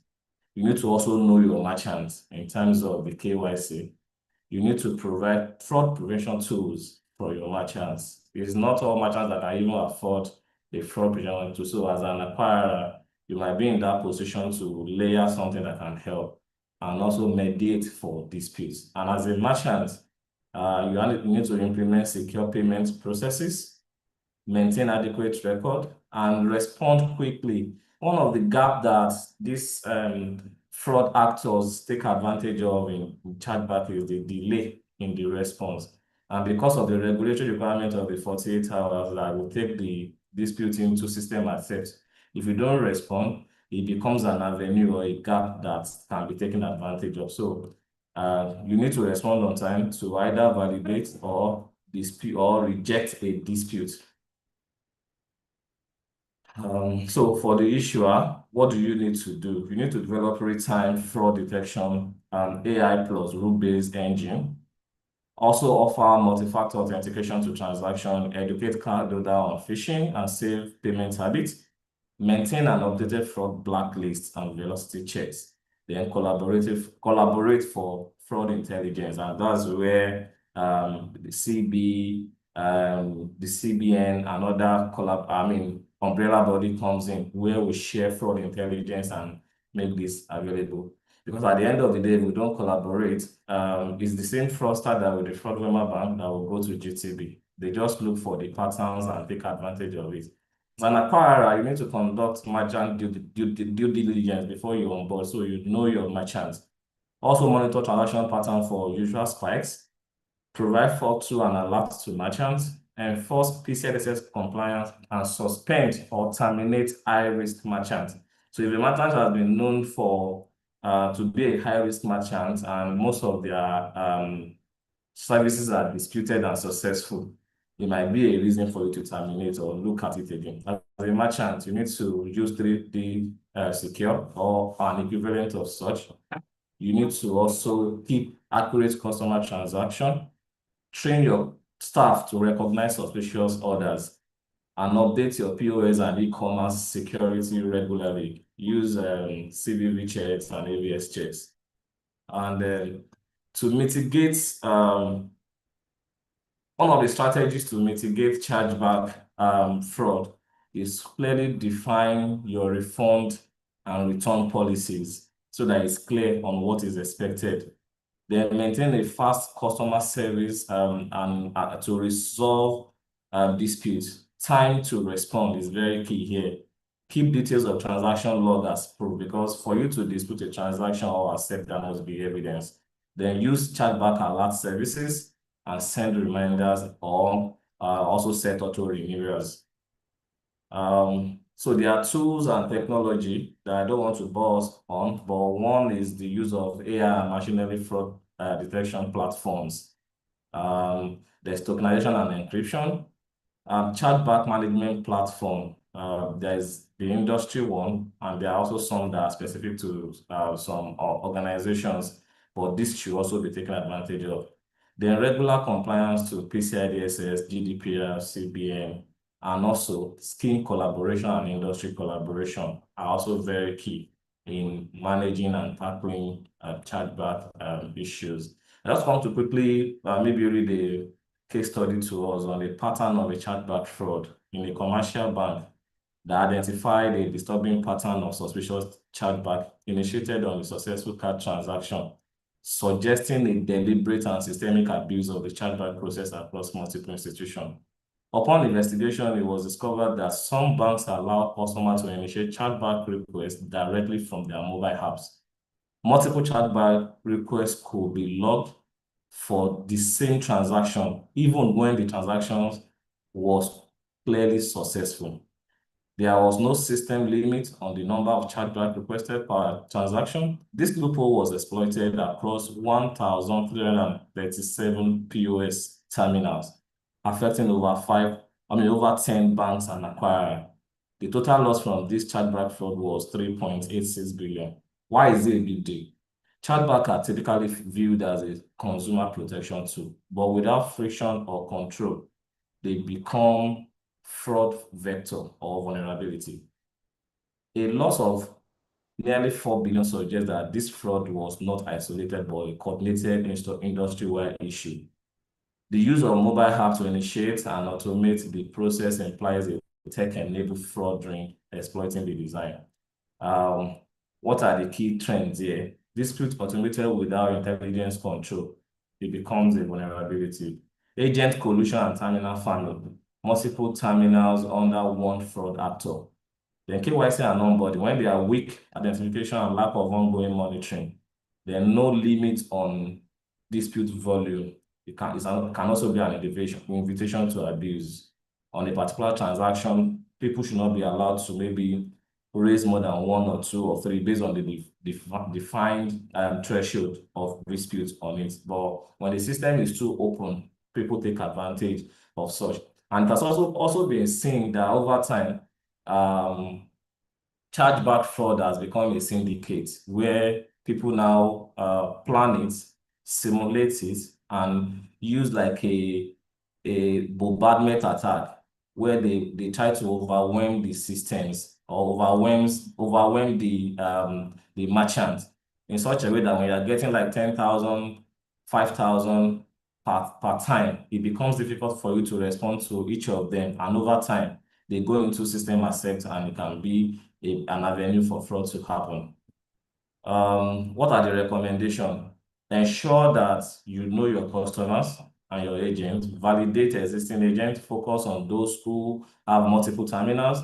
F: You need to also know your merchants in terms of the KYC. You need to provide fraud prevention tools for your merchants. It's not all merchants that can even afford a fraud prevention tool. So as an acquirer, you might be in that position to layer something that can help and also mediate for disputes. And as a merchant, you need to implement secure payment processes, maintain adequate record, and respond quickly. One of the gaps that these fraud actors take advantage of in chargeback is the delay in the response. And because of the regulatory requirement of the 48 hours that will take the dispute into system accept, if you don't respond, it becomes an avenue or a gap that can be taken advantage of. So you need to respond on time to either validate or dispute or reject a dispute. So for the issuer, what do you need to do? You need to develop real-time fraud detection and AI plus rule-based engine. Also offer multi-factor authentication to transaction, educate cardholder on phishing and safe payment habits, maintain an updated fraud blacklist and velocity checks, then collaborate for fraud intelligence. And that's where the CBN and other umbrella body comes in, where we share fraud intelligence and make this available. Because at the end of the day, if we don't collaborate, it's the same fraudster that will defraud Wema Bank that will go to GTB. They just look for the patterns and take advantage of it. As an acquirer, you need to conduct merchant due diligence before you onboard, so you know your merchants. Also monitor transaction pattern for usual spikes, provide fault to and alerts to merchants, enforce PCI DSS compliance, and suspend or terminate high-risk merchants. So if a merchant has been known for to be a high-risk merchant and most of their services are disputed and successful, it might be a reason for you to terminate or look at it again. As a merchant, you need to use 3D secure or an equivalent of such. You need to also keep accurate customer transaction, train your staff to recognize suspicious orders, and update your POS and e-commerce security regularly. Use CVV checks and AVS checks. And to mitigate, one of the strategies to mitigate chargeback fraud is clearly define your refund and return policies so that it's clear on what is expected. Then maintain a fast customer service and to resolve disputes. Time to respond is very key here. Keep details of transaction log as proof, because for you to dispute a transaction or accept, there must be evidence. Then use chargeback alert services and send reminders or also set auto renewals. So there are tools and technology that I don't want to buzz on, but one is the use of AI and machine learning fraud detection platforms. There's tokenization and encryption. Chargeback management platform. There's the industry one, and there are also some that are specific to some organizations, but this should also be taken advantage of. Then regular compliance to PCI DSS, GDPR, CBN, and also scheme collaboration and industry collaboration are also very key in managing and tackling chargeback issues. I just want to quickly maybe read a case study to us on a pattern of a chargeback fraud in a commercial bank that identified a disturbing pattern of suspicious chargeback initiated on a successful card transaction, suggesting a deliberate and systemic abuse of the chargeback process across multiple institutions. Upon investigation, it was discovered that some banks allow customers to initiate chargeback requests directly from their mobile apps. Multiple chargeback requests could be logged for the same transaction, even when the transaction was clearly successful. There was no system limit on the number of chargeback requested per transaction. This loophole was exploited across 1,337 POS terminals, affecting over 10 banks and acquirers. The total loss from this chargeback fraud was 3.86 billion. Why is it a big deal? Chargeback are typically viewed as a consumer protection tool, but without friction or control, they become fraud vector or vulnerability. A loss of nearly 4 billion suggests that this fraud was not isolated but a coordinated industry-wide issue. The use of mobile apps to initiate and automate the process implies a tech-enabled fraud ring exploiting the design. What are the key trends here? Dispute automated without intelligence control. It becomes a vulnerability. Agent collusion and terminal farming. Multiple terminals under one fraud actor. Then KYC and onboarding. When there are weak identification and lack of ongoing monitoring, there are no limit on dispute volume. It can also be an invitation to abuse. On a particular transaction, people should not be allowed to maybe raise more than 1 or 2 or 3 based on the defined threshold of dispute on it. But when the system is too open, people take advantage of such. And it has also been seen that over time, chargeback fraud has become a syndicate where people now plan it, simulate it, and use like a bombardment attack where they try to overwhelm the systems or overwhelm the merchant in such a way that when you're getting like 10,000, 5,000 per time, it becomes difficult for you to respond to each of them. And over time, they go into system accept and it can be an avenue for fraud to happen. What are the recommendations? Ensure that you know your customers and your agents, validate existing agents, focus on those who have multiple terminals,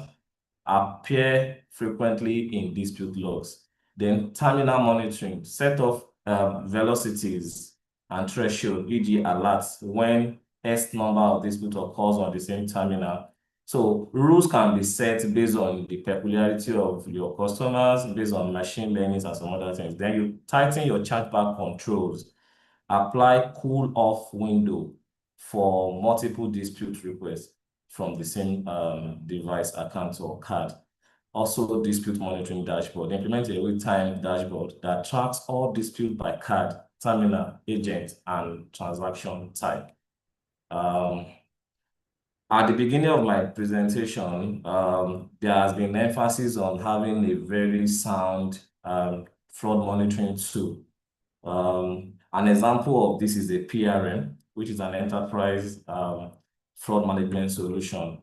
F: appear frequently in dispute logs. Then terminal monitoring, set off velocities and threshold, e.g. alerts when X number of dispute occurs on the same terminal. So rules can be set based on the peculiarity of your customers, based on machine learning and some other things. Then you tighten your chargeback controls, apply cool off window for multiple dispute requests from the same device, account, or card. Also, dispute monitoring dashboard. Implement a real-time dashboard that tracks all disputes by card, terminal, agent, and transaction type. At the beginning of my presentation, there has been emphasis on having a very sound fraud monitoring tool. An example of this is a PRM, which is an enterprise fraud management solution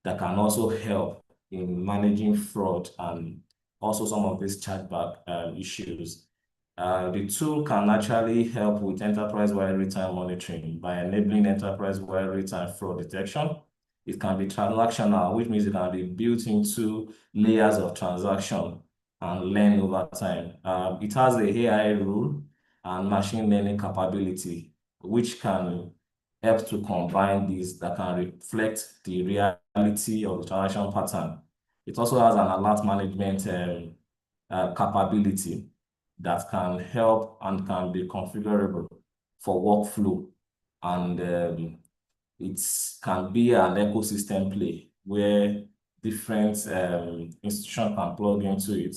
F: that can also help in managing fraud and also some of these chargeback issues. The tool can actually help with enterprise-wide real-time monitoring by enabling enterprise-wide real-time fraud detection. It can be transactional, which means it can be built into layers of transaction and learn over time. It has the AI rule and machine learning capability, which can help to combine these that can reflect the reality of the transaction pattern. It also has an alert management capability that can help and can be configurable for workflow. And it can be an ecosystem play where different institutions can plug into it,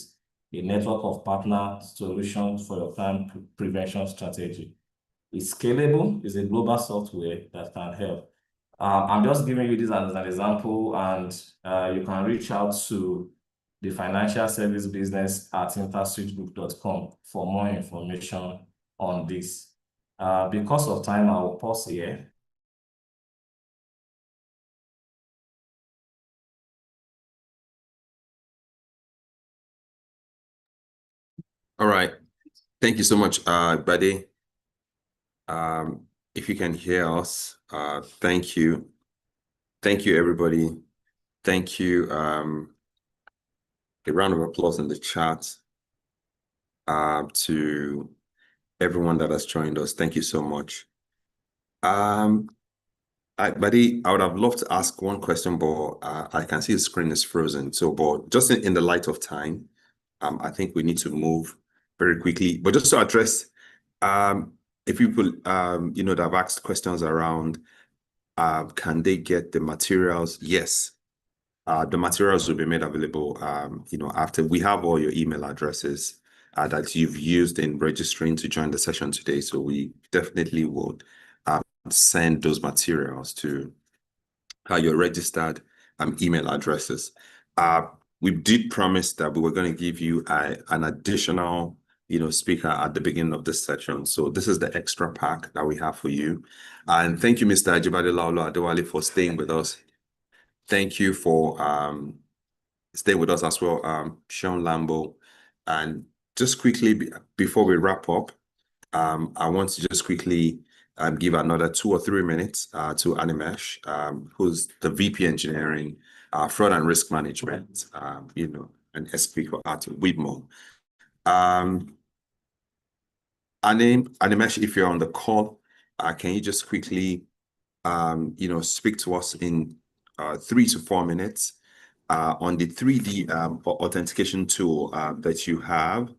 F: a network of partner solutions for your crime prevention strategy. It's scalable, it's a global software that can help. I'm just giving you this as an example, and you can reach out to the financial service business at interswitchgroup.com for more information on this. Because of time, I will pause here.
G: All right. Thank you so much, Bade. If you can hear us, thank you. Thank you, everybody. Thank you. A round of applause in the chat to everyone that has joined us. Thank you so much. Buddy, I would have loved to ask one question, but I can see the screen is frozen. So, but just in the light of time, I think we need to move very quickly. But just to address, if people, that have asked questions around, can they get the materials? Yes. The materials will be made available, after we have all your email addresses that you've used in registering to join the session today. So we definitely would send those materials to your registered email addresses. We did promise that we were going to give you an additional, speaker at the beginning of this session. So this is the extra pack that we have for you. And thank you, Mr. Ajibade Laolo Adewale, for staying with us. Thank you for staying with us as well, Sean Lambo. And just quickly, before we wrap up, I want to just quickly give another 2 or 3 minutes to Animesh, who's the VP Engineering, Fraud and Risk Management, and SP at Wibmo. Animesh, if you're on the call, can you just quickly, speak to us in 3 to 4 minutes on the 3D authentication tool that you have?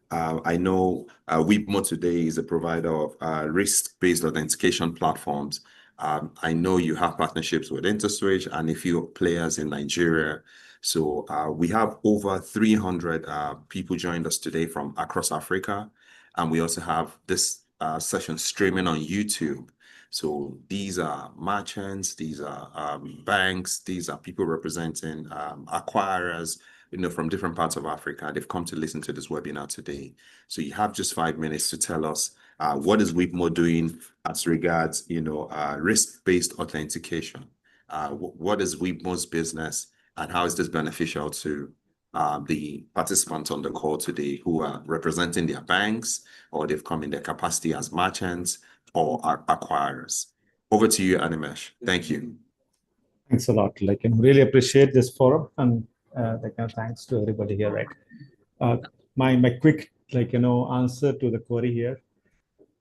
G: I know Wibmo today is a provider of risk-based authentication platforms. I know you have partnerships with InterSwitch and a few players in Nigeria. So we have over 300 people joined us today from across Africa. And we also have this session streaming on YouTube. So these are merchants, these are banks, these are people representing acquirers, from different parts of Africa. They've come to listen to this webinar today. So you have just 5 minutes to tell us what is Wibmo doing as regards, risk-based authentication. What is Wibmo's business and how is this beneficial to the participants on the call today who are representing their banks or they've come in their capacity as merchants or acquirers? Over to you, Animesh. Thank you.
H: Thanks a lot. Really appreciate this forum and thanks to everybody here, right? My quick answer to the query here.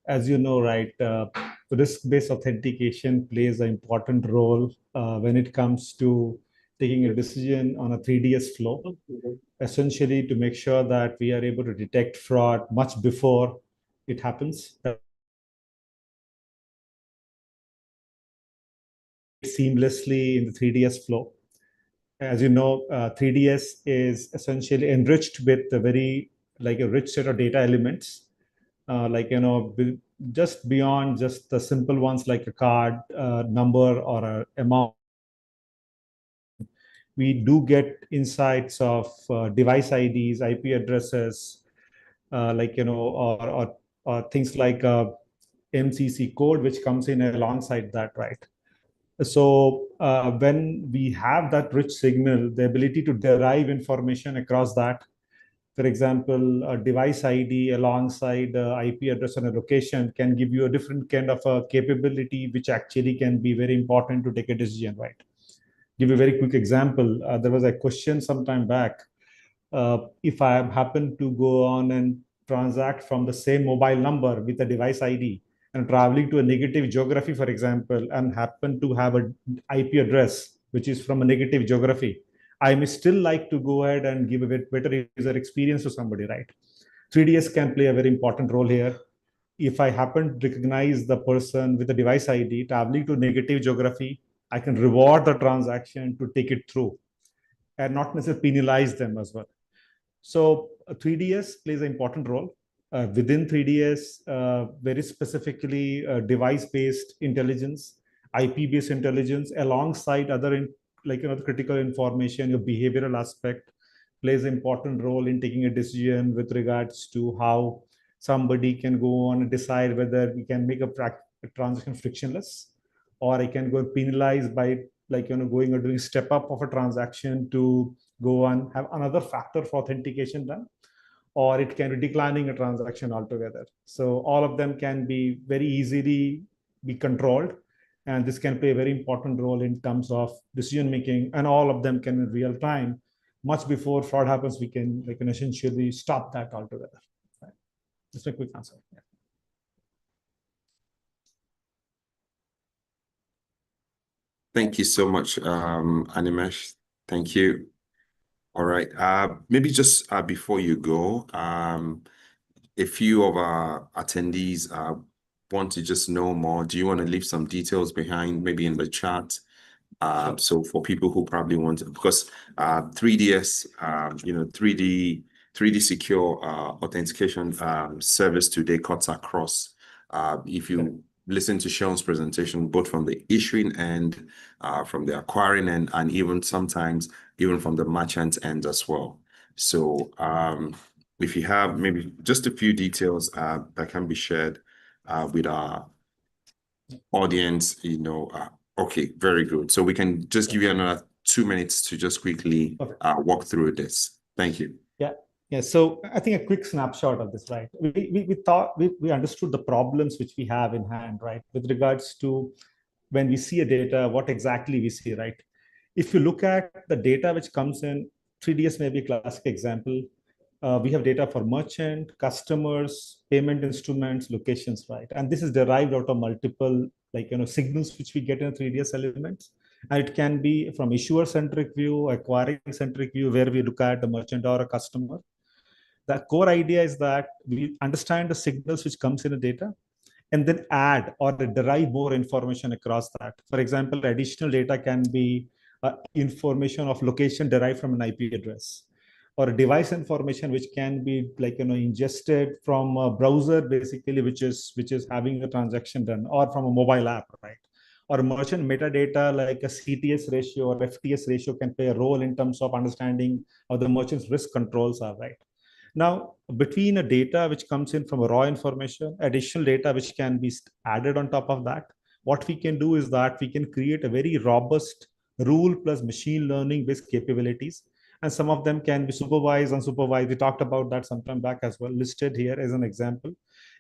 H: As you know, right, risk-based authentication plays an important role when it comes to taking a decision on a 3DS flow, essentially to make sure that we are able to detect fraud much before it happens. Seamlessly in the 3DS flow. As you know, 3DS is essentially enriched with a very a rich set of data elements, just beyond just the simple ones like a card number or an amount. We do get insights of device IDs, IP addresses, or things like MCC code, which comes in alongside that, right? So when we have that rich signal, the ability to derive information across that, for example, a device ID alongside IP address and a location can give you a different kind of a capability, which actually can be very important to take a decision, right? Give you a very quick example. There was a question some time back. If I happen to go on and transact from the same mobile number with a device ID and traveling to a negative geography, for example, and happen to have an IP address, which is from a negative geography, I may still like to go ahead and give a better user experience to somebody, right? 3DS can play a very important role here. If I happen to recognize the person with the device ID traveling to negative geography, I can reward the transaction to take it through and not necessarily penalize them as well. So 3DS plays an important role. Within 3DS, very specifically device-based intelligence, IP-based intelligence, alongside other the critical information, your behavioral aspect plays an important role in taking a decision with regards to how somebody can go on and decide whether we can make a transaction frictionless, or I can go and penalize by going or doing step up of a transaction to go and have another factor for authentication done, or it can be declining a transaction altogether. So all of them can be very easily be controlled And this can play a very important role in terms of decision making, and all of them can in real time, much before fraud happens. We can essentially stop that altogether. Right? Just a quick answer. Yeah.
G: Thank you so much, Animesh. Thank you. All right. Maybe just before you go, a few of our attendees want to just know more. Do you want to leave some details behind, maybe in the chat?
H: Sure.
G: So for people who probably want to, because 3DS, 3D secure authentication service today cuts across. If you listen to Sean's presentation, both from the issuing end, from the acquiring end, and even sometimes even from the merchant end as well. So if you have maybe just a few details that can be shared with our audience, okay, very good. So we can just give you another 2 minutes to just quickly walk through this. Thank you.
H: Yeah. So I think a quick snapshot of this, right? We understood the problems which we have in hand, right? With regards to when we see a data, what exactly we see, right? If you look at the data which comes in, 3DS may be a classic example. We have data for merchant, customers, payment instruments, locations, right? And this is derived out of multiple signals which we get in 3DS elements. And it can be from issuer-centric view, acquiring-centric view, where we look at the merchant or a customer. The core idea is that we understand the signals which comes in the data and then add or derive more information across that. For example, additional data can be information of location derived from an IP address, or device information which can be ingested from a browser, basically, which is having a transaction done, or from a mobile app, right? Or merchant metadata like a CTS ratio or FTS ratio can play a role in terms of understanding how the merchant's risk controls are, right? Now, between a data which comes in from a raw information, additional data which can be added on top of that, what we can do is that we can create a very robust rule plus machine learning based capabilities. And some of them can be supervised, unsupervised. We talked about that some time back as well, listed here as an example.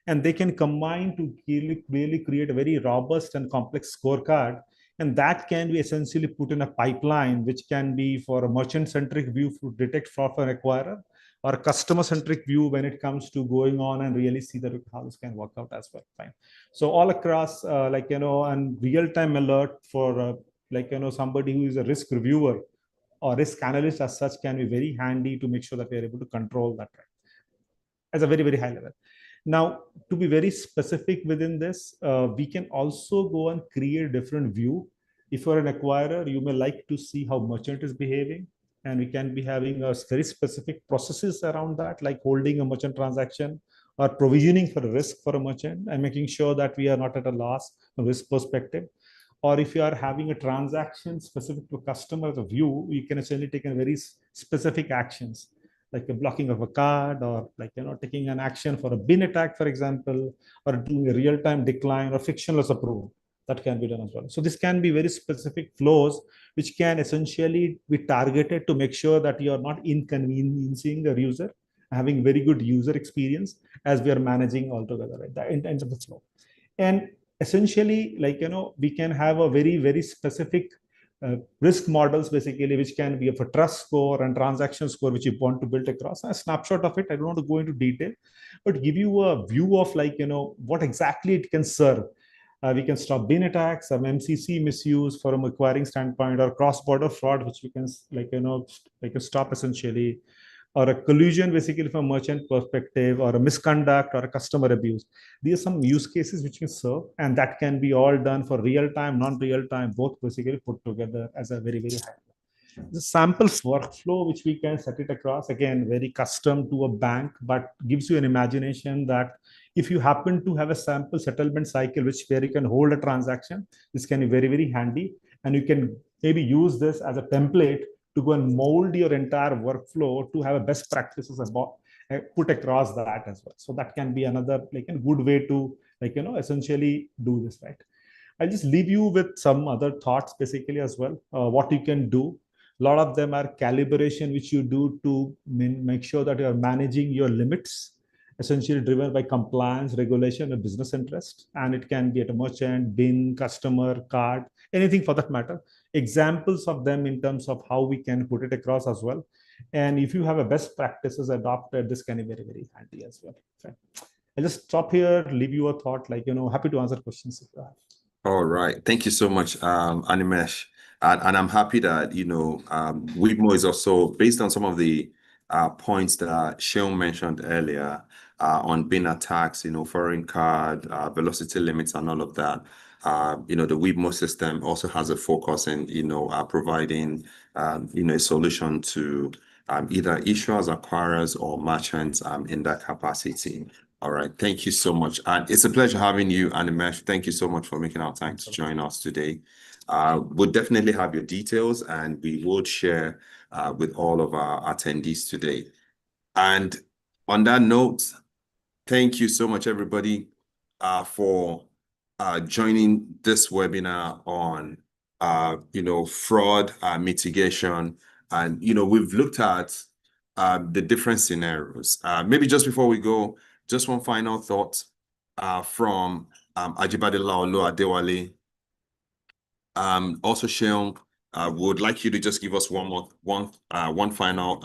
H: And they can combine to really create a very robust and complex scorecard. And that can be essentially put in a pipeline, which can be for a merchant-centric view to detect fraud for an acquirer, or a customer-centric view when it comes to going on and really see that how this can work out as well. Fine. So all across, and real-time alert for somebody who is a risk reviewer or risk analyst as such can be very handy to make sure that we are able to control that, right? As a very, very high level. Now, to be very specific within this, we can also go and create a different view. If you're an acquirer, you may like to see how merchant is behaving. And we can be having a very specific processes around that, like holding a merchant transaction or provisioning for a risk for a merchant and making sure that we are not at a loss from risk perspective. Or if you are having a transaction specific to a customer as a view, you can essentially take a very specific actions, like a blocking of a card, or taking an action for a bin attack, for example, or doing a real-time decline or frictionless approval. That can be done as well. So this can be very specific flows, which can essentially be targeted to make sure that you are not inconveniencing the user, having very good user experience as we are managing altogether, right? That in terms of the flow. And essentially, we can have a very, very specific risk models, basically, which can be of a trust score and transaction score, which you want to build across. A snapshot of it, I don't want to go into detail, but give you a view of what exactly it can serve. We can stop bin attacks, some MCC misuse from an acquiring standpoint, or cross-border fraud, which we can stop essentially, or a collusion basically from a merchant perspective, or a misconduct or a customer abuse. These are some use cases which can serve, and that can be all done for real-time, non-real-time, both basically put together as a very, very high level. The sample workflow which we can set it across, again, very custom to a bank, but gives you an imagination that if you happen to have a sample settlement cycle where you can hold a transaction, this can be very, very handy. And you can maybe use this as a template to go and mold your entire workflow to have a best practices about put across that as well. So that can be another a good way to essentially do this, right? I'll just leave you with some other thoughts basically as well. What you can do. A lot of them are calibration, which you do to make sure that you are managing your limits essentially driven by compliance, regulation, and business interest. And it can be at a merchant, bin, customer, card, anything for that matter. Examples of them in terms of how we can put it across as well. And if you have a best practices adopted, this can be very, very handy as well. Okay. I'll just stop here, leave you a thought, happy to answer questions if you have.
G: All right. Thank you so much, Animesh. And I'm happy that, Webmo is also based on some of the points that Sheon mentioned earlier on bin attacks, foreign card, velocity limits and all of that. The Webmo system also has a focus in, providing, a solution to either issuers, acquirers, or merchants in that capacity. All right. Thank you so much. And it's a pleasure having you, Animesh. Thank you so much for making our time to join us today. We'll definitely have your details and we will share with all of our attendees today. And on that note, thank you so much, everybody, for joining this webinar on, fraud mitigation. And, we've looked at the different scenarios. Maybe just before we go, just one final thought from Ajibade Laolo Adewale. Also, Sheon, would like you to just give us one final,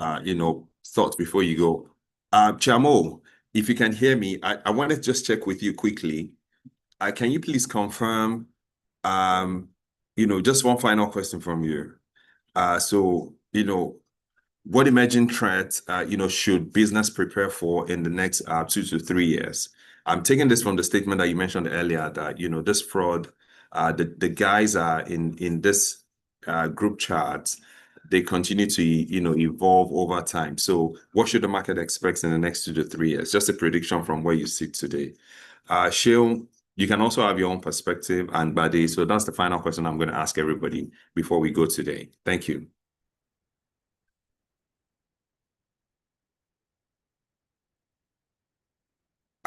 G: thought before you go. Chamo, if you can hear me, I want to just check with you quickly. Can you please confirm, just one final question from you. What emerging threats, should business prepare for in the next 2 to 3 years? I'm taking this from the statement that you mentioned earlier that, this fraud, the guys are in this group chats, they continue to, evolve over time. So what should the market expect in the next 2 to 3 years? Just a prediction from where you sit today. Sheon, you can also have your own perspective, and Bade. So that's the final question I'm going to ask everybody before we go today. Thank you.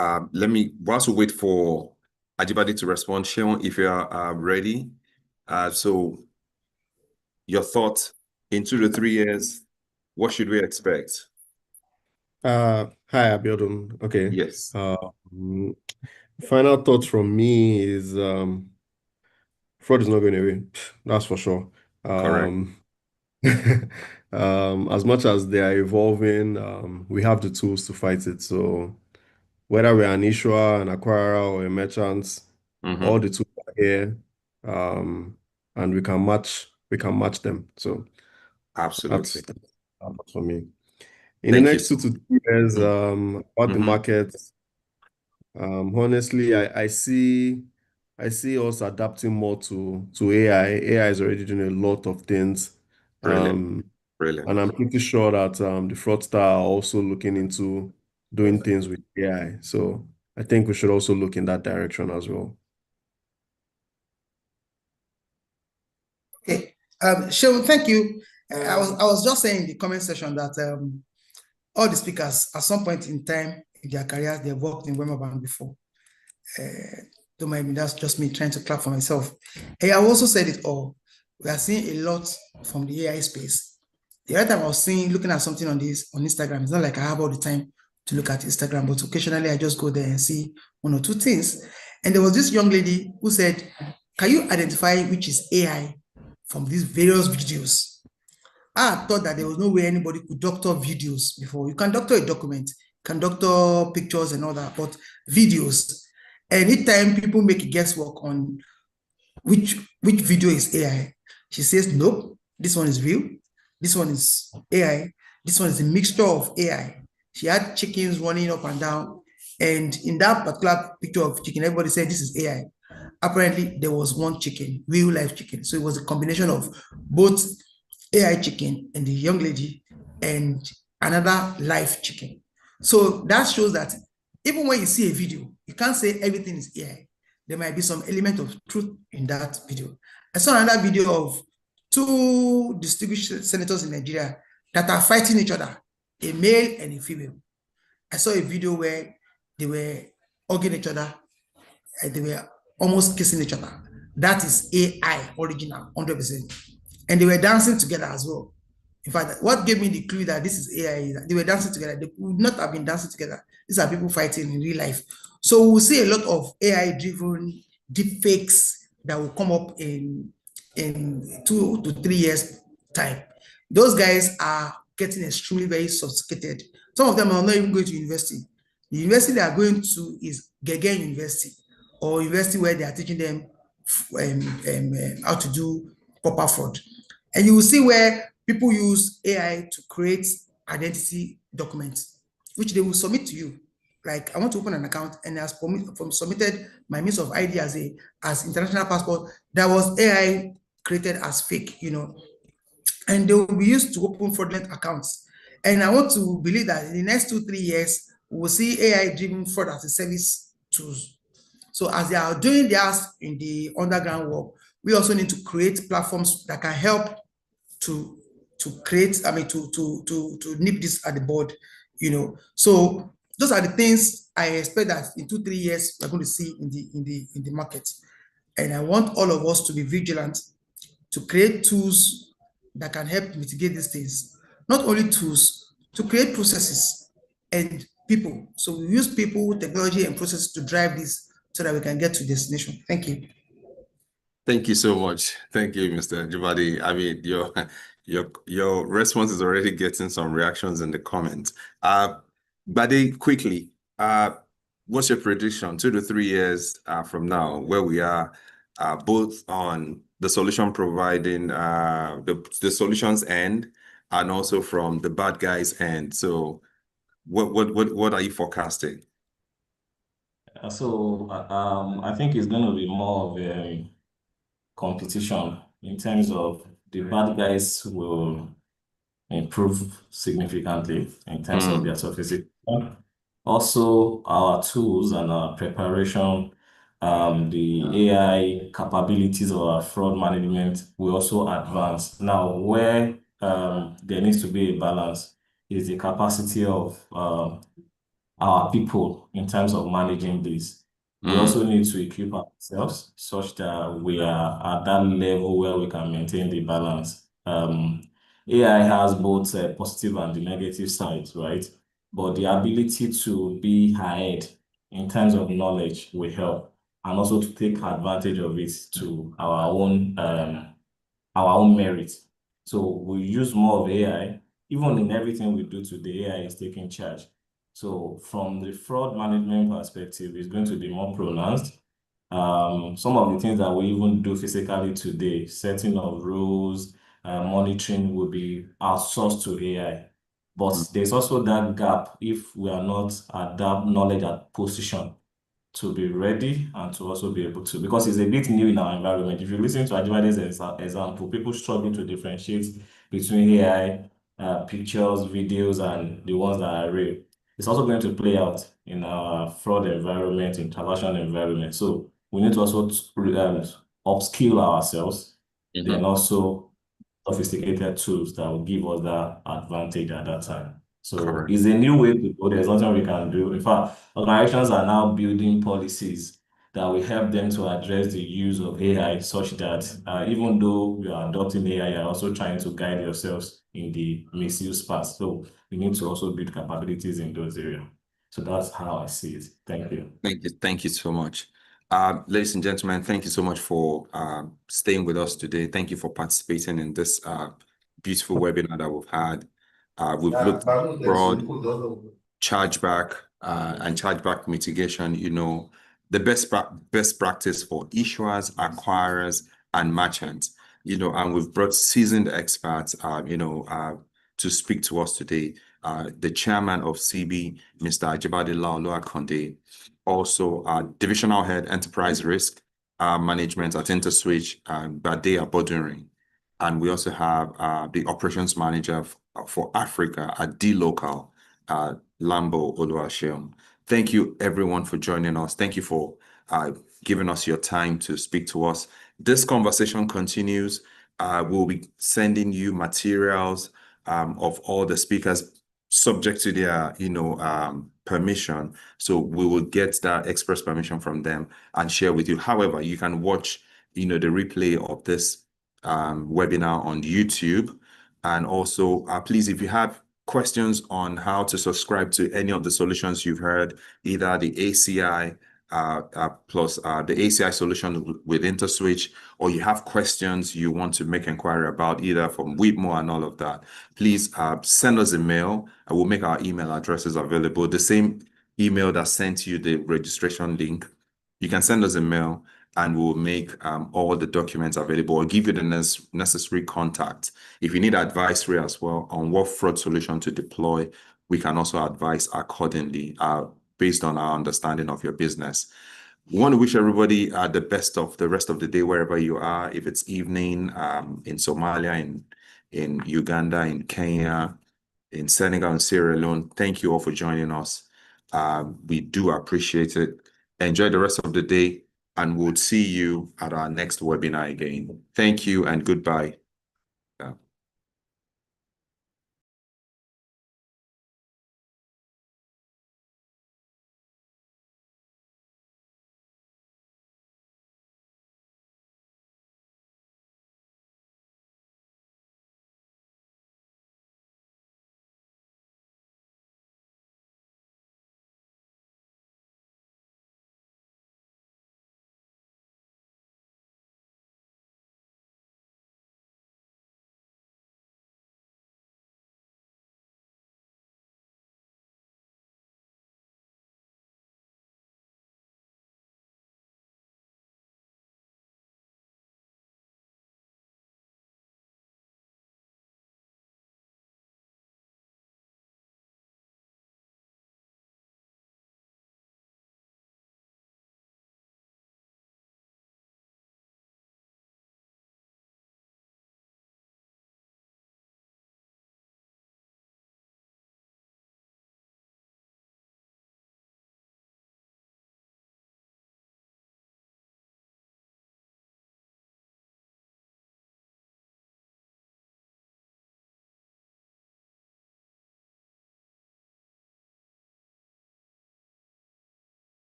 G: Whilst we wait for Ajibade to respond, Sheon, if you are ready. So your thoughts in 2 to 3 years, what should we expect?
D: Hi, Abiodun. Okay.
G: Yes.
D: Final thoughts from me is fraud is not going away. That's for sure.
G: Correct.
D: As much as they are evolving, we have the tools to fight it. So whether we're an issuer, an acquirer, or a merchant, all the tools are here, and we can match them. So
G: absolutely,
D: that's for me. In the next 2 to 3 years, about the market, honestly, I see us adapting more to AI. AI is already doing a lot of things.
G: Brilliant.
D: And I'm pretty sure that the fraudsters are also looking into doing things with AI. So I think we should also look in that direction as well.
B: Okay. Sheon, thank you. I was just saying in the comment section that all the speakers at some point in time in their careers, they've worked in Wema Bank before. Don't mind me, that's just me trying to clap for myself. Hey, I also said it all. We are seeing a lot from the AI space. The other time I was looking at something on Instagram. It's not like I have all the time to look at Instagram, but occasionally I just go there and see 1 or 2 things. And there was this young lady who said, can you identify which is AI from these various videos? I thought that there was no way anybody could doctor videos before. You can doctor a document, can doctor pictures and all that, but videos. Anytime people make guesswork on which video is AI, she says, nope, this one is real. This one is AI. This one is a mixture of AI. She had chickens running up and down. And in that particular picture of chicken, everybody said this is AI. Apparently, there was one chicken, real life chicken. So it was a combination of both AI chicken and the young lady and another live chicken. So that shows that even when you see a video, you can't say everything is AI. There might be some element of truth in that video. I saw another video of 2 distinguished senators in Nigeria that are fighting each other, a male and a female. I saw a video where they were hugging each other and they were almost kissing each other. That is AI original, 100%. And they were dancing together as well. In fact, what gave me the clue that this is AI is that they were dancing together. They would not have been dancing together. These are people fighting in real life. So we'll see a lot of AI-driven deepfakes that will come up in 2 to 3 years time. Those guys are getting extremely very sophisticated. Some of them are not even going to university. The university they are going to is Gege University, or university where they are teaching them how to do proper fraud. And you will see where people use AI to create identity documents, which they will submit to you. Like, I want to open an account, and as submitted my means of ID as international passport that was AI created as fake, you know, and they will be used to open fraudulent accounts. And I want to believe that in the next 2-3 years, we will see AI-driven fraud as a service tools. So as they are doing theirs in the underground work, we also need to create platforms that can help to create, I mean, to nip this at the bud, you know. So those are the things I expect that in 2-3 years we're going to see in the market. And I want all of us to be vigilant to create tools that can help mitigate these things. Not only tools, to create processes and people. So we use people, technology, and processes to drive this so that we can get to destination. Thank you.
G: Thank you so much. Thank you, Mr. Jibadi. I mean, your response is already getting some reactions in the comments. Bade, quickly, what's your prediction 2 to 3 years from now, where we are, both on the solution providing the solutions end, and also from the bad guys end? So, what are you forecasting?
F: So I think it's going to be more of a competition in terms of the bad guys will improve significantly in terms of their sophistication. Also, our tools and our preparation, the AI capabilities of our fraud management will also advance. Now, where there needs to be a balance is the capacity of our people in terms of managing this. We also need to equip ourselves such that we are at that level where we can maintain the balance. AI has both positive and the negative sides, right? But the ability to be ahead in terms of knowledge will help, and also to take advantage of it to our own merit. So we use more of AI. Even in everything we do today, AI is taking charge. So from the fraud management perspective, it's going to be more pronounced. Some of the things that we even do physically today, setting of rules, monitoring, will be outsourced to AI. But there's also that gap if we are not at that knowledge at position to be ready and to also be able to, because it's a bit new in our environment. If you listen to Ajibade's example, people struggle to differentiate between AI, pictures, videos, and the ones that are real. It's also going to play out in our fraud environment, in transaction environment. So we need to also upskill ourselves, then also sophisticated tools that will give us that advantage at that time. So it's a new way to go. There's nothing we can do. In fact, organizations are now building policies that will help them to address the use of AI, such that even though we are adopting AI, you're also trying to guide yourselves in the misuse part. So we need to also build capabilities in those areas. So that's how I see it. Thank you.
G: Thank you so much. Ladies and gentlemen, thank you so much for staying with us today. Thank you for participating in this beautiful webinar that we've had. We've looked at fraud, chargeback, and chargeback mitigation, you know, the best practice for issuers, acquirers, and merchants, you know, and we've brought seasoned experts, to speak to us today. The chairman of CB, Mr. Ajibade Laolu Akonde, also divisional head enterprise risk management at InterSwitch, Bade Abodunrin. And we also have the operations manager for Africa at dLocal, Lambo Oluwaseun. Thank you everyone for joining us. Thank you for giving us your time to speak to us. This conversation continues. We'll be sending you materials of all the speakers subject to their, permission. So we will get that express permission from them and share with you. However, you can watch, the replay of this webinar on YouTube. And also, please, if you have questions on how to subscribe to any of the solutions you've heard, either the ACI plus the ACI solution with InterSwitch, or you have questions you want to make inquiry about either from Whitmore and all of that, please send us a mail. I will make our email addresses available. The same email that sent you the registration link, you can send us a mail and we'll make all the documents available or give you the necessary contact. If you need advisory as well on what fraud solution to deploy, we can also advise accordingly based on our understanding of your business. We want to wish everybody the best of the rest of the day wherever you are. If it's evening in Somalia, in Uganda, in Kenya, in Senegal, and Sierra Leone, thank you all for joining us. We do appreciate it. Enjoy the rest of the day, and we'll see you at our next webinar again. Thank you and goodbye.